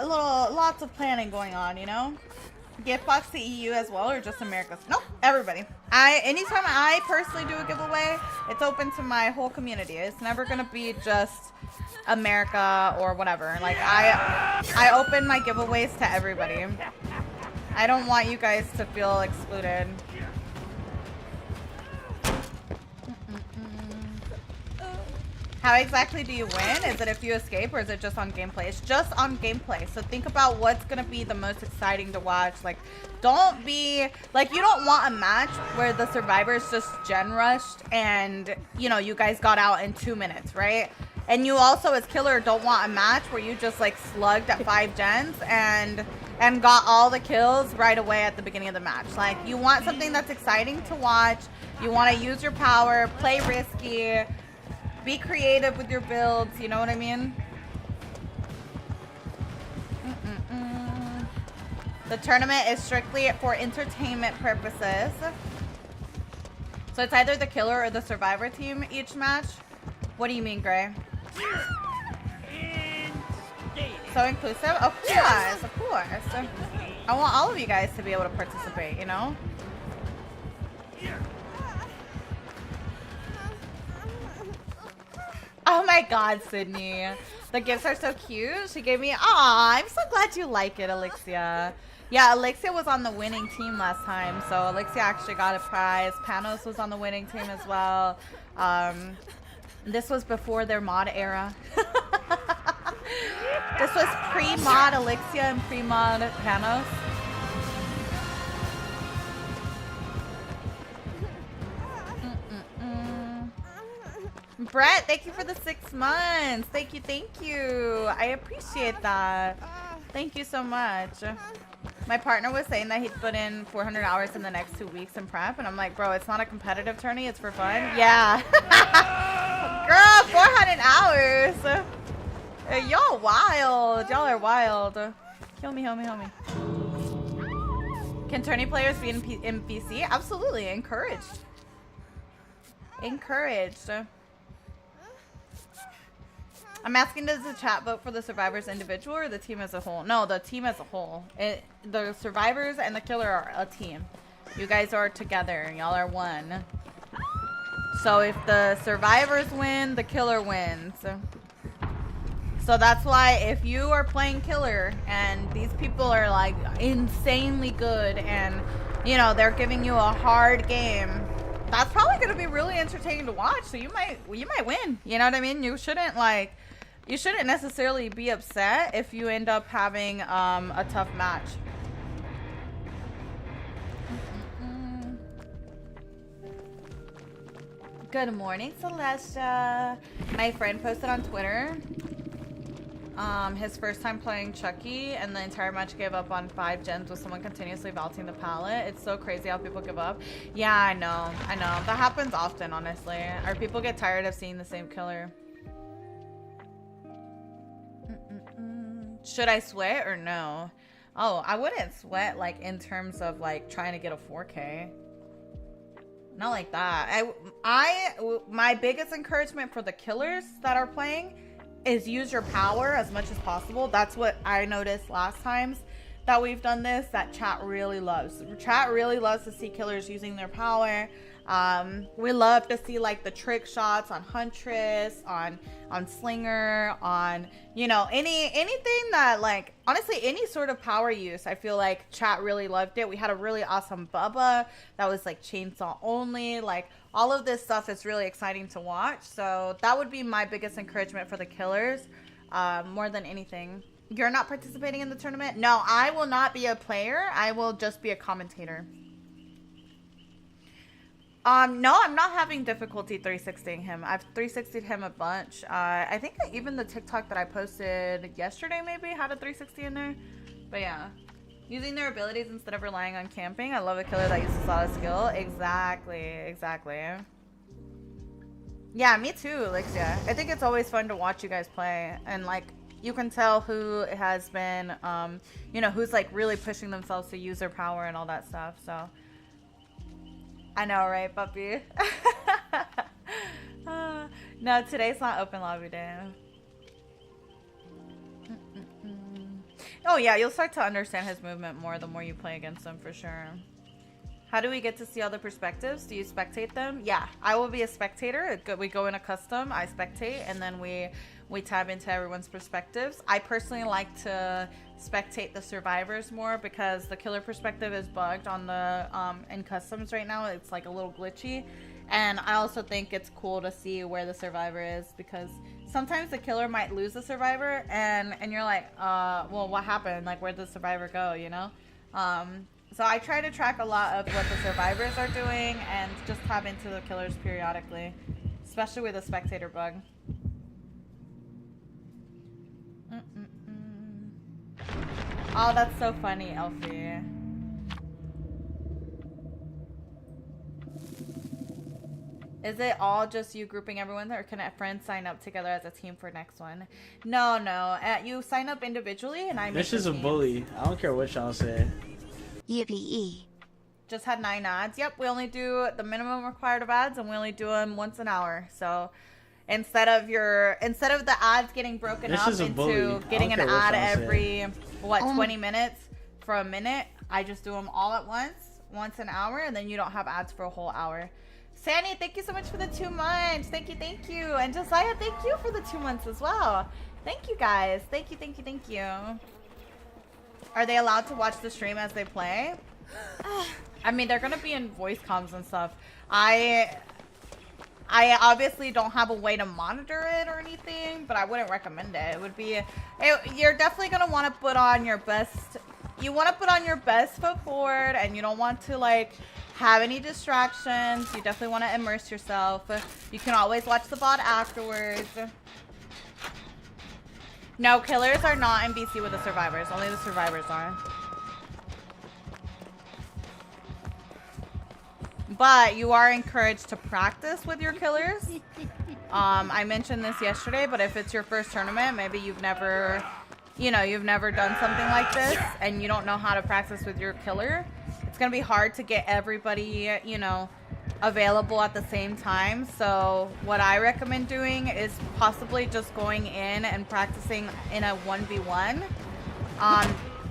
Speaker 2: lots of planning going on, you know? Gift box to EU as well, or just America's? Nope, everybody. Anytime I personally do a giveaway, it's open to my whole community. It's never gonna be just America or whatever. Like I open my giveaways to everybody. I don't want you guys to feel excluded. How exactly do you win? Is it if you escape, or is it just on gameplay? It's just on gameplay. So think about what's gonna be the most exciting to watch. Like, don't be like, you don't want a match where the survivors just gen rushed and, you know, you guys got out in 2 minutes, right? And you also, as killer, don't want a match where you just like slugged at 5 gens and got all the kills right away at the beginning of the match. Like, you want something that's exciting to watch. You want to use your power, play risky, be creative with your builds, you know what I mean? The tournament is strictly for entertainment purposes. So it's either the killer or the survivor team each match. What do you mean, Gray? So inclusive? Of course, of course. I want all of you guys to be able to participate, you know? Oh my god, Sydney. The gifts are so cute. She gave me... Aw, I'm so glad you like it, Alexia. Yeah, Alexia was on the winning team last time, so Alexia actually got a prize. Panos was on the winning team as well. This was before their mod era. This was pre-mod Alexia and pre-mod Panos. Brett, thank you for the 6 months. Thank you, thank you. I appreciate that. Thank you so much. My partner was saying that he'd put in 400 hours in the next 2 weeks in prep, and I'm like, bro, it's not a competitive tourney, it's for fun. Yeah. Girl, 400 hours. Y'all wild. Y'all are wild. Kill me, homie, homie. Can tourney players be in PC? Absolutely. Encouraged. Encouraged. I'm asking, does the chat vote for the survivors individual or the team as a whole? No, the team as a whole. The survivors and the killer are a team. You guys are together. Y'all are one. So if the survivors win, the killer wins. So that's why if you are playing killer and these people are like insanely good and, you know, they're giving you a hard game, that's probably going to be really entertaining to watch. So you might win. You know what I mean? You shouldn't necessarily be upset if you end up having a tough match. Good morning, Celestia. My friend posted on Twitter his first time playing Chucky, and the entire match gave up on 5 gens with someone continuously vaulting the pallet. It's so crazy how people give up. Yeah, I know. That happens often, honestly. Or people get tired of seeing the same killer. Should I sweat or no? Oh, I wouldn't sweat like in terms of like trying to get a 4K. Not like that. My biggest encouragement for the killers that are playing is use your power as much as possible. That's what I noticed last times, that we've done this that chat really loves. Chat really loves to see killers using their power. We love to see like the trick shots on Huntress, on Slinger, on, you know, anything that, like, honestly, any sort of power use. I feel like chat really loved it. We had a really awesome Bubba that was like chainsaw only. Like, all of this stuff is really exciting to watch. So that would be my biggest encouragement for the killers, more than anything. You're not participating in the tournament? No, I will not be a player. I will just be a commentator. No, I'm not having difficulty 360ing him. I've 360'd him a bunch. I think that even the TikTok that I posted yesterday maybe had a 360 in there. But yeah, using their abilities instead of relying on camping. I love a killer that uses a lot of skill. Exactly. Yeah, me too, Alexia. I think it's always fun to watch you guys play. And like, you can tell who has been, you know, who's like really pushing themselves to use their power and all that stuff. So I know, right, puppy? No, today's not open lobby day. Oh yeah, you'll start to understand his movement more the more you play against him, for sure. How do we get to see all the perspectives? Do you spectate them? Yeah, I will be a spectator. We go in a custom, I spectate, and then we tab into everyone's perspectives. I personally like to spectate the survivors more because the killer perspective is bugged on the in customs right now. It's like a little glitchy, and I also think it's cool to see where the survivor is, because sometimes the killer might lose the survivor and you're like, well, what happened? Like, where'd the survivor go, you know? So I try to track a lot of what the survivors are doing and just tab into the killers periodically, especially with a spectator bug. Oh, that's so funny, Elfie. Is it all just you grouping everyone, or can friends sign up together as a team for next one? No. You sign up individually, and I make
Speaker 1: Mish is a bully. I don't care what y'all say.
Speaker 3: Yippee.
Speaker 2: Just had 9 ads. Yep, we only do the minimum required of ads, and we only do them once an hour. So instead of the ads getting broken up into getting an ad every 20 minutes for a minute, I just do them all at once an hour, and then you don't have ads for a whole hour. Sandy, thank you so much for the 2 months. Thank you. And Josiah, thank you for the 2 months as well. Thank you guys. Thank you. Are they allowed to watch the stream as they play? I mean, they're gonna be in voice comms and stuff. I obviously don't have a way to monitor it or anything, but I wouldn't recommend it. It would be, you're definitely gonna want to put on your best. You want to put on your best foot forward, and you don't want to like have any distractions. You definitely want to immerse yourself. You can always watch the VOD afterwards. No, killers are not in BC with the survivors. Only the survivors are. But you are encouraged to practice with your killers. I mentioned this yesterday, but if it's your first tournament, maybe you've never done something like this, and you don't know how to practice with your killer. It's gonna be hard to get everybody, you know, available at the same time. So what I recommend doing is possibly just going in and practicing in a 1v1.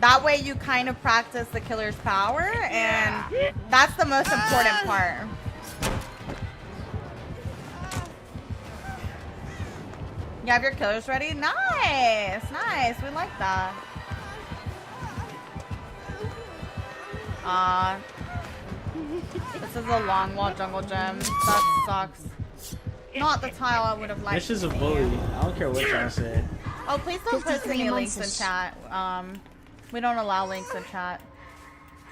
Speaker 2: That way you kind of practice the killer's power, and that's the most important part. You have your killers ready? Nice. We like that. This is a long wall jungle gem. That sucks. Not the tile I would have liked.
Speaker 1: Mish is a bully. I don't care what y'all say.
Speaker 2: Oh, please don't post any links in chat. We don't allow links in chat.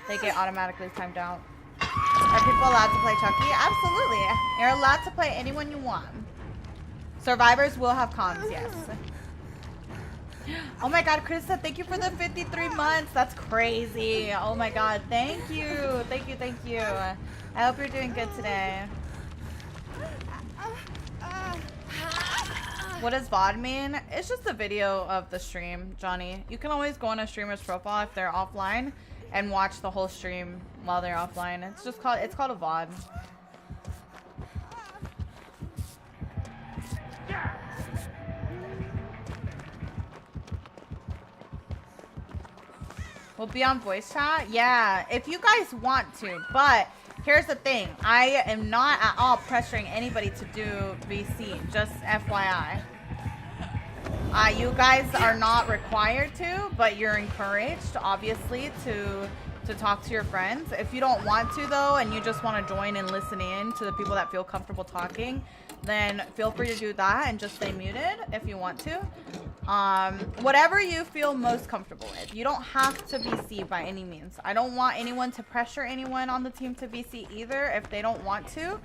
Speaker 2: They get automatically timed out. Are people allowed to play Chucky? Absolutely. You're allowed to play anyone you want. Survivors will have comms, yes. Oh my god, Krista, thank you for the 53 months. That's crazy. Oh my god, thank you. I hope you're doing good today. What does VOD mean? It's just a video of the stream, Johnny. You can always go on a streamer's profile if they're offline and watch the whole stream while they're offline. It's called a VOD. We'll be on voice chat. Yeah, if you guys want to. But here's the thing. I am not at all pressuring anybody to do VC. Just FYI. You guys are not required to, but you're encouraged, obviously, to talk to your friends. If you don't want to, though, and you just want to join and listen in to the people that feel comfortable talking, then feel free to do that and just stay muted if you want to. Whatever you feel most comfortable with. You don't have to VC by any means. I don't want anyone to pressure anyone on the team to VC either if they don't want to.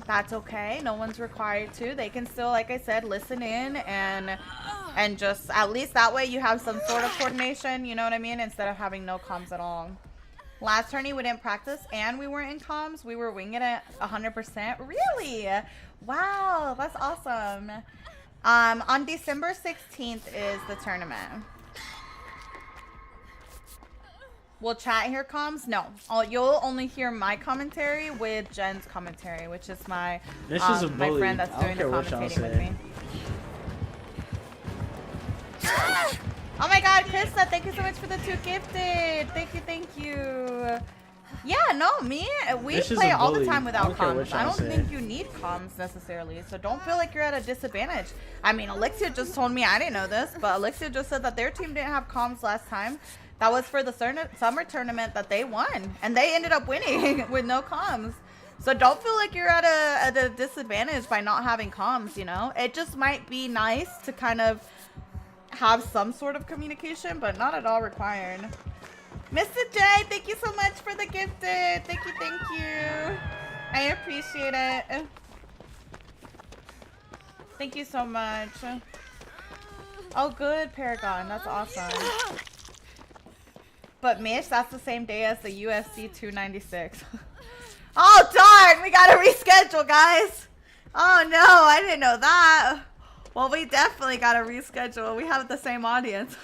Speaker 2: That's okay. No one's required to. They can still, like I said, listen in and just at least that way you have some sort of coordination, you know what I mean, instead of having no comms at all. Last tourney we didn't practice and we weren't in comms. We were winging it 100%. Really? Wow, that's awesome. On December 16th is the tournament. Will chat hear comms? No. You'll only hear my commentary with Jen's commentary, which is my my friend that's doing the commentating with me. Oh my god, Krista, thank you so much for the 2 gifted. Thank you, thank you. Yeah, no, we play all the time without comms. I don't think you need comms necessarily, so don't feel like you're at a disadvantage. I mean, Alexia just told me, I didn't know this, but Alexia just said that their team didn't have comms last time. That was for the summer tournament that they won, and they ended up winning with no comms. So don't feel like you're at a disadvantage by not having comms, you know? It just might be nice to kind of have some sort of communication, but not at all required. Mr. J, thank you so much for the gifted. Thank you, thank you. I appreciate it. Thank you so much. Oh, good, Paragon. That's awesome. But Mish, that's the same day as the UFC 296. Oh, darn. We got to reschedule, guys. Oh, no. I didn't know that. Well, we definitely got to reschedule. We have the same audience.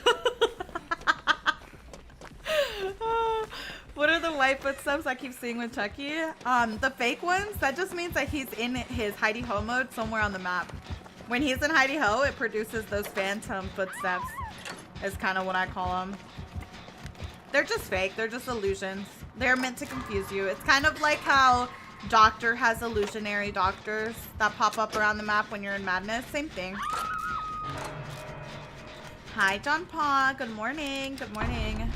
Speaker 2: What are the white footsteps I keep seeing with Chucky? The fake ones, that just means that he's in his hidey ho mode somewhere on the map. When he's in hidey ho, it produces those phantom footsteps, is kind of what I call them. They're just fake. They're just illusions. They're meant to confuse you. It's kind of like how Doctor has illusionary doctors that pop up around the map when you're in madness. Same thing. Hi, John Paul. Good morning. Good morning.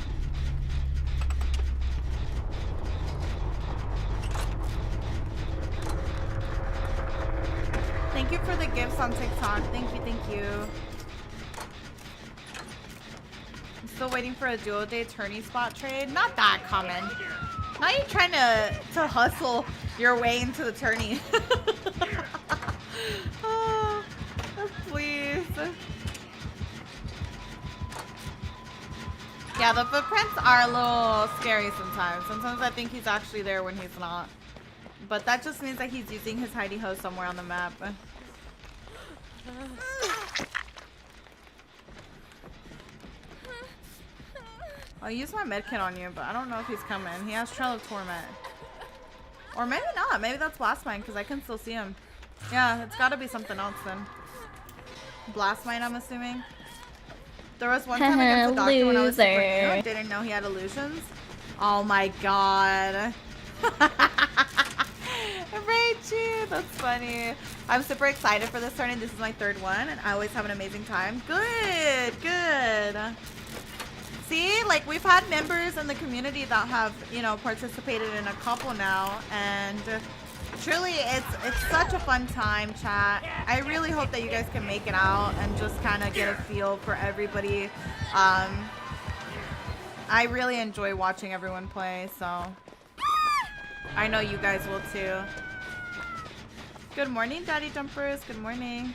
Speaker 2: Thank you for the gifts on TikTok. Thank you, thank you. I'm still waiting for a dual day tourney spot trade. Not that common. Now you're trying to hustle your way into the tourney. Oh, please. Yeah, the footprints are a little scary sometimes. Sometimes I think he's actually there when he's not. But that just means that he's using his hidey ho somewhere on the map. I'll use my medkit on you, but I don't know if he's coming. He has Trail of Torment. Or maybe not. Maybe that's Blast Mine, because I can still see him. Yeah, it's got to be something else then. Blast Mine, I'm assuming. There was one time against the Doctor when I was super new. I didn't know he had illusions. Oh my god. Rachie, that's funny. I'm super excited for this tournament. This is my 3rd one, and I always have an amazing time. Good, good. See, like we've had members in the community that have, you know, participated in a couple now, and truly, it's such a fun time, chat. I really hope that you guys can make it out and just kind of get a feel for everybody. I really enjoy watching everyone play, so I know you guys will too. Good morning, Daddy Jumpers. Good morning.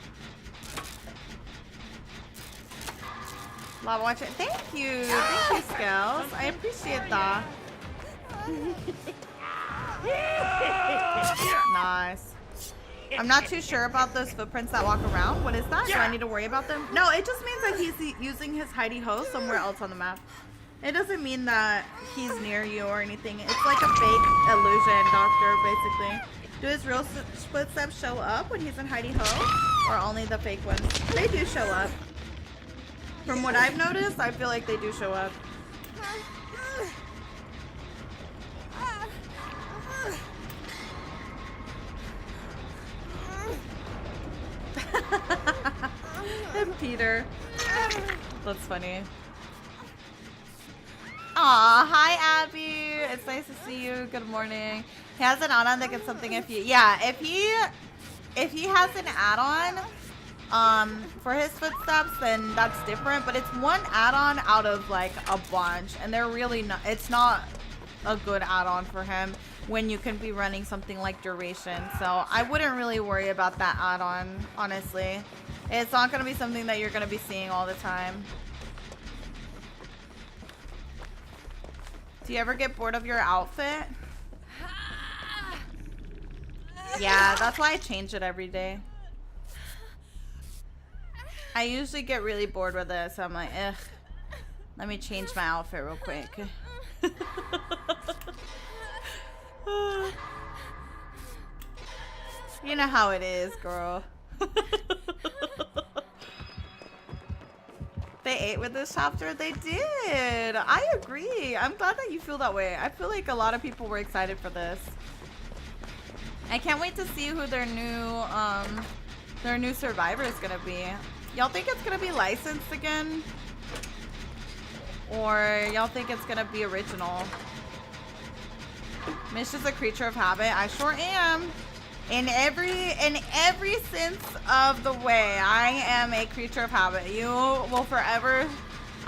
Speaker 2: Love watching. Thank you. Thank you, Scales. I appreciate that. Nice. I'm not too sure about those footprints that walk around. What is that? Do I need to worry about them? No, it just means that he's using his hidey ho somewhere else on the map. It doesn't mean that he's near you or anything. It's like a fake illusion, Doctor, basically. Do his real footsteps show up when he's in hidey ho? Or only the fake ones? They do show up. From what I've noticed, I feel like they do show up. And Peter. That's funny. Aw, hi Abby. It's nice to see you. Good morning. He has an add-on that gets something if you if he has an add-on for his footsteps, then that's different. But it's one add-on out of like a bunch, and they're really not, it's not a good add-on for him when you can be running something like duration. So I wouldn't really worry about that add-on, honestly. It's not going to be something that you're going to be seeing all the time. Do you ever get bored of your outfit? Yeah, that's why I change it every day. I usually get really bored with it, so I'm like, ugh. Let me change my outfit real quick. You know how it is, girl. They ate with this chapter? They did. I agree. I'm glad that you feel that way. I feel like a lot of people were excited for this. I can't wait to see who their new survivor is gonna be. Y'all think it's gonna be licensed again? Or y'all think it's gonna be original? Mish is a creature of habit. I sure am. In every sense of the way, I am a creature of habit. You will forever.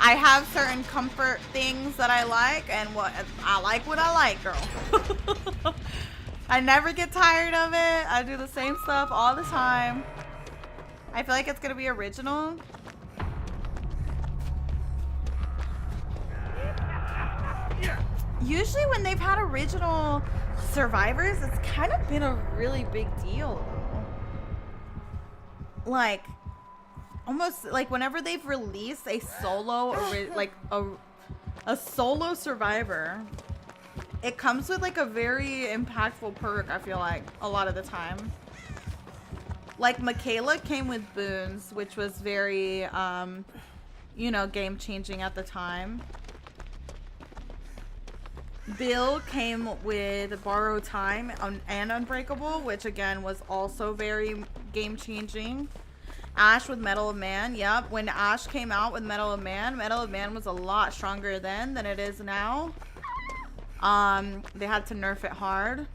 Speaker 2: I have certain comfort things that I like, and what I like, girl. I never get tired of it. I do the same stuff all the time. I feel like it's gonna be original. Usually when they've had original survivors, it's kind of been a really big deal. Like, almost like whenever they've released a solo, like a solo survivor, it comes with like a very impactful perk, I feel like, a lot of the time. Like Michaela came with boons, which was very, you know, game changing at the time. Bill came with Borrow Time and Unbreakable, which again was also very game changing. Ash with Medal of Man. Yep, when Ash came out with Medal of Man was a lot stronger then than it is now. They had to nerf it hard.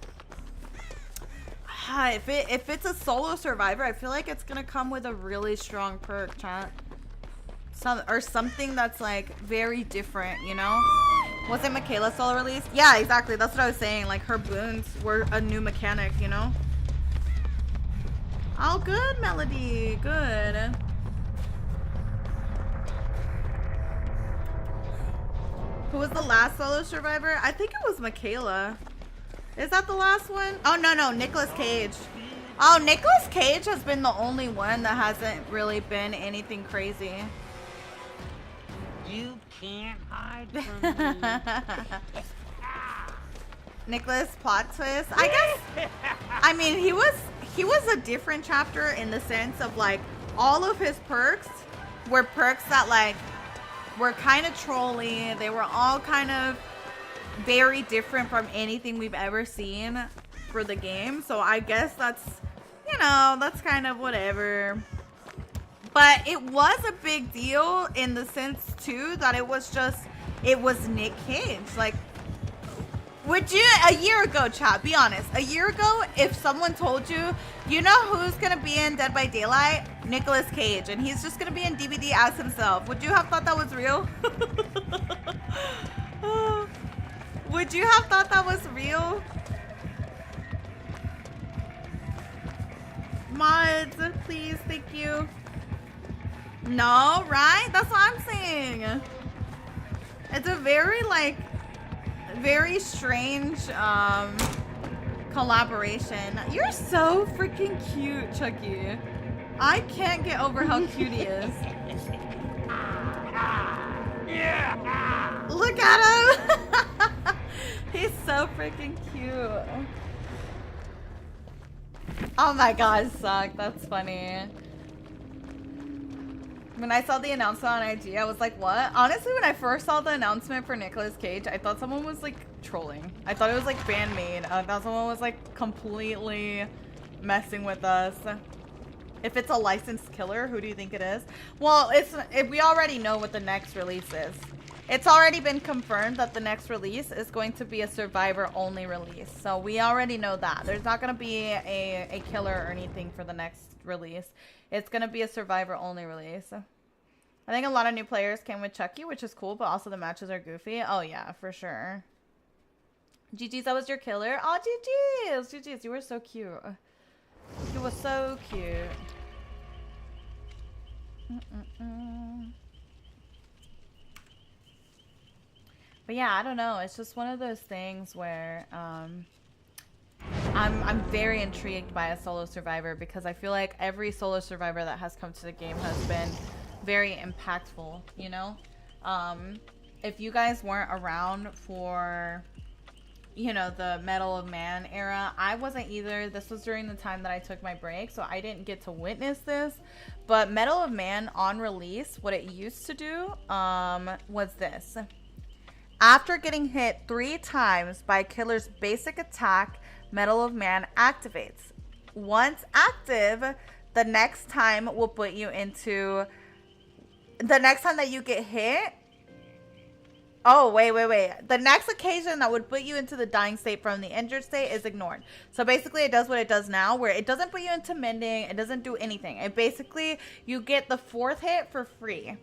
Speaker 2: If it's a solo survivor, I feel like it's gonna come with a really strong perk, chat. Something that's like very different, you know? Was it Michaela solo release? Yeah, exactly. That's what I was saying. Like her boons were a new mechanic, you know? Oh, good, Melody. Good. Who was the last solo survivor? I think it was Michaela. Is that the last one? Oh, no, Nicolas Cage. Oh, Nicolas Cage has been the only one that hasn't really been anything crazy.
Speaker 4: You can't hide from me.
Speaker 2: Nicholas plot twist. I guess. I mean, he was a different chapter in the sense of like all of his perks were perks that like were kind of trolly. They were all kind of very different from anything we've ever seen for the game. So I guess that's, you know, that's kind of whatever. But it was a big deal in the sense too that it was Nick Cage. Like, would you, a year ago, chat, be honest, a year ago, if someone told you, you know who's gonna be in Dead by Daylight? Nicolas Cage, and he's just gonna be in DVD as himself, would you have thought that was real? Would you have thought that was real? Mods, please, thank you. No, right? That's what I'm saying. It's a very, like, very strange collaboration. You're so freaking cute, Chucky. I can't get over how cute he is. Look at him. He's so freaking cute. Oh my god, suck. That's funny. When I saw the announcement on IG, I was like, what? Honestly, when I first saw the announcement for Nicolas Cage, I thought someone was like trolling. I thought it was like fan made. I thought someone was like completely messing with us. If it's a licensed killer, who do you think it is? Well, we already know what the next release is. It's already been confirmed that the next release is going to be a survivor only release. So we already know that. There's not going to be a killer or anything for the next release. It's going to be a survivor only release. I think a lot of new players came with Chucky, which is cool, but also the matches are goofy. Oh yeah, for sure. GG's, that was your killer. Oh, GG's. GG's, you were so cute. You were so cute. But yeah, I don't know. It's just one of those things where I'm very intrigued by a solo survivor because I feel like every solo survivor that has come to the game has been very impactful, you know? If you guys weren't around for, you know, the Medal of Man era, I wasn't either. This was during the time that I took my break, so I didn't get to witness this. But Medal of Man on release, what it used to do was this. After getting hit 3 times by a killer's basic attack, Medal of Man activates. Once active, the next time will put you into... The next time that you get hit... Oh, wait. The next occasion that would put you into the dying state from the injured state is ignored. So basically it does what it does now, where it doesn't put you into mending. It doesn't do anything. It basically, you get the 4th hit for free.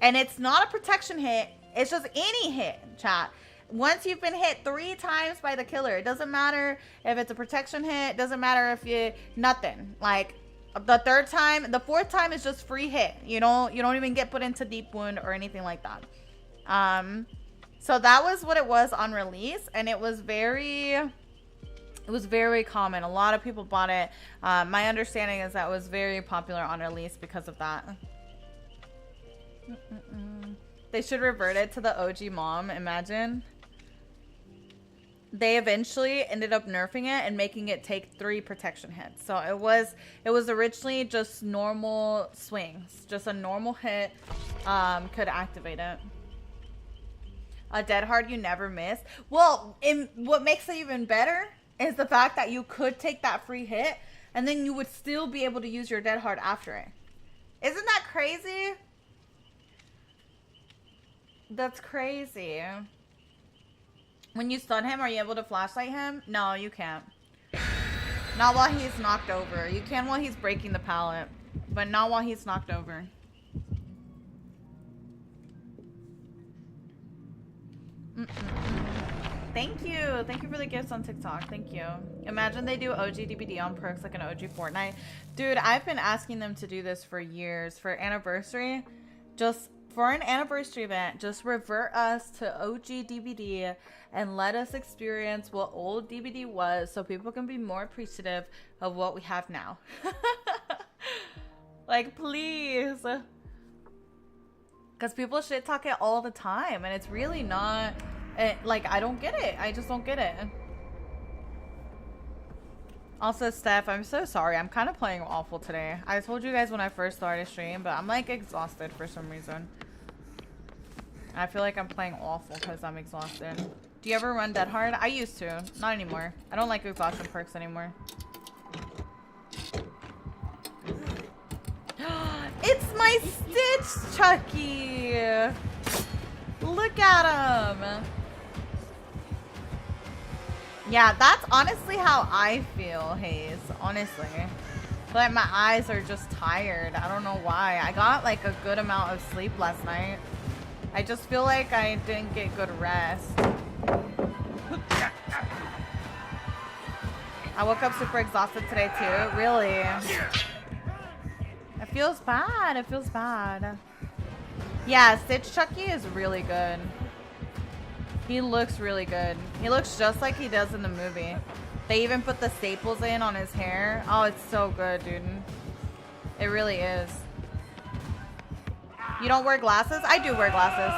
Speaker 2: And it's not a protection hit. It's just any hit, chat. Once you've been hit 3 times by the killer, it doesn't matter if it's a protection hit. It doesn't matter if you... Nothing. Like, the 3rd time, the 4th time is just free hit. You don't even get put into deep wound or anything like that. So that was what it was on release, and it was very common. A lot of people bought it. My understanding is that it was very popular on release because of that. They should revert it to the OG mom. Imagine. They eventually ended up nerfing it and making it take 3 protection hits. So it was originally just normal swings. Just a normal hit could activate it. A dead hard you never miss. Well, what makes it even better is the fact that you could take that free hit and then you would still be able to use your dead hard after it. Isn't that crazy? That's crazy. When you stun him, are you able to flashlight him? No, you can't. Not while he's knocked over. You can while he's breaking the pallet, but not while he's knocked over. Thank you. Thank you for the gifts on TikTok. Thank you. Imagine they do OG DBD on perks like an OG Fortnite. Dude, I've been asking them to do this for years. For anniversary, just for an anniversary event, just revert us to OG DBD and let us experience what old DBD was so people can be more appreciative of what we have now. Like, please. Because people shit talk it all the time and it's really not... like, I don't get it. I just don't get it. Also, Steph, I'm so sorry. I'm kind of playing awful today. I told you guys when I first started stream, but I'm like exhausted for some reason. I feel like I'm playing awful because I'm exhausted. Do you ever run dead hard? I used to. Not anymore. I don't like exhaustion perks anymore. It's my Stitch, Chucky! Look at him! Yeah, that's honestly how I feel, Hayes. Honestly. But my eyes are just tired. I don't know why. I got like a good amount of sleep last night. I just feel like I didn't get good rest. I woke up super exhausted today too. Really? It feels bad. It feels bad. Yeah, Stitch Chucky is really good. He looks really good. He looks just like he does in the movie. They even put the staples in on his hair. Oh, it's so good, dude. It really is. You don't wear glasses? I do wear glasses.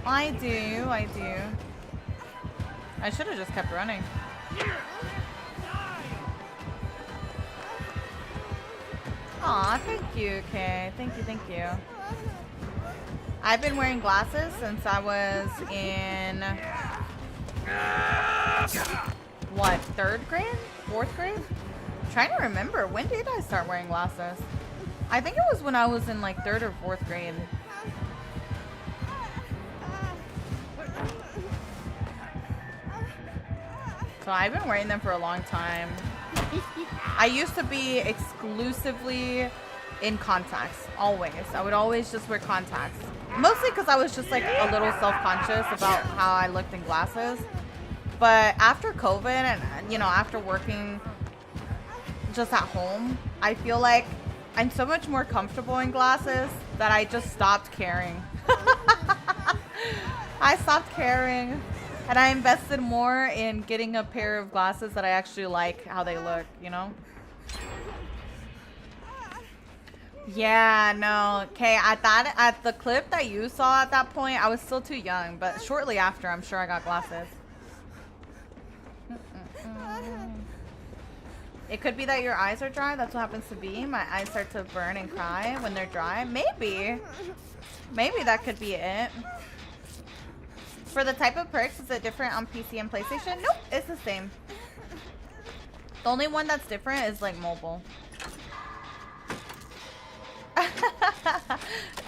Speaker 2: I do. I do. I should have just kept running. Aw, thank you, Kay. Thank you, thank you. I've been wearing glasses since I was in, what, 3rd grade? 4th grade? I'm trying to remember. When did I start wearing glasses? I think it was when I was in like 3rd or 4th grade. So I've been wearing them for a long time. I used to be exclusively in contacts, always. I would always just wear contacts. Mostly because I was just like a little self-conscious about how I looked in glasses. But after COVID and, you know, after working just at home, I feel like I'm so much more comfortable in glasses that I just stopped caring. I stopped caring. And I invested more in getting a pair of glasses that I actually like how they look, you know? Yeah, no. Okay, at the clip that you saw at that point, I was still too young, but shortly after, I'm sure I got glasses. It could be that your eyes are dry. That's what happens to be. My eyes start to burn and cry when they're dry. Maybe. Maybe that could be it. For the type of perks, is it different on PC and PlayStation? Nope, it's the same. The only one that's different is like mobile.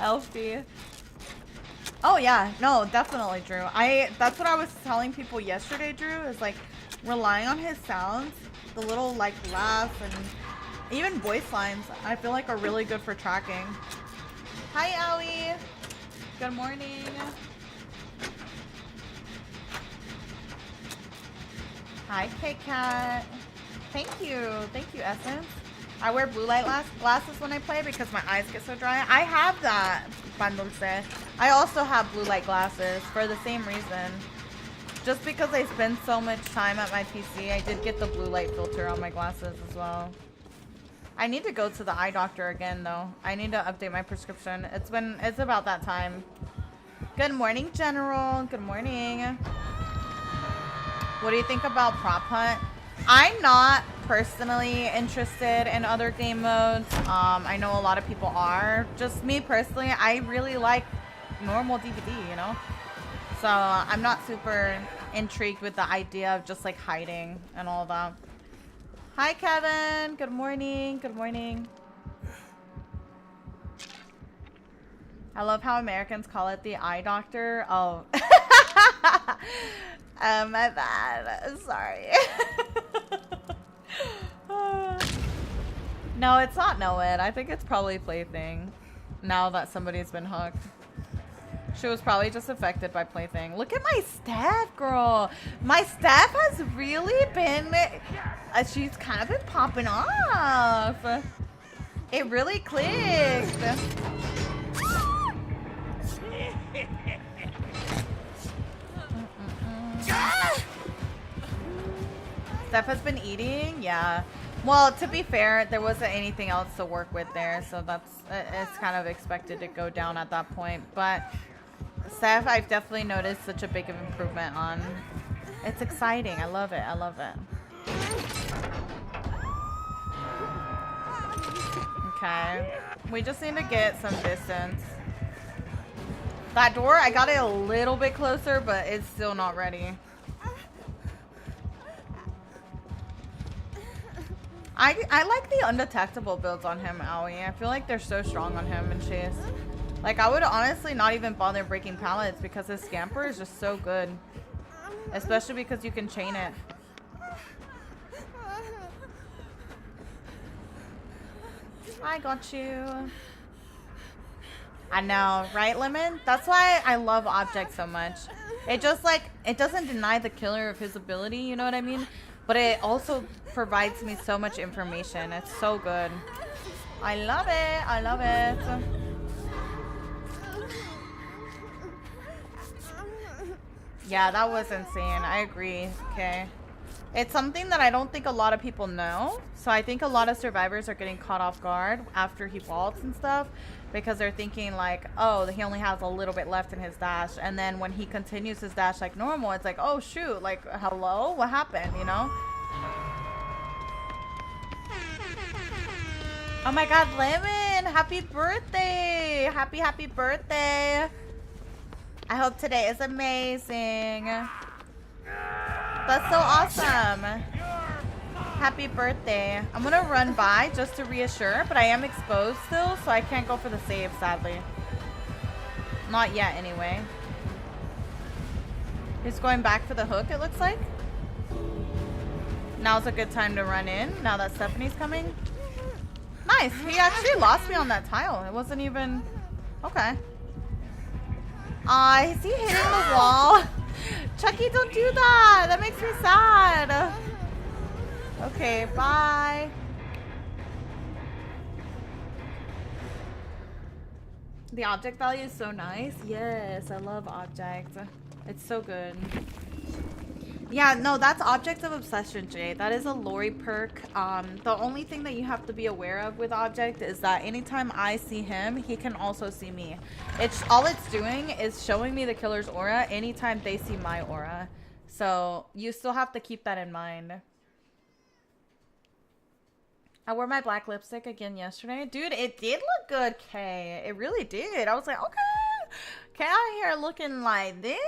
Speaker 2: Elfie. Oh yeah, no, definitely, Drew. That's what I was telling people yesterday, Drew, is like relying on his sounds, the little like laughs and even voice lines, I feel like are really good for tracking. Hi, Owie. Good morning. Hi, Kit Kat. Thank you, Essence. I wear blue light glasses when I play because my eyes get so dry. I have that, Bandulce. I also have blue light glasses for the same reason. Just because I spend so much time at my PC, I did get the blue light filter on my glasses as well. I need to go to the eye doctor again, though. I need to update my prescription. It's about that time. Good morning, General. Good morning. What do you think about Prop Hunt? I'm not personally interested in other game modes. I know a lot of people are. Just me personally, I really like normal DVD, you know? So I'm not super intrigued with the idea of just like hiding and all that. Hi, Kevin. Good morning. Good morning. I love how Americans call it the eye doctor. Oh. My bad. Sorry. No, it's not Know It. I think it's probably Plaything. Now that somebody's been hooked. She was probably just affected by Plaything. Look at my staff, girl. My staff has really been... she's kind of been popping off. It really clicked. Steph has been eating? Yeah. Well, to be fair, there wasn't anything else to work with there, so it's kind of expected to go down at that point. But Steph, I've definitely noticed such a big of improvement on. It's exciting. I love it. I love it. Okay. We just need to get some distance. That door, I got it a little bit closer, but it's still not ready. I like the undetectable builds on him, Owie. I feel like they're so strong on him and Chase. Like, I would honestly not even bother breaking pallets because his scamper is just so good. Especially because you can chain it. I got you. I know, right, Lemon? That's why I love Object so much. It just, like, it doesn't deny the killer of his ability, you know what I mean? But it also provides me so much information. It's so good. I love it. I love it. Yeah, that was insane. I agree. Okay. It's something that I don't think a lot of people know. So I think a lot of survivors are getting caught off guard after he vaults and stuff. Because they're thinking like, oh, he only has a little bit left in his dash. And then when he continues his dash like normal, it's like, oh, shoot. Like, hello? What happened, you know? Oh my god, Lemon! Happy birthday! Happy birthday! I hope today is amazing. That's so awesome. Happy birthday. I'm gonna run by just to reassure, but I am exposed still, so I can't go for the save, sadly. Not yet, anyway. He's going back for the hook, it looks like. Now's a good time to run in, now that Stephanie's coming. Nice! He actually lost me on that tile. It wasn't even... Okay. Is he hitting the wall? Chucky, don't do that! That makes me sad! Okay, bye! The object value is so nice. Yes, I love objects. It's so good. Yeah, no, that's Object of Obsession, Jay. That is a Lori perk. The only thing that you have to be aware of with Object is that anytime I see him, he can also see me. All it's doing is showing me the killer's aura anytime they see my aura. So you still have to keep that in mind. I wore my black lipstick again yesterday. Dude, it did look good, Kay. It really did. I was like, okay, Kay out here looking like this.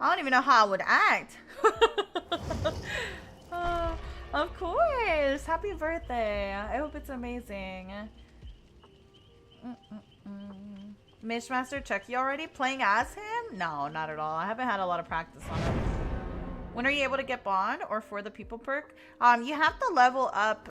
Speaker 2: I don't even know how I would act. Of course. Happy birthday. I hope it's amazing. Mishmaster Chucky already playing as him? No, not at all. I haven't had a lot of practice on him. When are you able to get Bond or for the people perk? You have to level up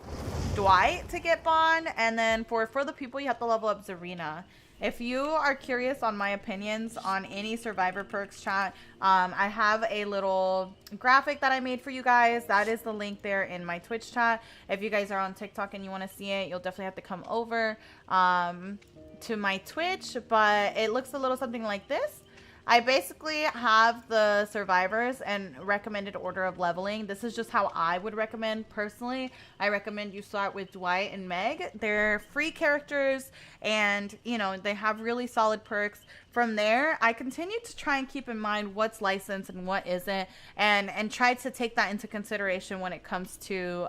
Speaker 2: Dwight to get Bond, and then for the people you have to level up Zarina. If you are curious on my opinions on any Survivor perks, chat, I have a little graphic that I made for you guys. That is the link there in my Twitch chat. If you guys are on TikTok and you want to see it, you'll definitely have to come over to my Twitch. But it looks a little something like this. I basically have the survivors and recommended order of leveling. This is just how I would recommend personally. I recommend you start with Dwight and Meg. They're free characters and, you know, they have really solid perks. From there, I continue to try and keep in mind what's licensed and what isn't, and try to take that into consideration when it comes to,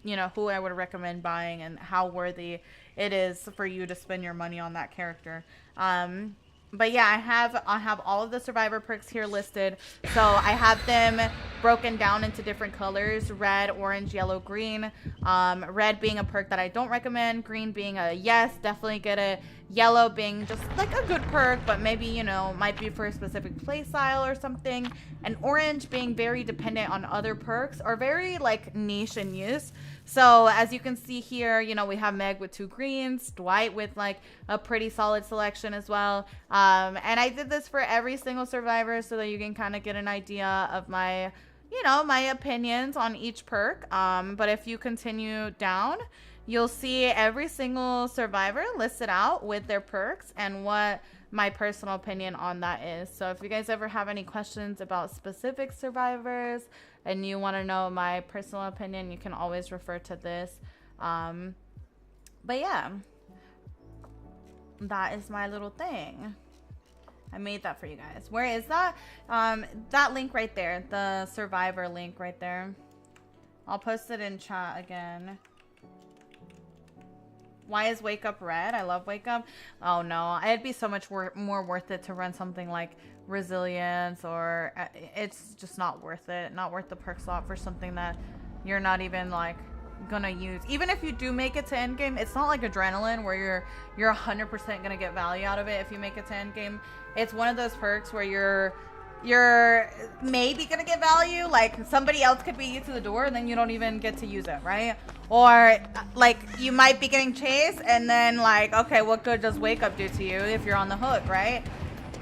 Speaker 2: you know, who I would recommend buying and how worthy it is for you to spend your money on that character. But yeah, I have all of the Survivor perks here listed. So I have them broken down into different colors: red, orange, yellow, green. Red being a perk that I don't recommend, green being a yes, definitely get it, yellow being just like a good perk, but maybe, you know, might be for a specific play style or something, and orange being very dependent on other perks or very like niche in use. So as you can see here, you know, we have Meg with 2 greens, Dwight with like a pretty solid selection as well. And I did this for every single survivor so that you can kind of get an idea of my, you know, my opinions on each perk. But if you continue down, you'll see every single survivor listed out with their perks and what my personal opinion on that is. So if you guys ever have any questions about specific survivors and you want to know my personal opinion, you can always refer to this. But yeah, that is my little thing. I made that for you guys. Where is that? That link right there, the survivor link right there. I'll post it in chat again. Why is Wake Up red? I love Wake Up. Oh no, it'd be so much more worth it to run something like Resilience, or it's just not worth it. Not worth the perk slot for something that you're not even like gonna use. Even if you do make it to endgame, it's not like Adrenaline where you're 100% gonna get value out of it if you make it to endgame. It's one of those perks where you're maybe gonna get value, like somebody else could beat you to the door and then you don't even get to use it, right? Or like you might be getting chased and then like, okay, what good does Wake Up do to you if you're on the hook, right?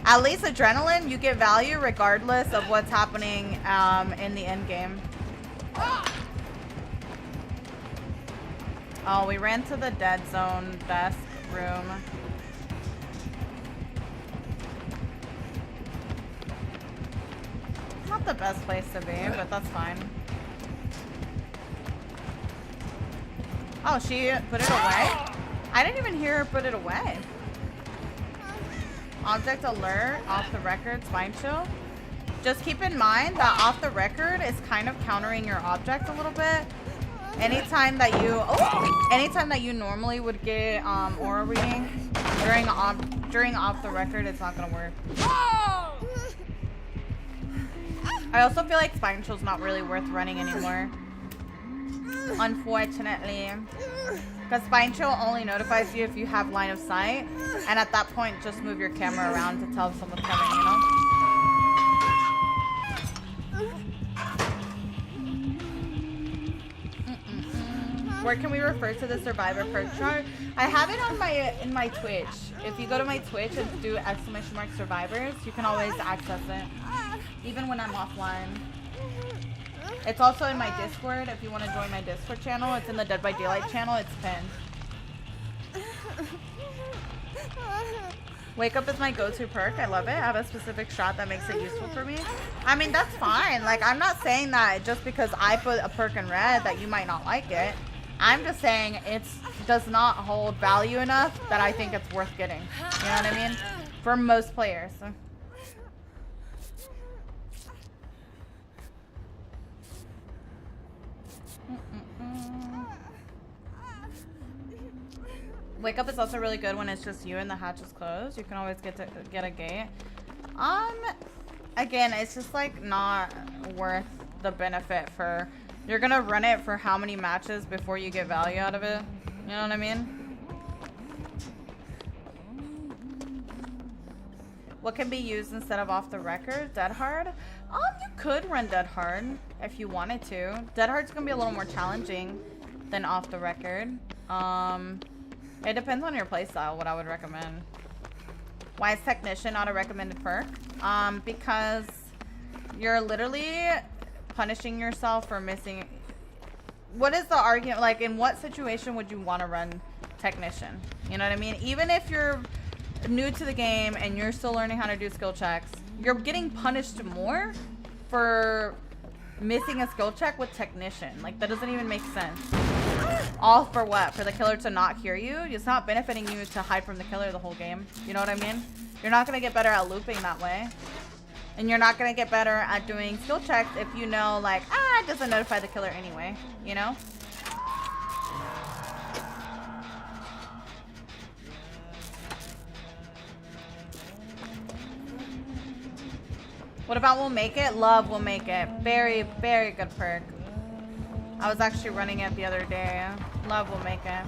Speaker 2: At least Adrenaline, you get value regardless of what's happening in the end game. Oh, we ran to the dead zone desk room. Not the best place to be, but that's fine. Oh, she put it away? I didn't even hear her put it away. Object alert, off the record, spine chill. Just keep in mind that off the record is kind of countering your object a little bit. anytime that you normally would get aura reading during off the record, it's not gonna work. I also feel like Spine Chill's not really worth running anymore, unfortunately, because Spine Chill only notifies you if you have line of sight, and at that point just move your camera around to tell if someone's coming, you know? Where can we refer to the Survivor perk chart? I have it on in my Twitch. If you go to my Twitch and do !_ survivors, you can always access it, even when I'm offline. It's also in my Discord. If you want to join my Discord channel, it's in the Dead by Daylight channel. It's pinned. Wake Up is my go-to perk. I love it. I have a specific shot that makes it useful for me. I mean, that's fine. Like, I'm not saying that just because I put a perk in red that you might not like it. I'm just saying it does not hold value enough that I think it's worth getting. You know what I mean? For most players. Wake Up is also really good when it's just you and the hatch is closed. You can always get a gate. Again, it's just like not worth the benefit for. You're gonna run it for how many matches before you get value out of it? You know what I mean? What can be used instead of off the record? Dead Hard? You could run Dead Hard if you wanted to. Dead Hard's gonna be a little more challenging than off the record. It depends on your playstyle, what I would recommend. Why is Technician not a recommended perk? Because you're literally punishing yourself for missing. What is the argument? Like, in what situation would you want to run Technician? You know what I mean? Even if you're new to the game and you're still learning how to do skill checks, you're getting punished more for missing a skill check with Technician. Like, that doesn't even make sense. All for what? For the killer to not hear you? It's not benefiting you to hide from the killer the whole game. You know what I mean? You're not going to get better at looping that way. And you're not going to get better at doing skill checks if you know, like, it doesn't notify the killer anyway, you know? What about We'll Make It? Love We'll Make It. Very, very good perk. I was actually running it the other day. Love We'll Make It.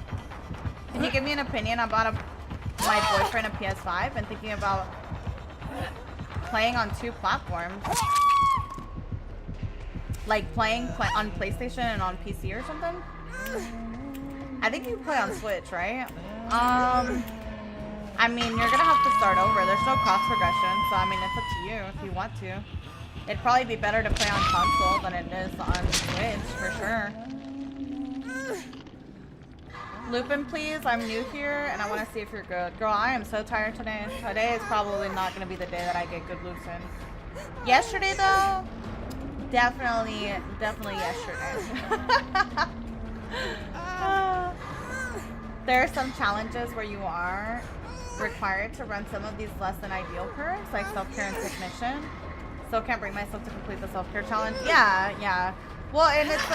Speaker 2: Can you give me an opinion? I bought my boyfriend a PS5 and thinking about playing on 2 platforms, like playing on PlayStation and on PC or something. I think you play on Switch, right? I mean, you're gonna have to start over. There's no cross progression, so I mean, it's up to you if you want to. It'd probably be better to play on console than it is on Switch, for sure. Lupin, please. I'm new here, and I want to see if you're good. Girl, I am so tired today. Today is probably not going to be the day that I get good loops in. Yesterday, though, definitely yesterday. There are some challenges where you are required to run some of these less than ideal perks, like self-care and technician. Still can't bring myself to complete the self-care challenge. Yeah. Well, and it's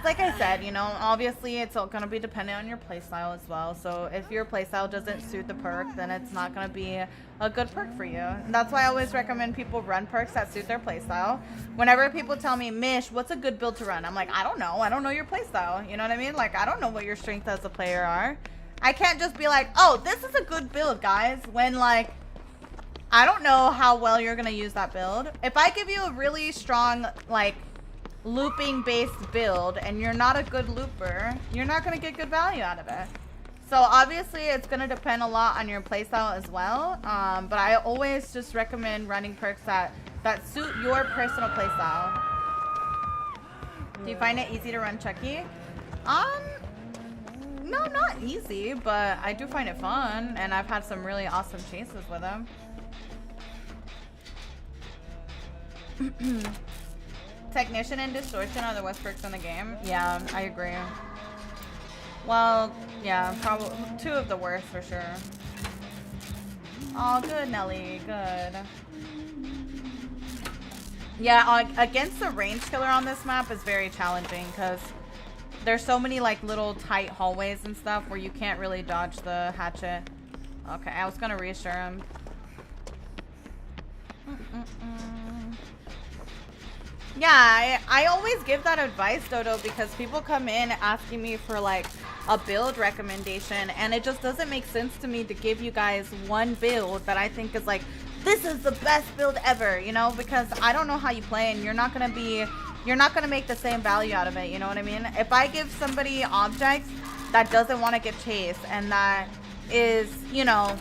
Speaker 2: like I said, you know, obviously it's all going to be dependent on your playstyle as well. So if your playstyle doesn't suit the perk, then it's not going to be a good perk for you. And that's why I always recommend people run perks that suit their playstyle. Whenever people tell me, Mish, what's a good build to run? I'm like, I don't know. I don't know your playstyle. You know what I mean? Like, I don't know what your strengths as a player are. I can't just be like, oh, this is a good build, guys, when, like, I don't know how well you're going to use that build. If I give you a really strong, like, looping based build and you're not a good looper, you're not going to get good value out of it. So obviously it's going to depend a lot on your playstyle as well, but I always just recommend running perks that suit your personal playstyle. Do you find it easy to run Chucky? No, not easy, but I do find it fun, and I've had some really awesome chases with him. Technician and Distortion are the worst perks in the game. Yeah, I agree. Well, yeah, probably 2 of the worst for sure. Oh, good, Nelly. Good. Yeah, against the range killer on this map is very challenging because There's so many like little tight hallways and stuff where you can't really dodge the hatchet. Okay, I was gonna reassure him. Yeah, I always give that advice, Dodo, because people come in asking me for like a build recommendation, and it just doesn't make sense to me to give you guys one build that I think is like, this is the best build ever, you know, because I don't know how you play, and you're not gonna make the same value out of it, you know what I mean? If I give somebody objects that doesn't want to get chased, and that is, you know,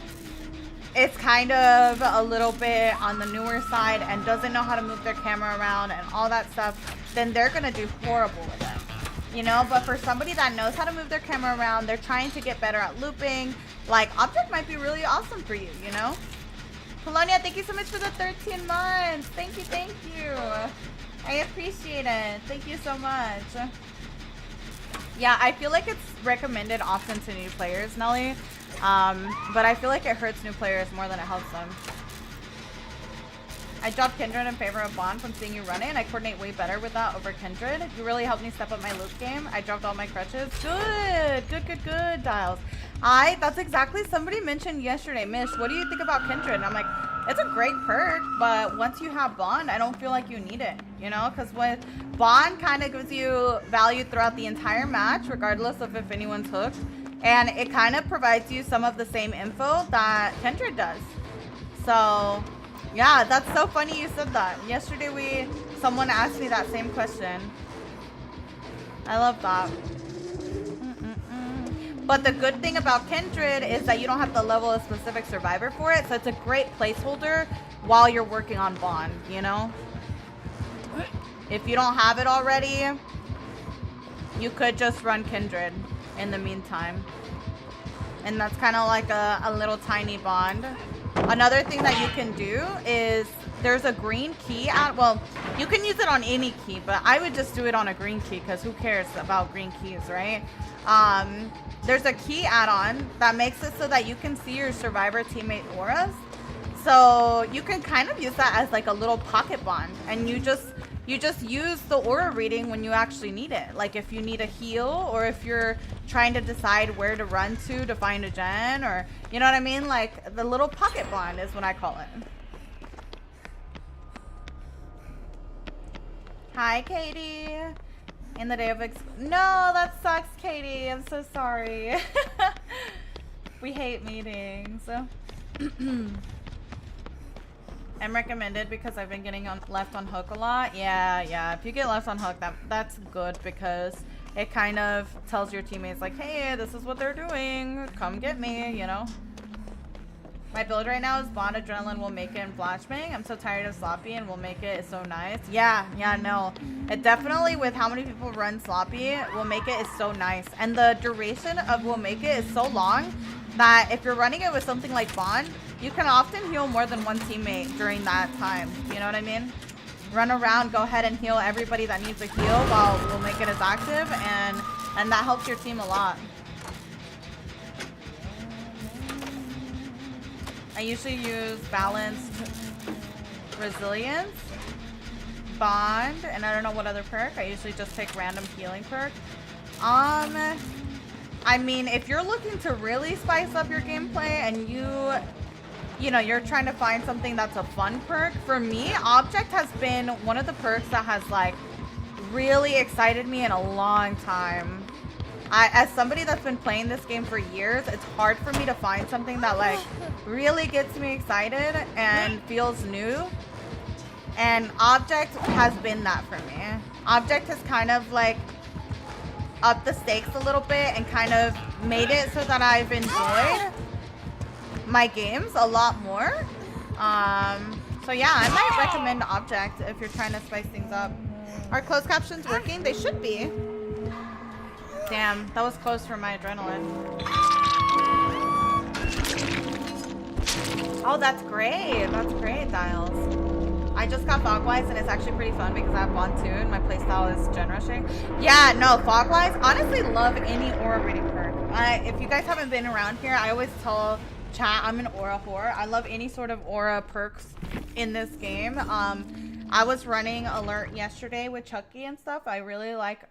Speaker 2: it's kind of a little bit on the newer side and doesn't know how to move their camera around and all that stuff, then they're gonna do horrible with it, you know? But for somebody that knows how to move their camera around, they're trying to get better at looping, like, object might be really awesome for you, you know? Polonia, thank you so much for the 13 months. Thank you, thank you. I appreciate it. Thank you so much. Yeah, I feel like it's recommended often to new players, Nelly. But I feel like it hurts new players more than it helps them. I dropped Kindred in favor of Bond from seeing you run it, and I coordinate way better with that over Kindred. You really helped me step up my loop game. I dropped all my crutches. Good, Dials. That's exactly, somebody mentioned yesterday, Mish, what do you think about Kindred? And I'm like, it's a great perk, but once you have Bond, I don't feel like you need it, you know? Because with Bond kind of gives you value throughout the entire match, regardless of if anyone's hooked. And it kind of provides you some of the same info that Kindred does. So, yeah, that's so funny you said that. Yesterday someone asked me that same question. I love that. But the good thing about Kindred is that you don't have to level a specific survivor for it, so it's a great placeholder while you're working on Bond, you know? If you don't have it already, you could just run Kindred in the meantime. And that's kind of like a little tiny Bond. Another thing that you can do is there's a green key well, you can use it on any key, but I would just do it on a green key because who cares about green keys, right? There's a key add-on that makes it so that you can see your survivor teammate auras. So you can kind of use that as like a little pocket Bond, and you just use the aura reading when you actually need it. Like if you need a heal, or if you're trying to decide where to run to find a gen, or you know what I mean? Like the little pocket Bond is what I call it. Hi, Katie. In the day of no, that sucks, Katie. I'm so sorry. We hate meetings. I'm recommended because I've been getting left on hook a lot. Yeah. If you get left on hook, that's good because it kind of tells your teammates like, hey, this is what they're doing. Come get me, you know. My build right now is Bond, Adrenaline, Will Make It, and Flashbang. I'm so tired of Sloppy, and Will Make It is so nice. Yeah, no. It definitely, with how many people run Sloppy, Will Make It is so nice. And the duration of Will Make It is so long that if you're running it with something like Bond, you can often heal more than one teammate during that time. You know what I mean? Run around, go ahead and heal everybody that needs a heal while Will Make It is active, and that helps your team a lot. I usually use Balanced, Resilience, Bond, and I don't know what other perk. I usually just pick random healing perk. I mean, if you're looking to really spice up your gameplay and you know, you're trying to find something that's a fun perk, for me, Object has been one of the perks that has like really excited me in a long time. As somebody that's been playing this game for years, it's hard for me to find something that like really gets me excited and feels new. And Object has been that for me. Object has kind of like upped the stakes a little bit and kind of made it so that I've enjoyed my games a lot more. So yeah, I might recommend Object if you're trying to spice things up. Are closed captions working? They should be. Damn, that was close for my adrenaline. Oh, that's great. That's great, Dials. I just got Fogwise, and it's actually pretty fun because I have Bond too, and my playstyle is gen rushing. Yeah, no, Fogwise, honestly love any aura reading perk. If you guys haven't been around here, I always tell chat I'm an aura whore. I love any sort of aura perks in this game. I was running alert yesterday with Chucky and stuff. I really like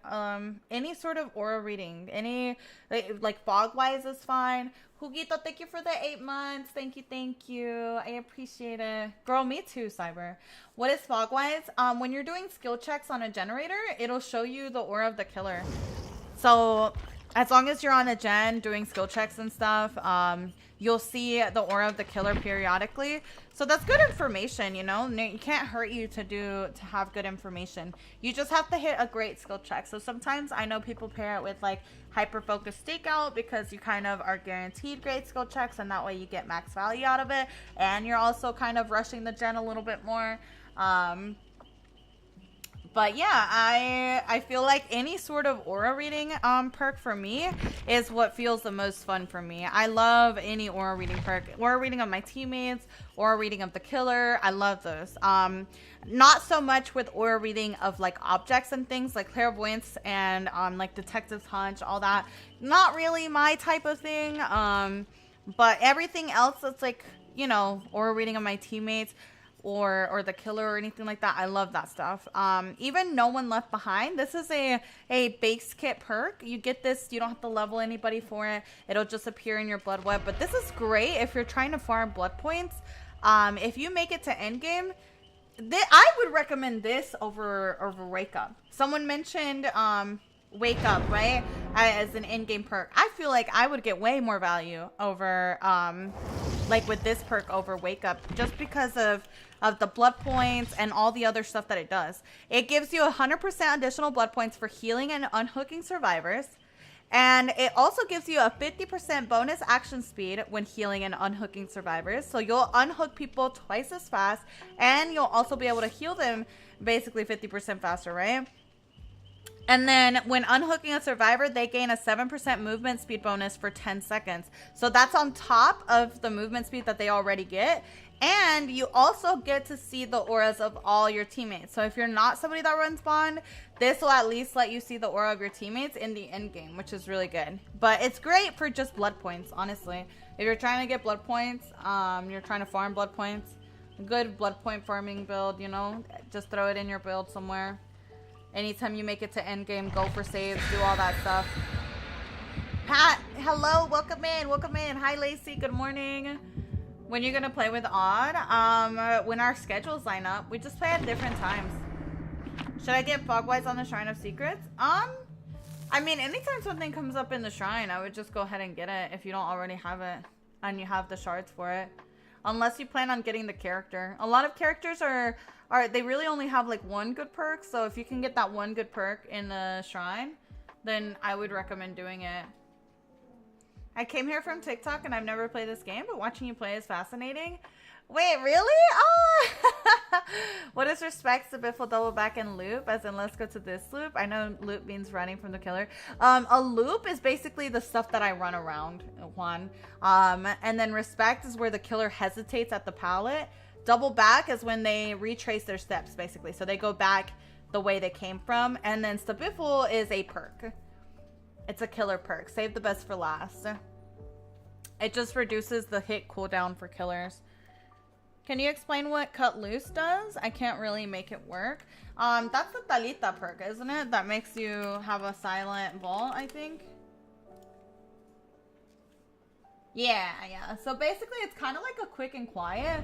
Speaker 2: any sort of aura reading. Any like fog wise is fine. Huguito, thank you for the 8 months. Thank you. I appreciate it. Girl, me too, Cyber. What is fog wise? When you're doing skill checks on a generator, it'll show you the aura of the killer. So as long as you're on a gen doing skill checks and stuff, you'll see the aura of the killer periodically. So that's good information, you know. It can't hurt you to have good information. You just have to hit a great skill check. So sometimes I know people pair it with like hyper focused stakeout because you kind of are guaranteed great skill checks, and that way you get max value out of it, and you're also kind of rushing the gen a little bit more. But yeah, I feel like any sort of aura reading perk for me is what feels the most fun for me. I love any aura reading perk. Aura reading of my teammates, aura reading of the killer. I love those. Not so much with aura reading of like objects and things like clairvoyance and like detective's hunch, all that. Not really my type of thing. But everything else that's like, you know, aura reading of my teammates, or the killer or anything like that, I love that stuff. Even No One Left Behind, this is a base kit perk. You get this, you don't have to level anybody for it, it'll just appear in your blood web. But this is great if you're trying to farm blood points. If you make it to endgame, I would recommend this over Wake Up. Someone mentioned Wake Up, right, as an in-game perk. I feel like I would get way more value over like with this perk over Wake Up, just because of the blood points and all the other stuff that it does. It gives you 100% additional blood points for healing and unhooking survivors, and it also gives you a 50% bonus action speed when healing and unhooking survivors. So you'll unhook people twice as fast, and you'll also be able to heal them basically 50% faster, right? And then when unhooking a survivor, they gain a 7% movement speed bonus for 10 seconds. So that's on top of the movement speed that they already get. And you also get to see the auras of all your teammates. So if you're not somebody that runs Bond, this will at least let you see the aura of your teammates in the end game, which is really good. But it's great for just blood points, honestly. If you're trying to get blood points, you're trying to farm blood points, a good blood point farming build, you know, just throw it in your build somewhere. Anytime you make it to endgame, go for saves, do all that stuff. Pat, hello, welcome in. Hi, Lacey, good morning. When you're gonna play with Odd? When our schedules line up. We just play at different times. Should I get Fogwise on the Shrine of Secrets? I mean, anytime something comes up in the shrine, I would just go ahead and get it if you don't already have it and you have the shards for it. Unless you plan on getting the character. A lot of characters they really only have like one good perk. So if you can get that one good perk in the shrine, then I would recommend doing it. I came here from TikTok and I've never played this game, but watching you play is fascinating. Wait, really? Oh! What is respects to Biffle double back and loop? As in, let's go to this loop. I know loop means running from the killer. A loop is basically the stuff that I run around, Juan. And then respect is where the killer hesitates at the pallet. Double back is when they retrace their steps, basically. So they go back the way they came from. And then Stabiffle is a perk. It's a killer perk. Save the best for last. It just reduces the hit cooldown for killers. Can you explain what Cut Loose does? I can't really make it work. That's the Talita perk, isn't it? That makes you have a silent vault, I think. Yeah. So basically, it's kind of like a quick and quiet,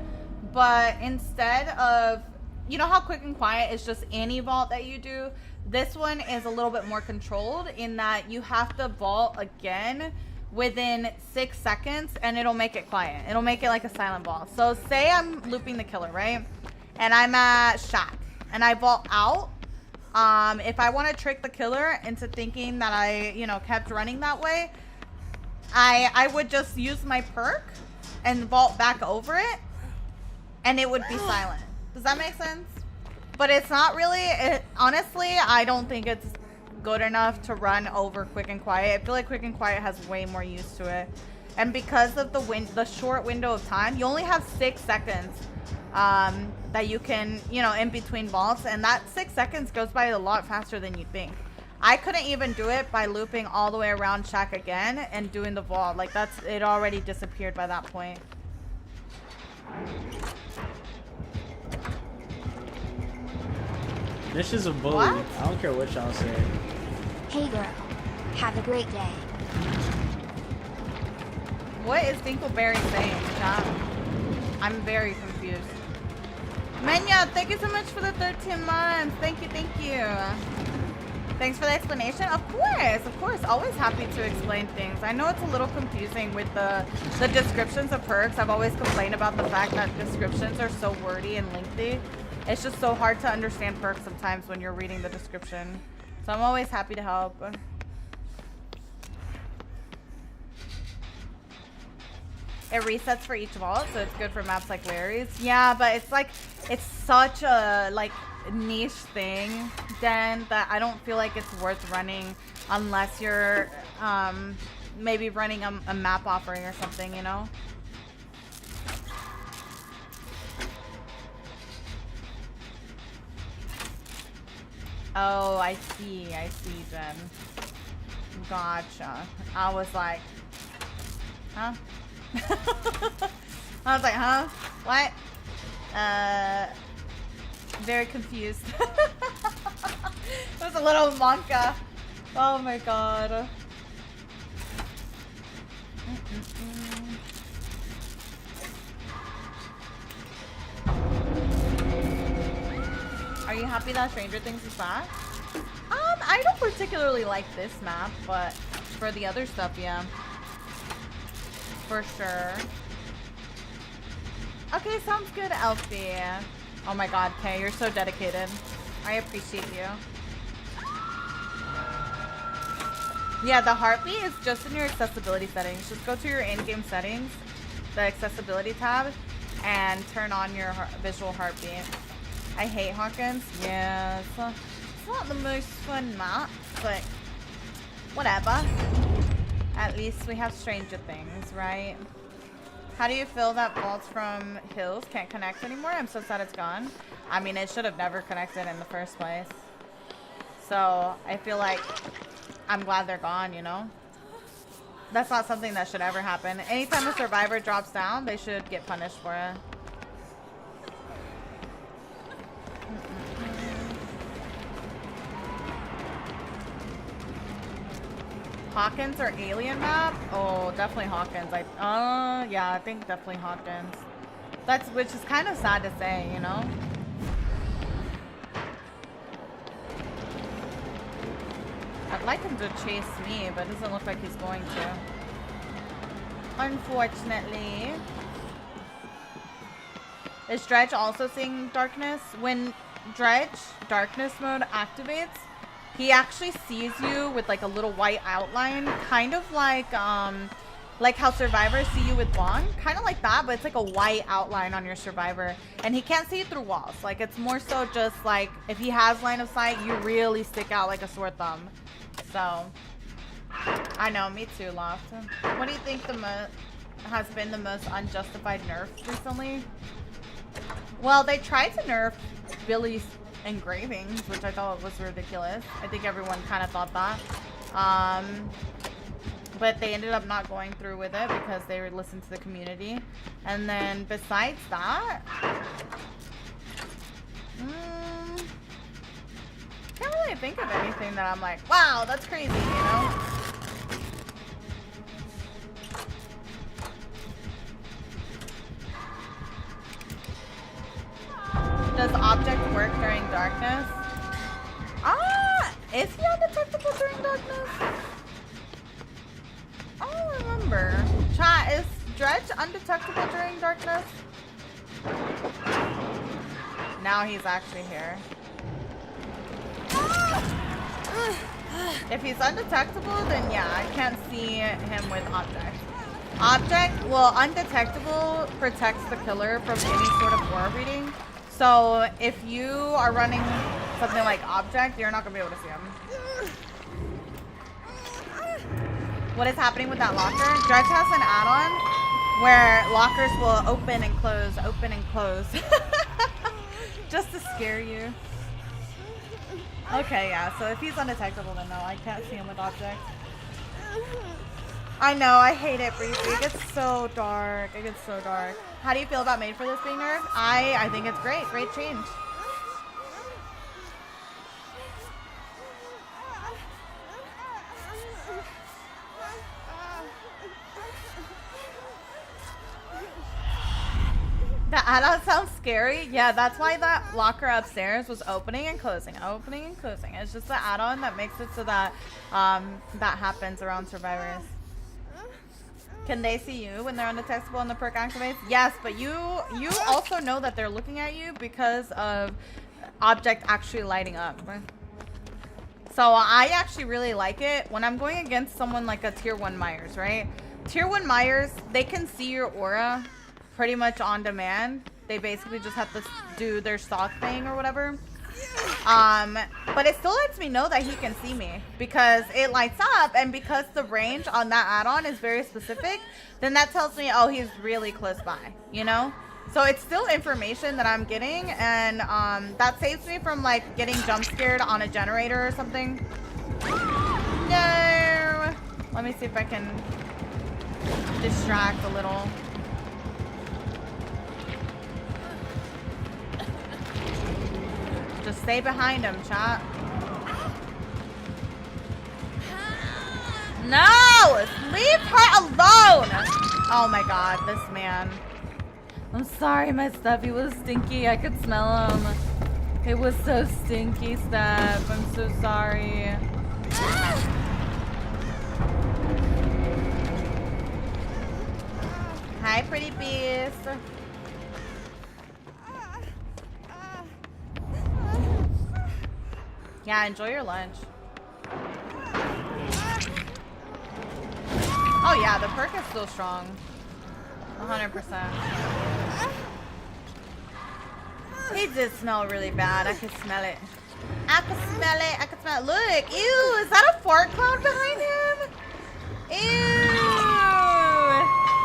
Speaker 2: but instead of, you know how quick and quiet is just any vault that you do? This one is a little bit more controlled in that you have to vault again within 6 seconds and it'll make it quiet. It'll make it like a silent vault. So say I'm looping the killer, right? And I'm at Shack and I vault out. If I want to trick the killer into thinking that I, kept running that way, I would just use my perk and vault back over it and it would be silent. Does that make sense? But it's not really, honestly, I don't think it's good enough to run over Quick and Quiet. I feel like Quick and Quiet has way more use to it. And because of the short window of time, you only have 6 seconds that you can, in between vaults. And that 6 seconds goes by a lot faster than you think. I couldn't even do it by looping all the way around Shack again and doing the vault. Like, it already disappeared by that point.
Speaker 1: This is a bully.
Speaker 2: What?
Speaker 1: I don't care what y'all say.
Speaker 3: Hey girl, have a great day.
Speaker 2: What is Dinkleberry saying, chat? I'm very confused. Menya, thank you so much for the 13 months. Thank you, thank you. Thanks for the explanation. Of course. Always happy to explain things. I know it's a little confusing with the descriptions of perks. I've always complained about the fact that descriptions are so wordy and lengthy. It's just so hard to understand perks sometimes when you're reading the description. So I'm always happy to help. It resets for each vault, so it's good for maps like Larry's. Yeah, but it's like, it's such a like niche thing, Dan, that I don't feel like it's worth running unless you're maybe running a map offering or something, you know? Oh, I see, Jen. Gotcha. I was like, huh? I was like, huh? What? Very confused. It was a little monka. Oh my god. Are you happy that Stranger Things is back? I don't particularly like this map, but for the other stuff, yeah. For sure. Okay, sounds good, Elfie. Oh my god, Kay, you're so dedicated. I appreciate you. Yeah, the heartbeat is just in your accessibility settings. Just go to your in-game settings, the accessibility tab, and turn on your visual heartbeat. I hate Hawkins. Yeah, it's not the most fun map, but whatever. At least we have Stranger Things, right? How do you feel that vaults from Hills can't connect anymore? I'm so sad it's gone. I mean, it should have never connected in the first place. So I feel like I'm glad they're gone, you know? That's not something that should ever happen. Anytime a survivor drops down, they should get punished for it. Hawkins or Alien map? Oh, definitely Hawkins. Yeah, I think definitely Hawkins. Which is kind of sad to say, you know? I'd like him to chase me, but it doesn't look like he's going to. Unfortunately. Is Dredge also seeing darkness? When Dredge darkness mode activates, he actually sees you with like a little white outline, kind of like how survivors see you with Vaughn, kind of like that, but it's like a white outline on your survivor, and he can't see you through walls. Like, it's more so just like if he has line of sight, you really stick out like a sore thumb. So I know, me too, Loft. What do you think has been the most unjustified nerf recently? Well, they tried to nerf Billy's engravings, which I thought was ridiculous. I think everyone kind of thought that. But they ended up not going through with it because they listened to the community. And then besides that, can't really think of anything that I'm like, wow, that's crazy, you know? Does object work during darkness? Is he undetectable during darkness? I don't remember. Chat, is Dredge undetectable during darkness? Now he's actually here. If he's undetectable, then yeah, I can't see him with object. Well, undetectable protects the killer from any sort of aura reading. So if you are running something like object, you're not gonna be able to see him. What is happening with that locker? Dredge has an add-on where lockers will open and close, just to scare you. Okay, yeah, so if he's undetectable, then no, I can't see him with object. I know, I hate it, Breezy. It gets so dark. It gets so dark. How do you feel about Made for This being nerfed? I think it's great. Great change. The add-on sounds scary. Yeah, that's why that locker upstairs was opening and closing, opening and closing. It's just the add-on that makes it so that that happens around survivors. Can they see you when they're undetectable and the perk activates? Yes, but you also know that they're looking at you because of object actually lighting up. So I actually really like it when I'm going against someone like a tier 1 Myers, right? Tier 1 Myers, they can see your aura pretty much on demand. They basically just have to do their stock thing or whatever. But it still lets me know that he can see me because it lights up, and because the range on that add-on is very specific, then that tells me, oh, he's really close by, you know? So it's still information that I'm getting, and that saves me from like getting jump scared on a generator or something. No! Let me see if I can distract a little. Just stay behind him, chat. No! Leave her alone! Oh my god, this man. I'm sorry, my stuffy was stinky. I could smell him. It was so stinky, Steph. I'm so sorry. Hi, pretty beast. Yeah, enjoy your lunch. Oh yeah, the perk is still strong. 100%. He did smell really bad. I could smell it. I could smell it. I could smell it. Look, ew, is that a fart cloud behind him? Ew.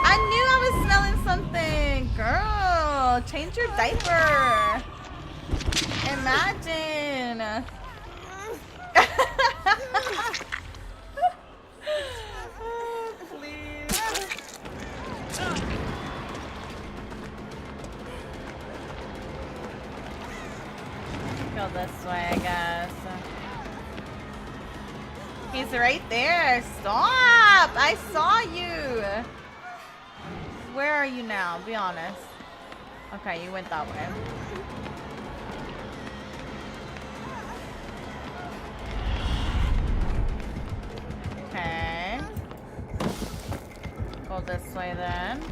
Speaker 2: I knew I was smelling something. Girl, change your diaper. Imagine. Please. Go this way, I guess. He's right there. Stop! I saw you. Where are you now? Be honest. Okay, you went that way. Okay. Go this way then.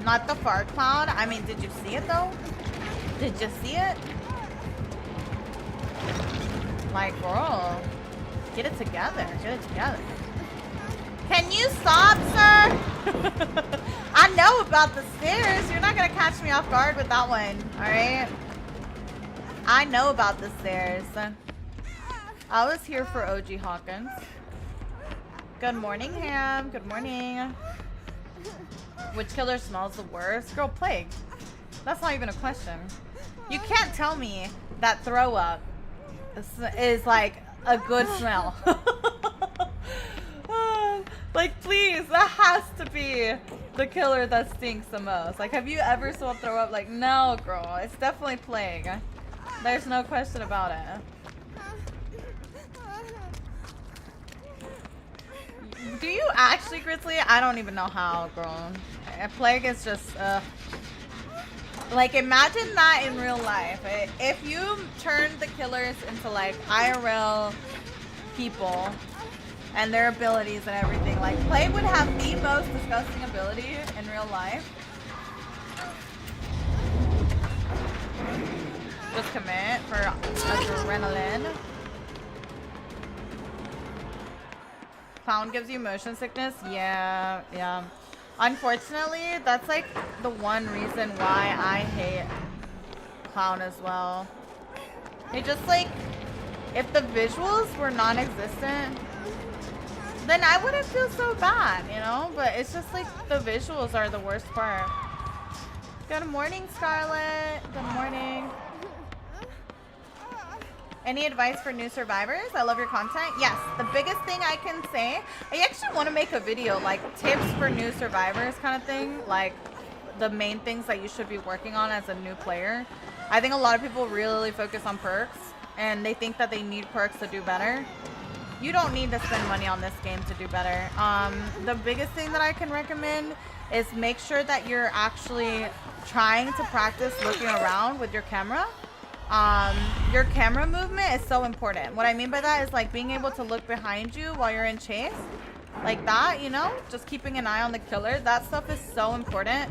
Speaker 2: Not the fart cloud. I mean, did you see it though? Did you see it? Like, girl, get it together. Get it together. Can you stop, sir? I know about the stairs. You're not gonna catch me off guard with that one. All right. I know about the stairs. I was here for OG Hawkins. Good morning, Ham. Good morning. Which killer smells the worst? Girl, Plague. That's not even a question. You can't tell me that throw up is like a good smell. Like, please, that has to be the killer that stinks the most. Like, have you ever smelled throw up? Like, no, girl. It's definitely Plague. There's no question about it. Do you actually, Grizzly? I don't even know how, girl. Plague is just, like, imagine that in real life. If you turn the killers into, like, IRL people and their abilities and everything, like, Plague would have the most disgusting ability in real life. Just commit for adrenaline. Clown gives you motion sickness? Yeah, yeah. Unfortunately, that's like the one reason why I hate Clown as well. It just like, if the visuals were non-existent, then I wouldn't feel so bad, you know? But it's just like the visuals are the worst part. Good morning, Scarlett. Good morning. Any advice for new survivors? I love your content. Yes, the biggest thing I can say, I actually want to make a video like tips for new survivors kind of thing, like the main things that you should be working on as a new player. I think a lot of people really focus on perks and they think that they need perks to do better. you don't need to spend money on this game to do better. The biggest thing that I can recommend is make sure that you're actually trying to practice looking around with your camera. Your camera movement is so important. What I mean by that is like being able to look behind you while you're in chase. Like that, you know? Just keeping an eye on the killer. That stuff is so important.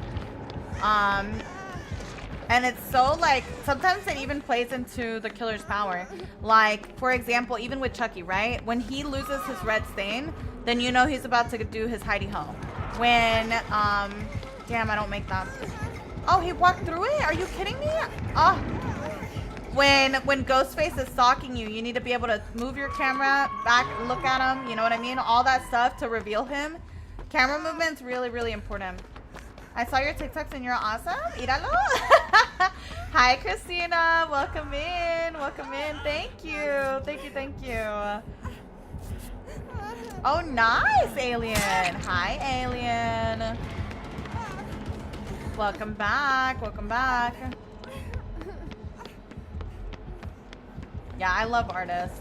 Speaker 2: And it's so like, sometimes it even plays into the killer's power. Like, for example, even with Chucky, right? When he loses his red stain, then you know he's about to do his hidey ho. When, damn, I don't make that. Oh, he walked through it? Are you kidding me? Oh. When Ghostface is stalking you, you need to be able to move your camera back, look at him, you know what I mean? All that stuff to reveal him. Camera movement's really, really important. I saw your TikToks and you're awesome. Iralo. Hi, Christina. Welcome in. Welcome in. Thank you. Thank you. Thank you. Oh, nice, Alien. Hi, Alien. Welcome back. Welcome back. Yeah, I love artists.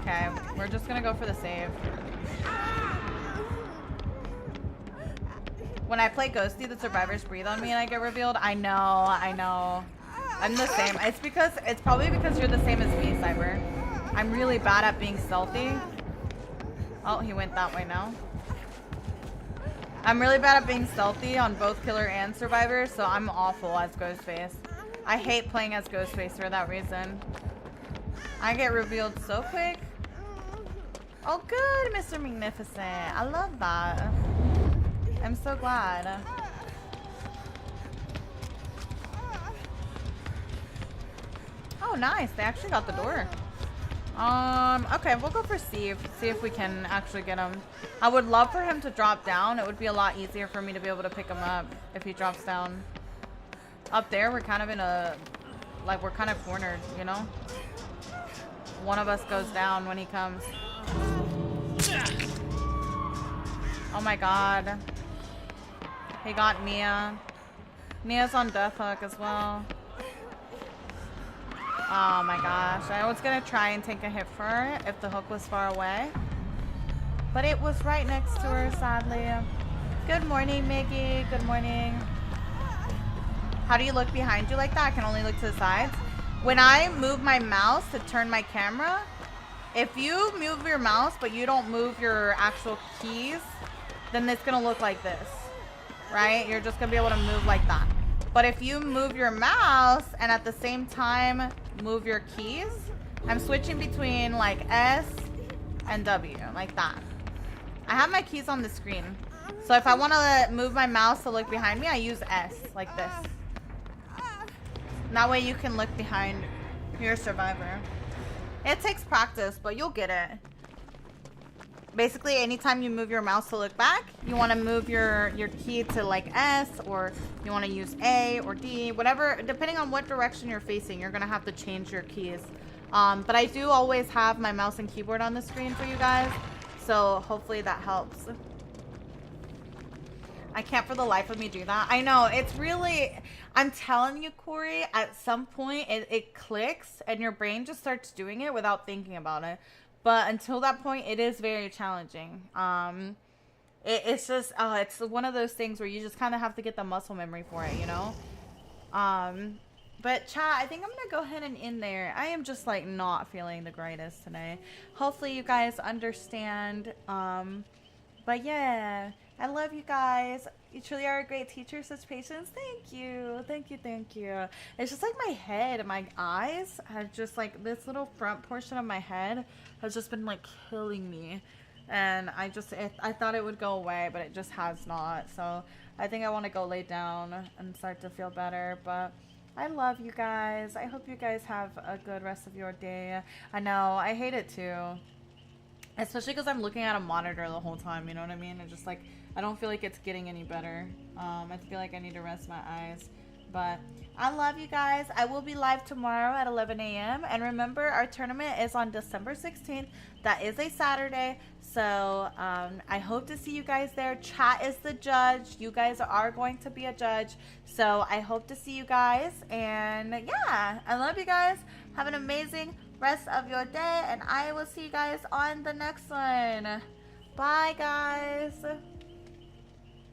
Speaker 2: Okay, we're just gonna go for the save. When I play Ghosty, the survivors breathe on me and I get revealed. I know, I know. I'm the same. It's probably because you're the same as me, Cyber. I'm really bad at being stealthy. Oh, he went that way now. I'm really bad at being stealthy on both killer and survivor, so I'm awful as Ghostface. I hate playing as Ghostface for that reason. I get revealed so quick. Oh, good, Mr. Magnificent. I love that. I'm so glad. Oh, nice. They actually got the door. Okay, we'll go for Steve. See if we can actually get him. I would love for him to drop down. It would be a lot easier for me to be able to pick him up if he drops down. Up there, we're kind of in a... Like, we're kind of cornered, you know? One of us goes down when he comes. Oh my god. He got Nia. Nia's on death hook as well. Oh my gosh. I was gonna try and take a hit for her if the hook was far away. But it was right next to her, sadly. Good morning, Miggy. Good morning. How do you look behind you like that? I can only look to the sides. When I move my mouse to turn my camera, if you move your mouse but you don't move your actual keys, then it's gonna look like this, right? You're just gonna be able to move like that. But if you move your mouse and at the same time move your keys, I'm switching between like S and W, like that. I have my keys on the screen. So if I want to move my mouse to look behind me, I use S, like this. That way you can look behind your survivor. It takes practice, but you'll get it. Basically, anytime you move your mouse to look back, you want to move your key to like S, or you want to use A or D, whatever, depending on what direction you're facing, you're going to have to change your keys. But I do always have my mouse and keyboard on the screen for you guys, so hopefully that helps. I can't for the life of me do that. I know, it's really, I'm telling you, Corey, at some point it clicks and your brain just starts doing it without thinking about it. But until that point, it is very challenging. It's just, it's one of those things where you just kind of have to get the muscle memory for it, you know? But chat, I think I'm going to go ahead and end there. I am just like not feeling the greatest today. Hopefully you guys understand. But yeah, I love you guys. You truly are a great teacher, such patience. Thank you. Thank you. Thank you. It's just like my head and my eyes have just like this little front portion of my head has just been like killing me. And I thought it would go away, but it just has not. So I think I want to go lay down and start to feel better. But I love you guys. I hope you guys have a good rest of your day. I know, I hate it too. Especially because I'm looking at a monitor the whole time, you know what I mean? It's just like, I don't feel like it's getting any better. I feel like I need to rest my eyes. But I love you guys. I will be live tomorrow at 11 a.m. And remember, our tournament is on December 16th. That is a Saturday. So I hope to see you guys there. Chat is the judge. You guys are going to be a judge. So I hope to see you guys. And yeah, I love you guys. Have an amazing rest of your day, and I will see you guys on the next one. Bye, guys.